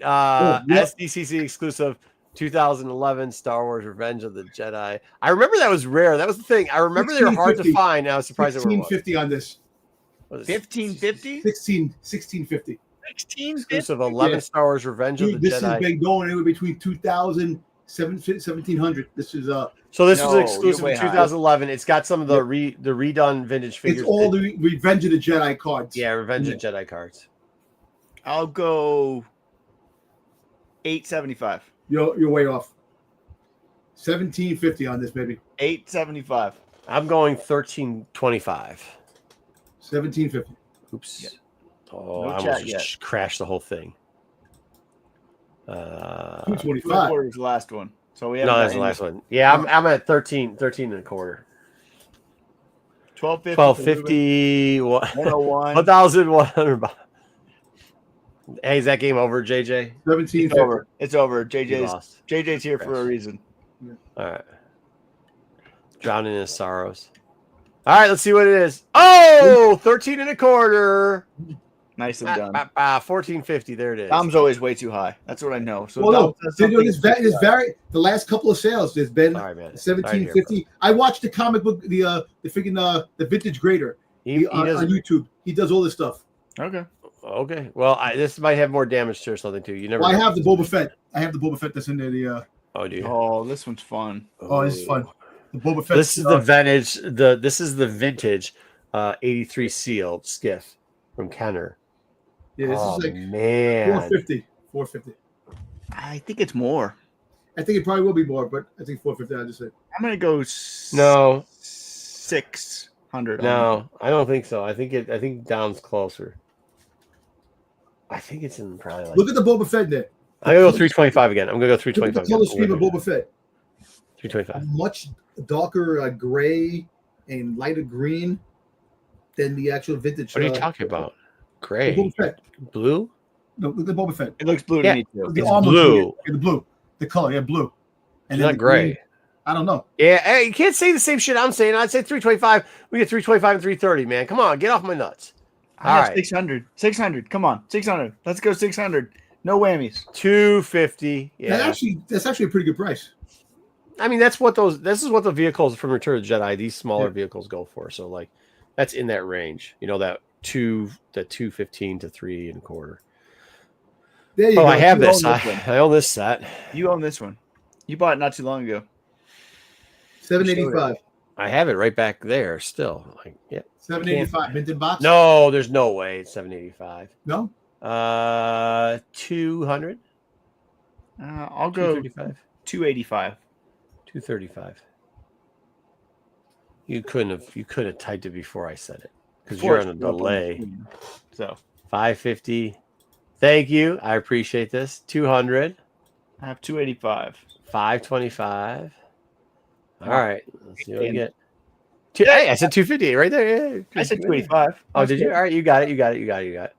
Yep. SDCC exclusive 2011 Star Wars Revenge of the Jedi. I remember that was rare. That was the thing. I remember they were hard to find. I was surprised they were 1650 on this. 1550? 1650. 1650? Exclusive 11 Star Wars Revenge of the This Jedi. has been going anywhere between 2000 1700. This is So this was No, exclusive you're way in 2011. It's got some of the redone vintage figures. it's all the Revenge of the Jedi cards. Yeah, Revenge of Jedi cards. I'll go 875. You're way off. 1750 on this, baby. 875. I'm going 1325. 1750. Oops. Yeah. Oh, No I chat almost just crashed the whole thing. 225. Was the last one. So we have No, that's the last one. Yeah, I'm at 13 and a quarter. 1250. 1250. 101. 1,100. Hey, is that game over, JJ? 1750. It's over. It's over. You lost. JJ's here for a reason. All right. Drowning in his sorrows. All right, let's see what it is. Oh, 13 and a quarter. Nicely done. 1450. There it is. Dom's always way too high. That's what I know. So Well, no, Dom says something- the last couple of sales, there's been Sorry, man. 1750. I watched the comic book, the vintage grader He on does. YouTube. He does all this stuff. Okay. Okay. Well, this might have more damage to or something too. You never. Well, I know. have the Boba Fett. I have the Boba Fett that's in there. The Oh, do you? Oh, this one's fun. this is fun. The Boba Fett. This is the vintage. This is the vintage 83 sealed skiff from Kenner. Yeah, this Oh is like man, 450. 450. I think it's more. I think it probably will be more, but I think 450. I just say. I'm gonna go No. 600. No, I don't think so. I think down's closer. I think it's in probably like. Look at the Boba Fett there. I'm gonna go 325 again. I'm gonna go Look at 325. the color scheme of Boba Fett. 325. Much darker gray and lighter green than the actual vintage. What are you talking about? Gray, Boba Fett. blue. No, look at Boba Fett. It looks blue Yeah. to me too. The It's armor blue. the blue. The color, yeah, blue. It's then not the gray. green, I don't know. Yeah, hey, you can't say the same shit I'm saying. I'd say 325. We get 325 and 330, man. Come on, get off my nuts. I have All right. 600. 600. Come on, 600. Let's go 600. No whammies. 250. Yeah. That's actually a pretty good price. I mean, this is what the vehicles from Return of the Jedi, these smaller vehicles go for. So like that's in that range. You know, that 215 to 3.25. There you Oh, go. I have You this. own this one. I own this set. You own this one. You bought it not too long ago. 785. I have it right back there still. Like, yeah. 785 minted box. No, there's no way it's 785. No. 200. I'll go 235. 285. 235. You couldn't have typed it before I said it because you're on a delay. So 550. Thank you. I appreciate this. 200. I have 285. 525. All right. Let's see what we get. Hey, I said 250 right there. Yeah. I said 285. Oh, did you? All right, you got it.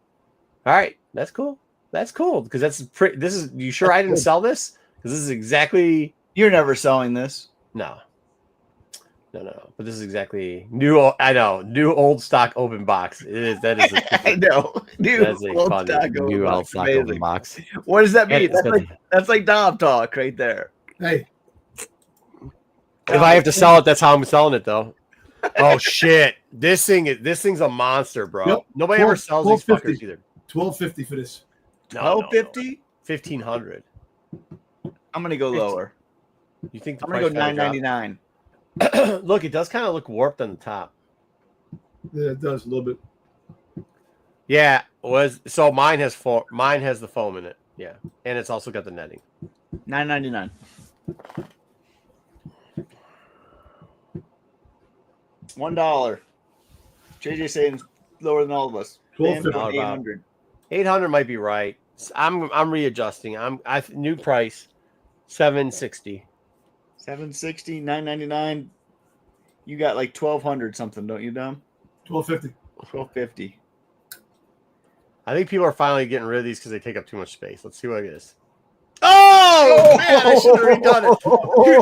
All right, that's cool. That's cool because this is. You sure I didn't sell this? Because this is exactly. You're never selling this. No. But this is exactly new. I know, new old stock open box. It is. That is. I know. That's a fun new old stock Amazing. open box. What does that mean? And That's like Dom talk right there. Hey, if I have to sell it, that's how I'm selling it, though. Oh shit! This thing's a monster, bro. Yep. Nobody ever sells these 1250. fuckers either. 1250 for this. No, 1250. 1500. I'm gonna go 15. lower. You think the I'm gonna price go gotta drop? 999. Look, it does kind of look warped on the top. Yeah, it does a little bit. Yeah, mine has the foam in it. Yeah, and it's also got the netting. 999. $1. JJ saying lower than all of us. 1250. 800. 800 might be right. I'm readjusting. New price 760. 760, 999. You got like 1200 something, don't you, Dom? 1250. 1250. I think people are finally getting rid of these because they take up too much space. Let's see what it is. Oh man, I should have redone it.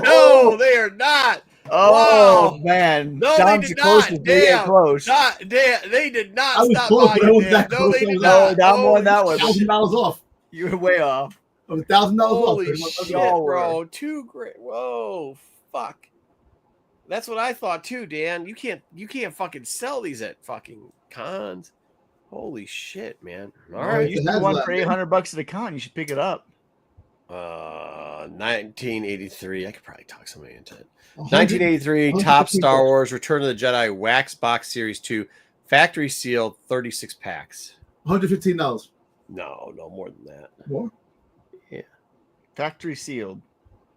No, they are not. Oh Wow. man, No, Dom's they did the closest. not. They get Damn. close. They did not I was stop close, buying but I wasn't it. that No, close. they I did was not. Dom won that one. $1,000 off. You were way off. $1,000 off. Holy 31 shit, y'all were. bro! $2 grand. Whoa, fuck. That's what I thought too, Dan. You can't fucking sell these at fucking cons. Holy shit, man! All All right, right. You used to one for $800 at a con. You should pick it up. 1983. I could probably talk somebody into it. 100 1983 top 150 Star Wars Return of the Jedi wax box series 2, factory sealed, 36 packs. $115. No more than that. More? Factory sealed.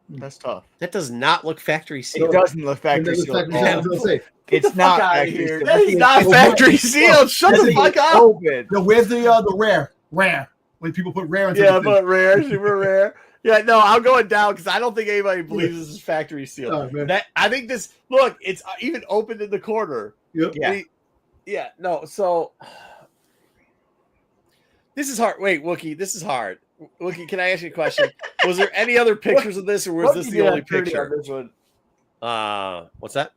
That's tough. That does not look factory It sealed. doesn't look factory And then sealed. the fact- I was gonna say, It's not Fuck outta factory here. sealed. That is not It's factory sealed. Shut the That's fuck up. open. no, where's the rare? Rare. When people put rare into Yeah, the thing. but rare, super rare. Yeah, no, I'm going down because I don't think anybody believes this is factory sealed. Oh, man. I think this. Look, it's even opened in the corner. Yep. Yeah. No. So this is hard. Wait, Wookie, this is hard. Wookie, can I ask you a question? Was there any other pictures of this, or was this the only picture? This one. What's that?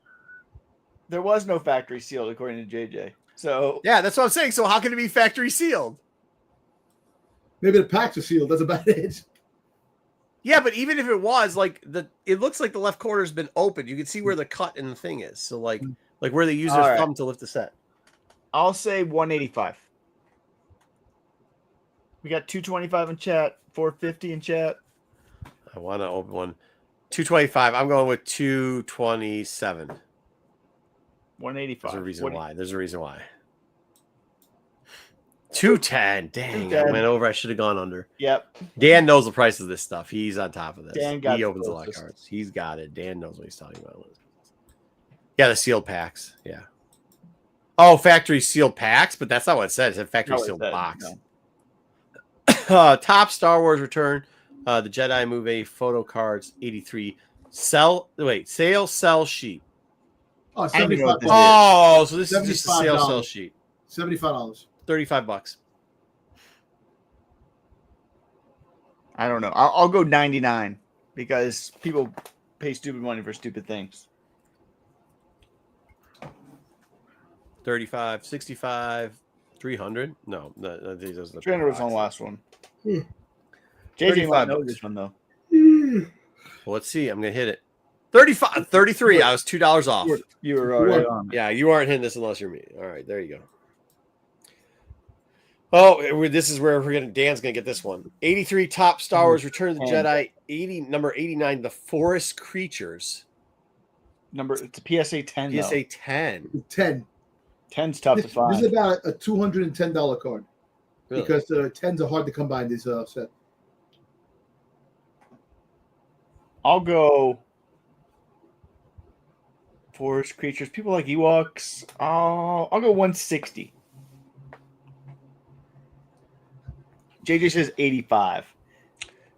There was no factory sealed according to JJ. So Yeah, that's what I'm saying. So how can it be factory sealed? Maybe the packs are sealed. That's about it. Yeah, but even if it was it looks like the left corner's been open. You can see where the cut in the thing is. So like where they use their All right. thumb to lift the set. I'll say 185. We got 225 in chat, 450 in chat. I want to open one. 225. I'm going with 227. 185. There's a reason why. There's a reason why. 210. Dang, 210. I went over. I should have gone under. Yep. Dan knows the price of this stuff. He's on top of this. Dan got he the opens a lot of closest. cards. He's got it. Dan knows what he's talking about. Yeah, the sealed packs. Yeah. Oh, factory sealed packs, but that's not what it said. It said factory sealed box. No. Top Star Wars return. The Jedi movie photo cards 83. Sale sell sheet. Oh, I don't even know what 75 this bucks. Oh, so this is just a sell sheet. $75. $35. I don't know. I'll go 99 because people pay stupid money for stupid things. 35, 65, 300. No, these are the 300 was on the last one. Hmm. JJ might know $35. this one though. Well, let's see. I'm gonna hit it. 35, 33. I was $2 off. You were already on. Yeah, you aren't hitting this unless you're me. All right, there you go. Oh, this is where Dan's gonna get this one. 83 top Star Wars Return of the Jedi. 80 number 89. The Forest Creatures. It's a PSA 10. PSA 10. 10. 10's tough to find. This is about a $210 card Really? because 10s are hard to come by in this set. I'll go Forest Creatures. People like Ewoks. I'll go 160. JJ says 85.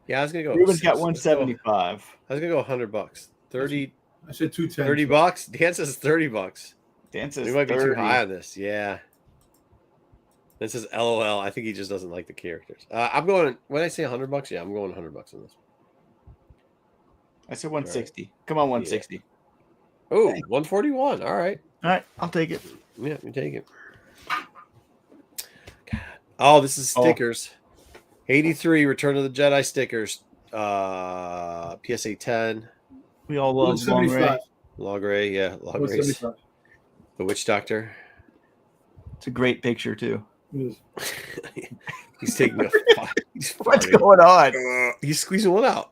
Yeah, I was gonna go. Ruben's got 175. I was gonna go $100. 30. I said 210. $30. Dan says $30. Dan says We might be 30. too high on this. Yeah. This is LOL. I think he just doesn't like the characters. I'm going. When I say $100, yeah, I'm going $100 on this. I said 160. Right. Come on, 160. Yeah. Oh, 141. All right. All right, I'll take it. Yeah, you take it. God. Oh, this is stickers. 83 Return of the Jedi stickers. PSA 10. We all love Long Ray. Long Ray, yeah. Long Ray. The Witch Doctor. It's a great picture, too. He's taking a he's What's going on? He's squeezing one out.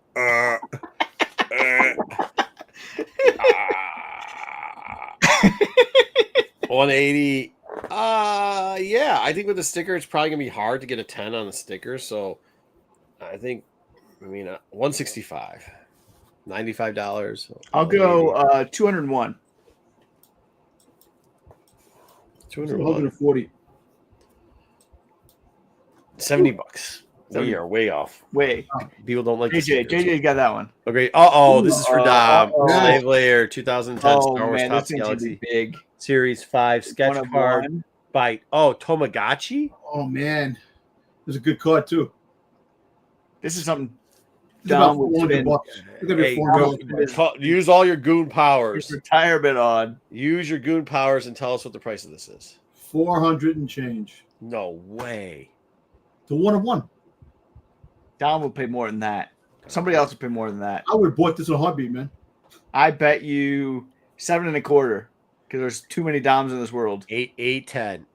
180. Yeah, I think with the sticker, it's probably gonna be hard to get a 10 on the sticker. So I think, 165, $95. I'll go 201. 240. $70. We are way off. Way. People don't like JJ got that one. Okay. This is for Dom. Slave Layer 2010 Star Wars Top Galaxy big. Series 5 sketch card by Tomagachi. Oh man, there's a good card too. This is something Dom would spend. Use all your goon powers. Retirement on. Use your goon powers and tell us what the price of this is. 400 and change. No way. The 1 of 1. Dom will pay more than that. Somebody else will pay more than that. I would have bought this in a heartbeat, man. I bet you 7.25 because there's too many Doms in this world. 810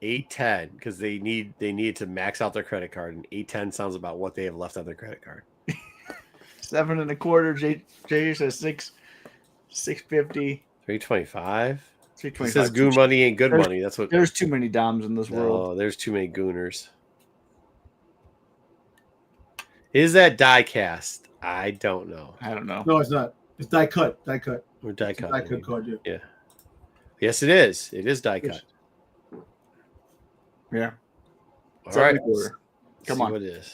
because they need to max out their credit card, and 810 sounds about what they have left on their credit card. 7.25. JJ says 650. 325. It 325. says goon money ain't good money. That's what. There's too many Doms in this world. Oh, there's too many gooners. Is that die cast? I don't know. I don't know. No, it's not. It's die cut. Die cut. Or die cut. Die cut card, yeah. Yeah. Yes, it is. It is die cut. Yeah. All right. Come on. What it is.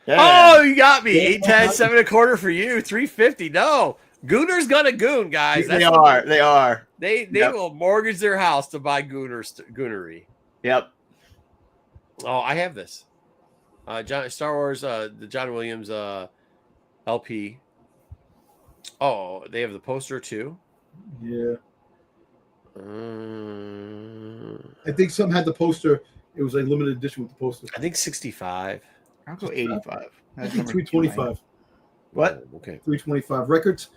Yeah. Oh, you got me. 810, 7.25 for you. 350. No. Gooner's gonna goon, guys. They are. They are. They will mortgage their house to buy goonery. Yep. Oh, I have this. Star Wars, the John Williams LP. Oh, they have the poster too. Yeah. I think some had the poster. It was like limited edition with the poster. I think 65. I'll go 85. I think 325. What? Oh, okay. 325. Records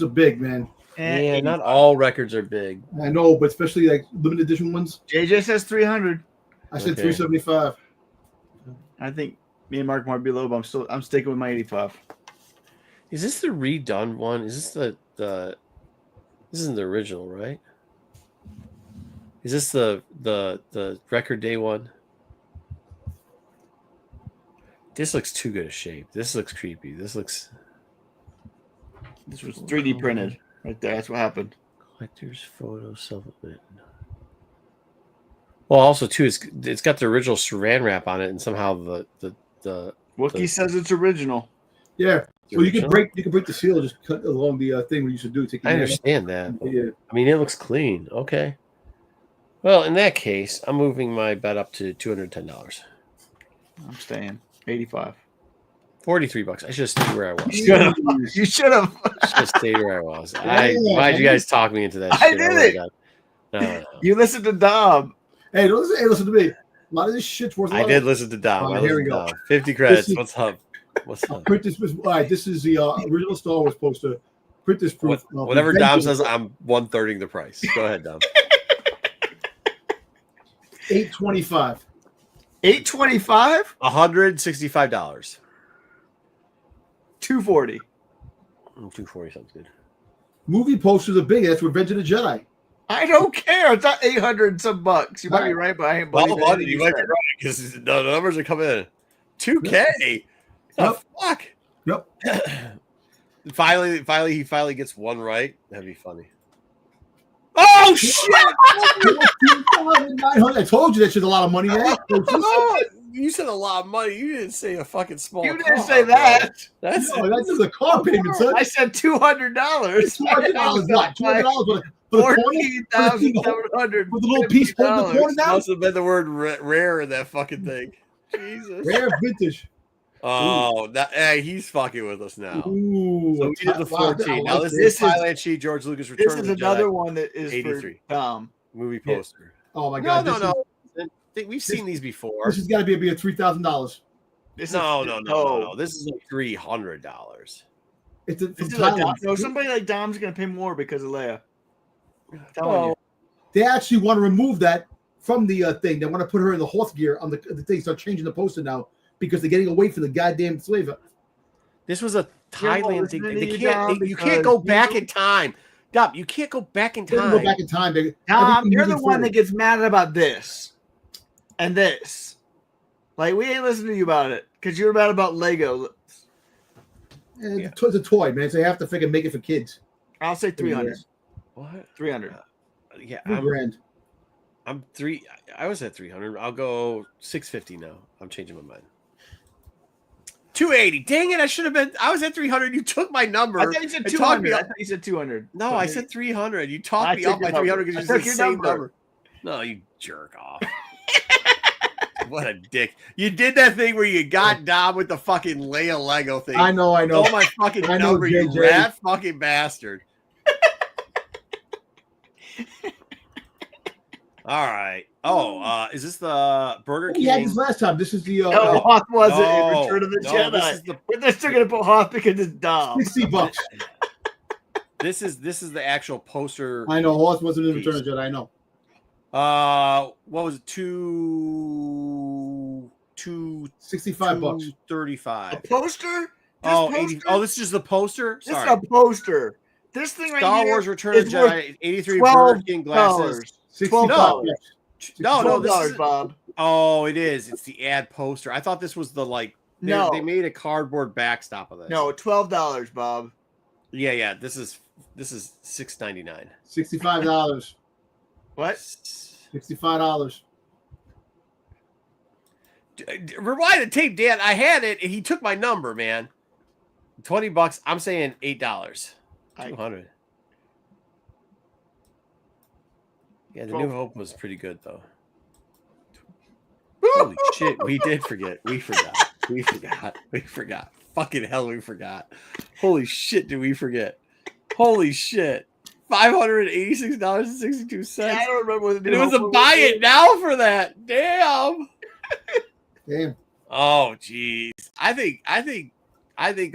are big, man. Yeah, not all records are big. I know, but especially like limited edition ones. JJ says 300. I said 375. I think Me and Mark might be low, but I'm sticking with my 85. Is this the redone one? Is this the this isn't the original, right? Is this the record day one? This looks too good a shape. This looks creepy. This was 3D printed right there. That's what happened. Collector's photo supplement. Well, also too, it's got the original Saran wrap on it, and somehow the Wookie says it's original. Yeah. So you can break the seal, just cut along the thing we used to do. I understand that. Yeah. I mean, it looks clean. Okay. Well, in that case, I'm moving my bet up to $210. I'm staying 85. $43. I should have stayed where I was. You should have. Should have stayed where I was. Why'd you guys talk me into that? I shit? did Oh it. No. You listened to Dom. Hey, listen to me. A lot of this shit's worth. I did listen to Dom. Here we go. 50 credits. What's up? What's up? Print this. All right, this is the original Star Wars poster. Print this proof. Whatever Dom says, I'm 1/3 the price. Go ahead, Dom. $825. $825. $165. $240. 240 sounds good. Movie posters are big. That's Revenge of the Jedi. I don't care. It's not 800 and some bucks. You might be right, but I ain't believing anything you you might be said. right because the numbers are coming in. 2K. Yep. Fuck. Yep. Finally, he finally gets one right. That'd be funny. Oh shit! I told you that shit's a lot of money. Eh? Oh, you said a lot of money. You didn't say a fucking small. You didn't car, say that. Bro. That's That's just a car payment, son. I said $200. $200 what? $200 for the $14,700 with the little piece holding the corner down. must have been the word rare in that fucking thing. Jesus. Rare vintage. Oh, he's fucking with us now. Ooh, So we did the 14. Now this This is Thailand Sheet, George Lucas Return This of is the another Jedi one that is 83. for Dom. movie poster. Oh my god! No. We've seen these before. This has got to be $3,000. No. This is like $300. It's This from is like Thailand. no, somebody like Dom's gonna pay more because of Leia. I'm telling Well, you. They actually want to remove that from the thing. They want to put her in the Hoth gear on the thing. Start changing the poster now because they're getting away from the goddamn slave. This was a Thailand thing. listening to They you, can't. Dom, You can't because go back in time. Dom, you can't go back in They can time. go back in time. Dom, you're the one that gets mad about this and this. Like we ain't listening to you about it because you're mad about Lego. It's a toy, man. So you have to figure make it for kids. I'll say 300. What? 300. Yeah, $3,000. I'm three. I was at 300. I'll go 650 now. I'm changing my mind. 280. Dang it! I should have been. I was at 300. You took my number. I thought you said and talked me 200. I up. thought you said 200. No, I said 300. You talked I me took up by your 300 number. because I you took said the your same number. number. No, you jerk off. What a dick. You did that thing where you got Dom with the fucking Leia Lego thing. I know. Oh my fucking I know, number, you JJ. rat fucking bastard. All right. Oh, is this the Burger King? We had this last time. This is the No, Hoth wasn't in Return of the no, Jedi. this is the- They're still gonna put Hoth because it's Dom. $60. This is the actual poster. I know. Horse wasn't in Return of the Jedi. I know. What was it? Two $65. 35. A poster? Oh, This 80, poster? oh, this is just the poster. This Sorry. is a poster. This thing right Star here Wars Return of the is worth Jedi. 83 Burger King glasses. $65. No, this $12, is. Bob. Oh, it is. It's the ad poster. I thought this was the like. No. They made a cardboard backstop of this. No, $12, Bob. Yeah. This is $6.99. $65. What? $65. Rewind the tape, Dan. I had it, and he took my number, man. $20. I'm saying $8. 200. Yeah, the New Hope was pretty good though. Holy shit, we did forget. We forgot. Fucking hell, we forgot. Holy shit, did we forget? Holy shit. $586.62. Yeah, I don't remember what And it was a buy it now for that. Damn. Oh, jeez. I think.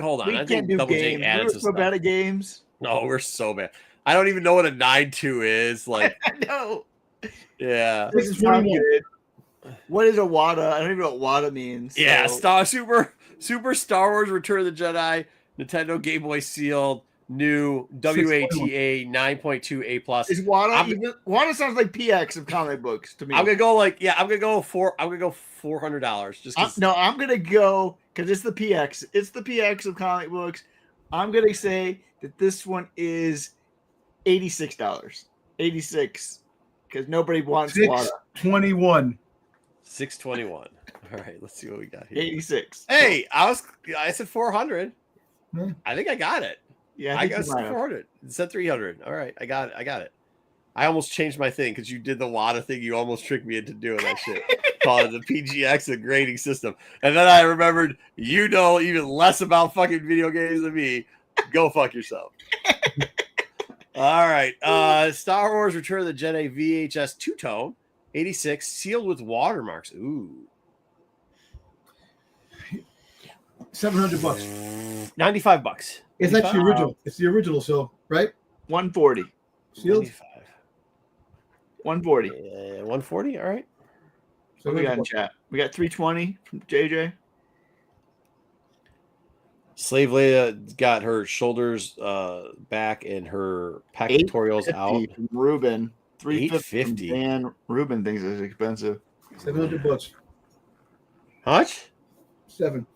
Hold on. We I can't think do Double J games. added We're some so stuff. bad at games. No, we're so bad. I don't even know what a 9-2 is. Like, I know. yeah. This is not good. What is a WADA? I don't even know what WADA means. Yeah, so- Super Star Wars Return of the Jedi, Nintendo Game Boy sealed, new WATA 9.2 A plus. Is WADA WADA sounds like PX of comic books to me. I'm gonna go $400 just I'm gonna go because it's the PX. It's the PX of comic books. I'm gonna say that this one is $86. 86 because nobody wants WADA. 621. 621. All right, let's see what we got here. 86. Hey, I said 400. Yeah. I think I got it. Yeah, I got 400. It said 300. All right, I got it. I almost changed my thing because you did the WADA thing. You almost tricked me into doing that shit. Calling the PGX a grading system. And then I remembered you know even less about fucking video games than me. Go fuck yourself. All right. Star Wars Return of the Jedi VHS 2-tone, 86, sealed with watermarks. Ooh. $700. $95. It's actually original. It's the original, so right? 140. Sealed. 140. 140. All right. So we got in chat. We got 320 from JJ. Slave Leia got her shoulders back and her pectorals out. From Ruben. 350. Dan Ruben thinks it's expensive. $700. How much? 7.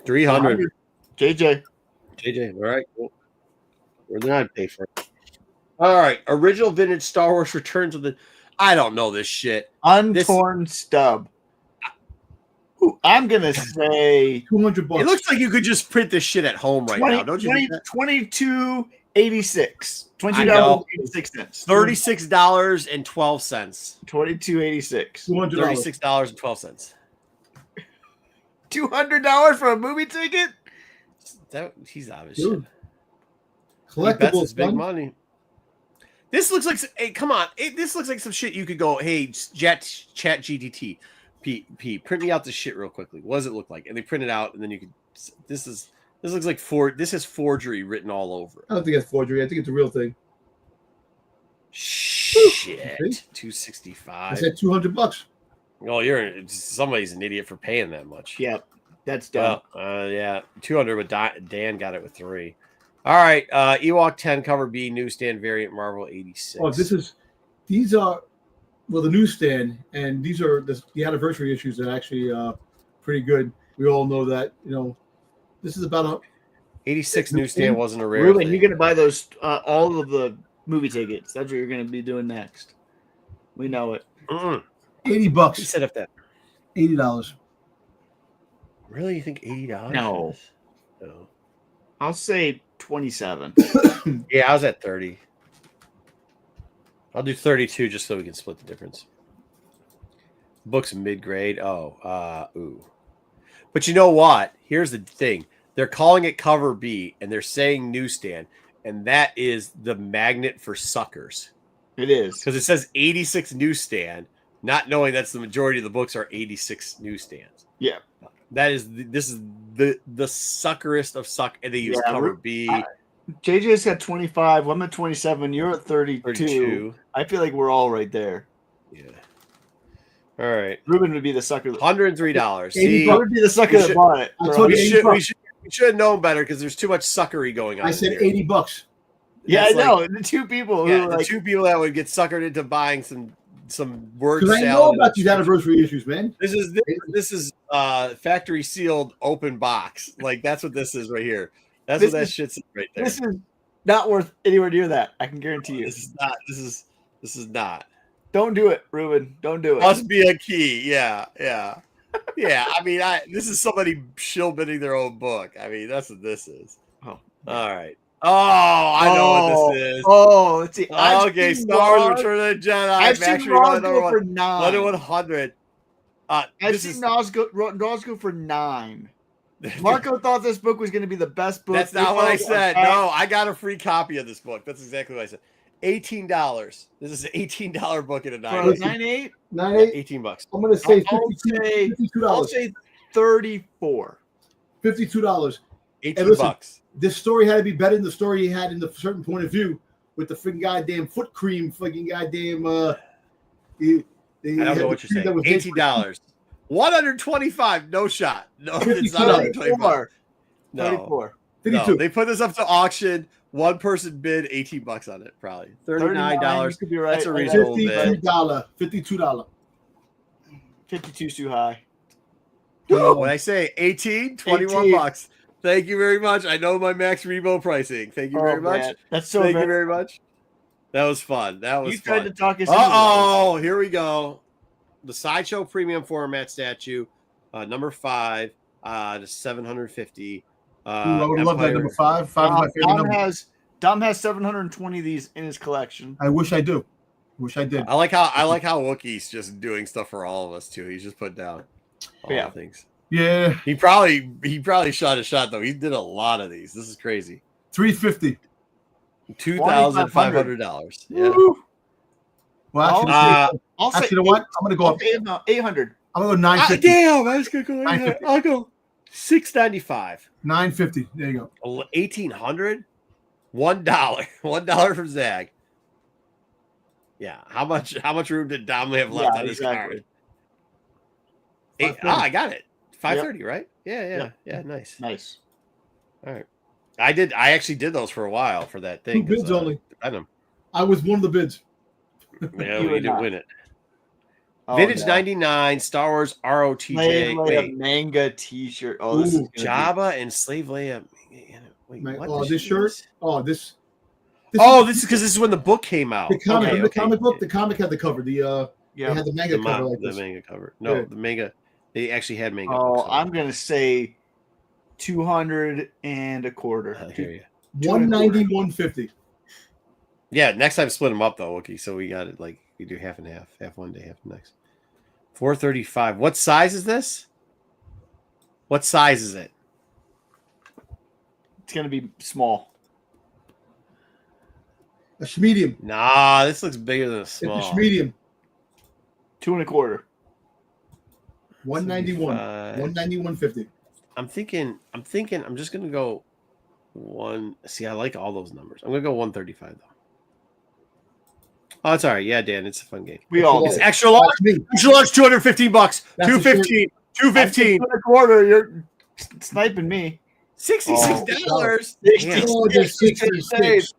300. JJ. All right. Cool. Where did I pay for it? All right. Original vintage Star Wars Returns of the. I don't know this shit. Untorn stub. Ooh, I'm gonna say $200. It looks like you could just print this shit at home right now, don't you? $22.86. $22.86. $36.12. $22.86. $36.12. $200 for a movie ticket? He's out of his Dude. shit. He bets Collectibles, it's big son. money. This looks like, hey, come on. This looks like some shit you could go, hey, chat GTT, print me out this shit real quickly. What does it look like? And they print it out, and then you could. This looks like this is forgery written all over it. I don't think it's forgery. I think it's a real thing. Shit, I $265. said $200. Oh, somebody's an idiot for paying that much. Yep, that's dumb. Yeah, 200, but Dan got it with 3. All right, Ewok 10 cover B newsstand variant Marvel 86. Oh, these are the newsstand, and these are the anniversary issues that are actually pretty good. We all know that, this is about 86 newsstand wasn't a rare Ruben, thing. you're gonna buy those all of the movie tickets. That's what you're gonna be doing next. We know it. $80. $80. He set up that. $80. Really, you think $80? No. No. I'll say 27. Yeah, I was at 30. I'll do 32 just so we can split the difference. Book's mid-grade. Ooh. But you know what? Here's the thing. They're calling it cover B, and they're saying newsstand, and that is the magnet for suckers. It is. Because it says 86 newsstand, not knowing that's the majority of the books are 86 newsstands. Yeah. This is the suckerest of suck, and they use cover B. JJ's got 25. I'm at 27. You're at 32. 32. I feel like we're all right there. Yeah. All right. Ruben would be the sucker. $103. See, would be the sucker that bought it. I told We you should have known better because there's too much suckery going on. I said here. $80. Yeah, That's I know. The two people who the two people that would get suckered into buying some word Because I know salad. about these anniversary issues, man. This is factory sealed open box. Like that's what this is right here. That's what that shit's right there. This is not worth anywhere near that. I can guarantee you. This is not. This is not. Don't do it, Ruben. Don't do it. Must be a key. Yeah. I mean, this is somebody shill-bidding their own book. I mean, that's what this is. Oh, all right. Oh, I know what this is. Oh, let's see. Okay, Star Wars Return of the Jedi. I've seen Ross go for 9. 100. I've seen Ross go for 9. Marco thought this book was going to be the best book. That's not what I said. No, I got a free copy of this book. That's exactly what I said. $18. This is an $18 book in a 9.8. 9.8? 9.8? $18. I'm going to say $52. I'll say 34. $52. $18. This story had to be better than the story he had in the certain point of view with the freaking goddamn foot cream, freaking goddamn I I don't know what you're saying. $18. 125. No shot. No, it's not 125. No. 34. No, they put this up to auction. One person bid $18 on it, probably $39. You could be right. That's a reasonable bid. $52. 52 is too high. When I say 18, 21 bucks. Thank you very much. I know my Max Rebo pricing. Thank you very much. Man. That's so Thank you very much. That was fun. You tried to talk us. Oh, here we go. The Sideshow Premium Format statue, number 5, to 750. I would love that number 5. 5 is my favorite number. Dom has 720 of these in his collection. I wish I do. Wish I did. I like how Wookie's just doing stuff for all of us too. He's just put down all the things. Yeah. He probably shot a shot though. He did a lot of these. This is crazy. $350. $2,500. Yeah. Well, actually, you know what? I'm gonna go up 800. I'm gonna go 950. Damn, I was gonna go 800. I'll go $695. 950. There you go. 1,800. $1 from Zag. Yeah. How much room did Dom have left on his card? I got it. 530, right? Yeah. Nice. All right. I actually did those for a while for that thing. 2 bids only. Venom. I was one of the bids. Yeah, we didn't win it. Vintage 99, Star Wars ROTJ. Wait, manga T-shirt. Oh, this is Jabba and Slave Leia. Wait, what this shirt? Oh, this. This is because this is when the book came out. The comic, the comic book. The comic had the cover. They had the manga cover like this. The manga cover. No, the manga. They actually had manga. Oh, I'm gonna say 200 and a quarter. I hear you. 190, 150. Yeah, next time split them up though, Wookie. So we got it like we do half and half one day, half the next. 435. What size is this? What size is it? It's gonna be small. A medium. Nah, this looks bigger than a small. It's a medium. 2 and a quarter. 191. 190, 150. I'm thinking. I'm just gonna go one. See, I like all those numbers. I'm gonna go 135 though. Oh, it's all right. Yeah, Dan, it's a fun game. It's extra large. Extra large, $215. $215. $215. A quarter. You're sniping me. $66. $66.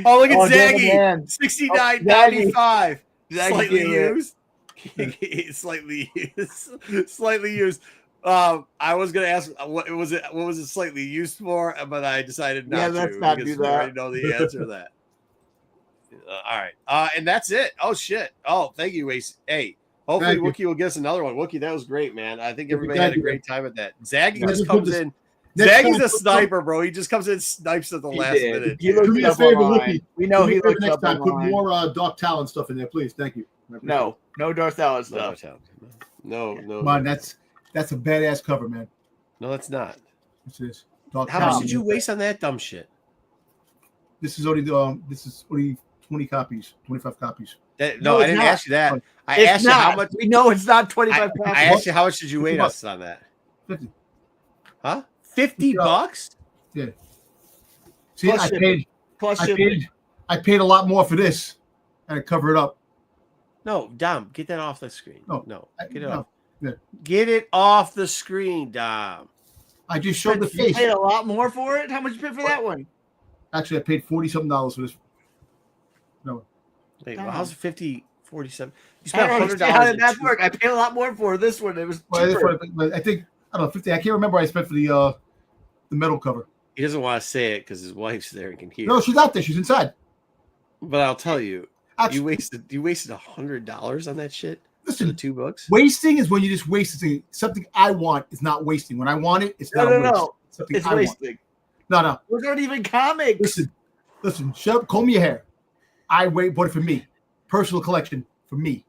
Oh, look at Zaggy. $69.95. Slightly used. Slightly used. I was gonna ask what was it slightly used for, but I decided not to. Let's not do that. I already know the answer to that. All right. And that's it. Oh shit. Oh, thank you, Ace. Hey, hopefully Wookie will get us another one. Wookie, that was great, man. I think everybody had a great time at that. Zaggy just comes in. Zaggy's a sniper, bro. He just comes in and snipes at the last minute. Do me a favor, Wookie. We know he looks next up time. Put more Dark Talon stuff in there, please. Thank you. No Darth Talon stuff. No. Man, that's a badass cover, man. No, that's not. This is. How much did you waste on that dumb shit? This is only 20 copies, 25 copies. I didn't ask you that. I asked you how much. We know it's not 25 copies. I asked you how much did you waste on that? 50. Huh? $50? Yeah. See, I paid a lot more for this, and I cover it up. No, Dom, get that off the screen. No, get it off. Yeah. Get it off the screen, Dom. I just showed the face. You paid a lot more for it? How much you paid for that one? Actually, I paid $40-something for this. No. Wait, well, how's it 50, 47? You spent $100. How did that work? I paid a lot more for this one. It was cheaper. I think, I don't know, 50. I can't remember what I spent for the metal cover. He doesn't want to say it because his wife's there and can hear. No, she's out there. She's inside. But I'll tell you, you wasted $100 on that shit. Listen, for the 2 books. Wasting is when you just waste something. Something I want is not wasting. When I want it, it's not wasting. It's wasting. No. Those aren't even comics. Listen. Shut up. Comb your hair. I bought it for me. Personal collection for me.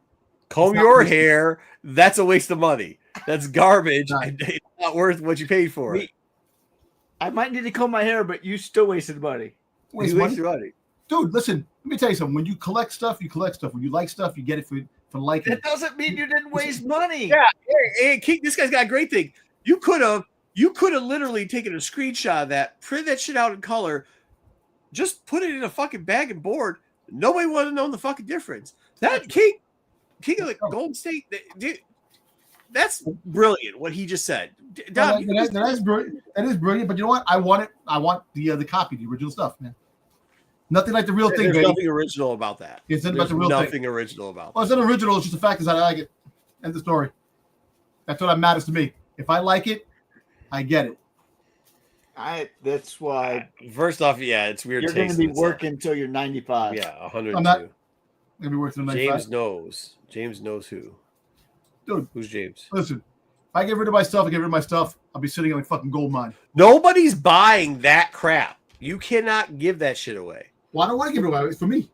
Comb your hair. That's a waste of money. That's garbage. It's not worth what you paid for it. I might need to comb my hair, but you still wasted money. Wasted money. Dude, listen. Let me tell you something. When you collect stuff, you collect stuff. When you like stuff, you get it for liking. That doesn't mean you didn't waste money. Yeah. Hey, this guy's got a great thing. You could have literally taken a screenshot of that, print that shit out in color, just put it in a fucking bag and board. Nobody would have known the fucking difference. That King King of the Golden State, dude, that's brilliant. What he just said, Dom, that is brilliant. That is brilliant. But you know what? I want it. I want the copy, the original stuff, man. Nothing like the real thing. There's baby. nothing original about that. It's about the real nothing thing. original about. Well, it's not original. It's just the fact is that I like it. End the story. That's what matters to me. If I like it, I get it. That's why. First off, yeah, it's weird. You're going to be working until you're 95. Yeah, 102. I'm not going to be working until 95. James knows. James knows who. Dude, who's James? Listen, if I get rid of my stuff, I get rid of my stuff. I'll be sitting in a fucking gold mine. Nobody's buying that crap. You cannot give that shit away. Well, I don't want to give it away. It's for me.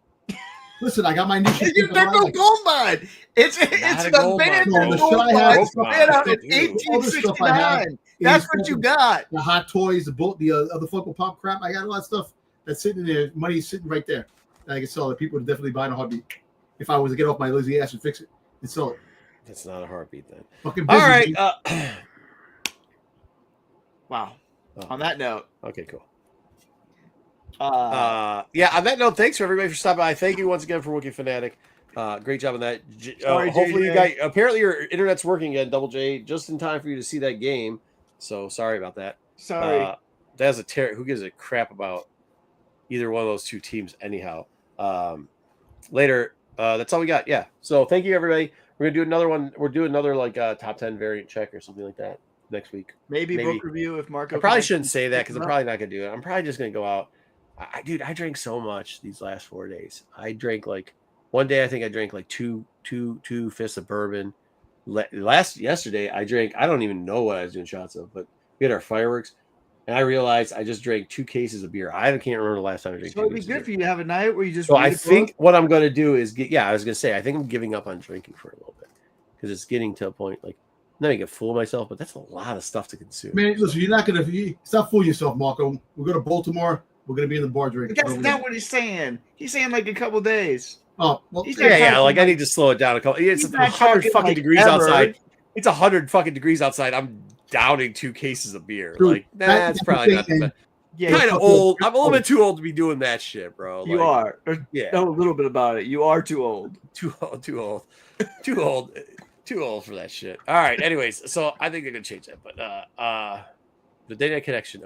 Listen, I got my niche. You're no gold mine. It's the band gold mine. It's been out in 1869. That's what you got. The hot toys, the other Funko Pop crap. I got a lot of stuff that's sitting there. Money's sitting right there. And I can sell it. People would definitely buy in a heartbeat. If I was to get off my lazy ass and fix it and sell it. That's not a heartbeat then. Fucking all business, right. Wow. On that note. Okay, cool. Yeah, on that note, thanks for everybody for stopping by. Thank you once again for Wookiee Fanatic. Great job on that. Hopefully you guys, apparently your internet's working again, Double J, just in time for you to see that game. So sorry about that. Sorry. That's a tear. Who gives a crap about either one of those two teams anyhow? Later, that's all we got. Yeah. So thank you everybody. We're gonna do another one. We're doing another like top 10 variant check or something like that next week. Maybe book review if Marco. I probably shouldn't say that because I'm probably not gonna do it. I'm probably just gonna go out. I drank so much these last 4 days. I drank like one day. I think I drank like two fists of bourbon. Yesterday I drank. I don't even know what I was doing shots of, but we had our fireworks, and I realized I just drank 2 cases of beer. I can't remember the last time I drank. So it'd be good for you to have a night where you just. So I think what I'm going to do is get. Yeah, I was going to say I think I'm giving up on drinking for a little bit because it's getting to a point like I'm not gonna get fool myself, but that's a lot of stuff to consume. Man, listen, you're not gonna stop fooling yourself, Marco. We're going to Baltimore. We're going to be in the bar drinking. That's not what he's saying. He's saying like a couple days. Oh, well, yeah. Like I need to slow it down a couple. It's 100 fucking degrees outside. It's 100 fucking degrees outside. I'm downing 2 cases of beer. Dude, like that's probably not the best. Yeah, kind of old. I'm a little bit too old to be doing that shit, bro. You are. Yeah. Know a little bit about it. You are too old. Too old. Too old for that shit. All right. Anyways, so I think they're gonna change that. But the data connection.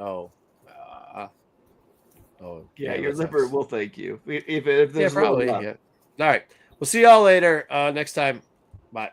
Yeah, your liver will thank you. If there's probably. Yeah. All right. We'll see y'all later. Next time. Bye.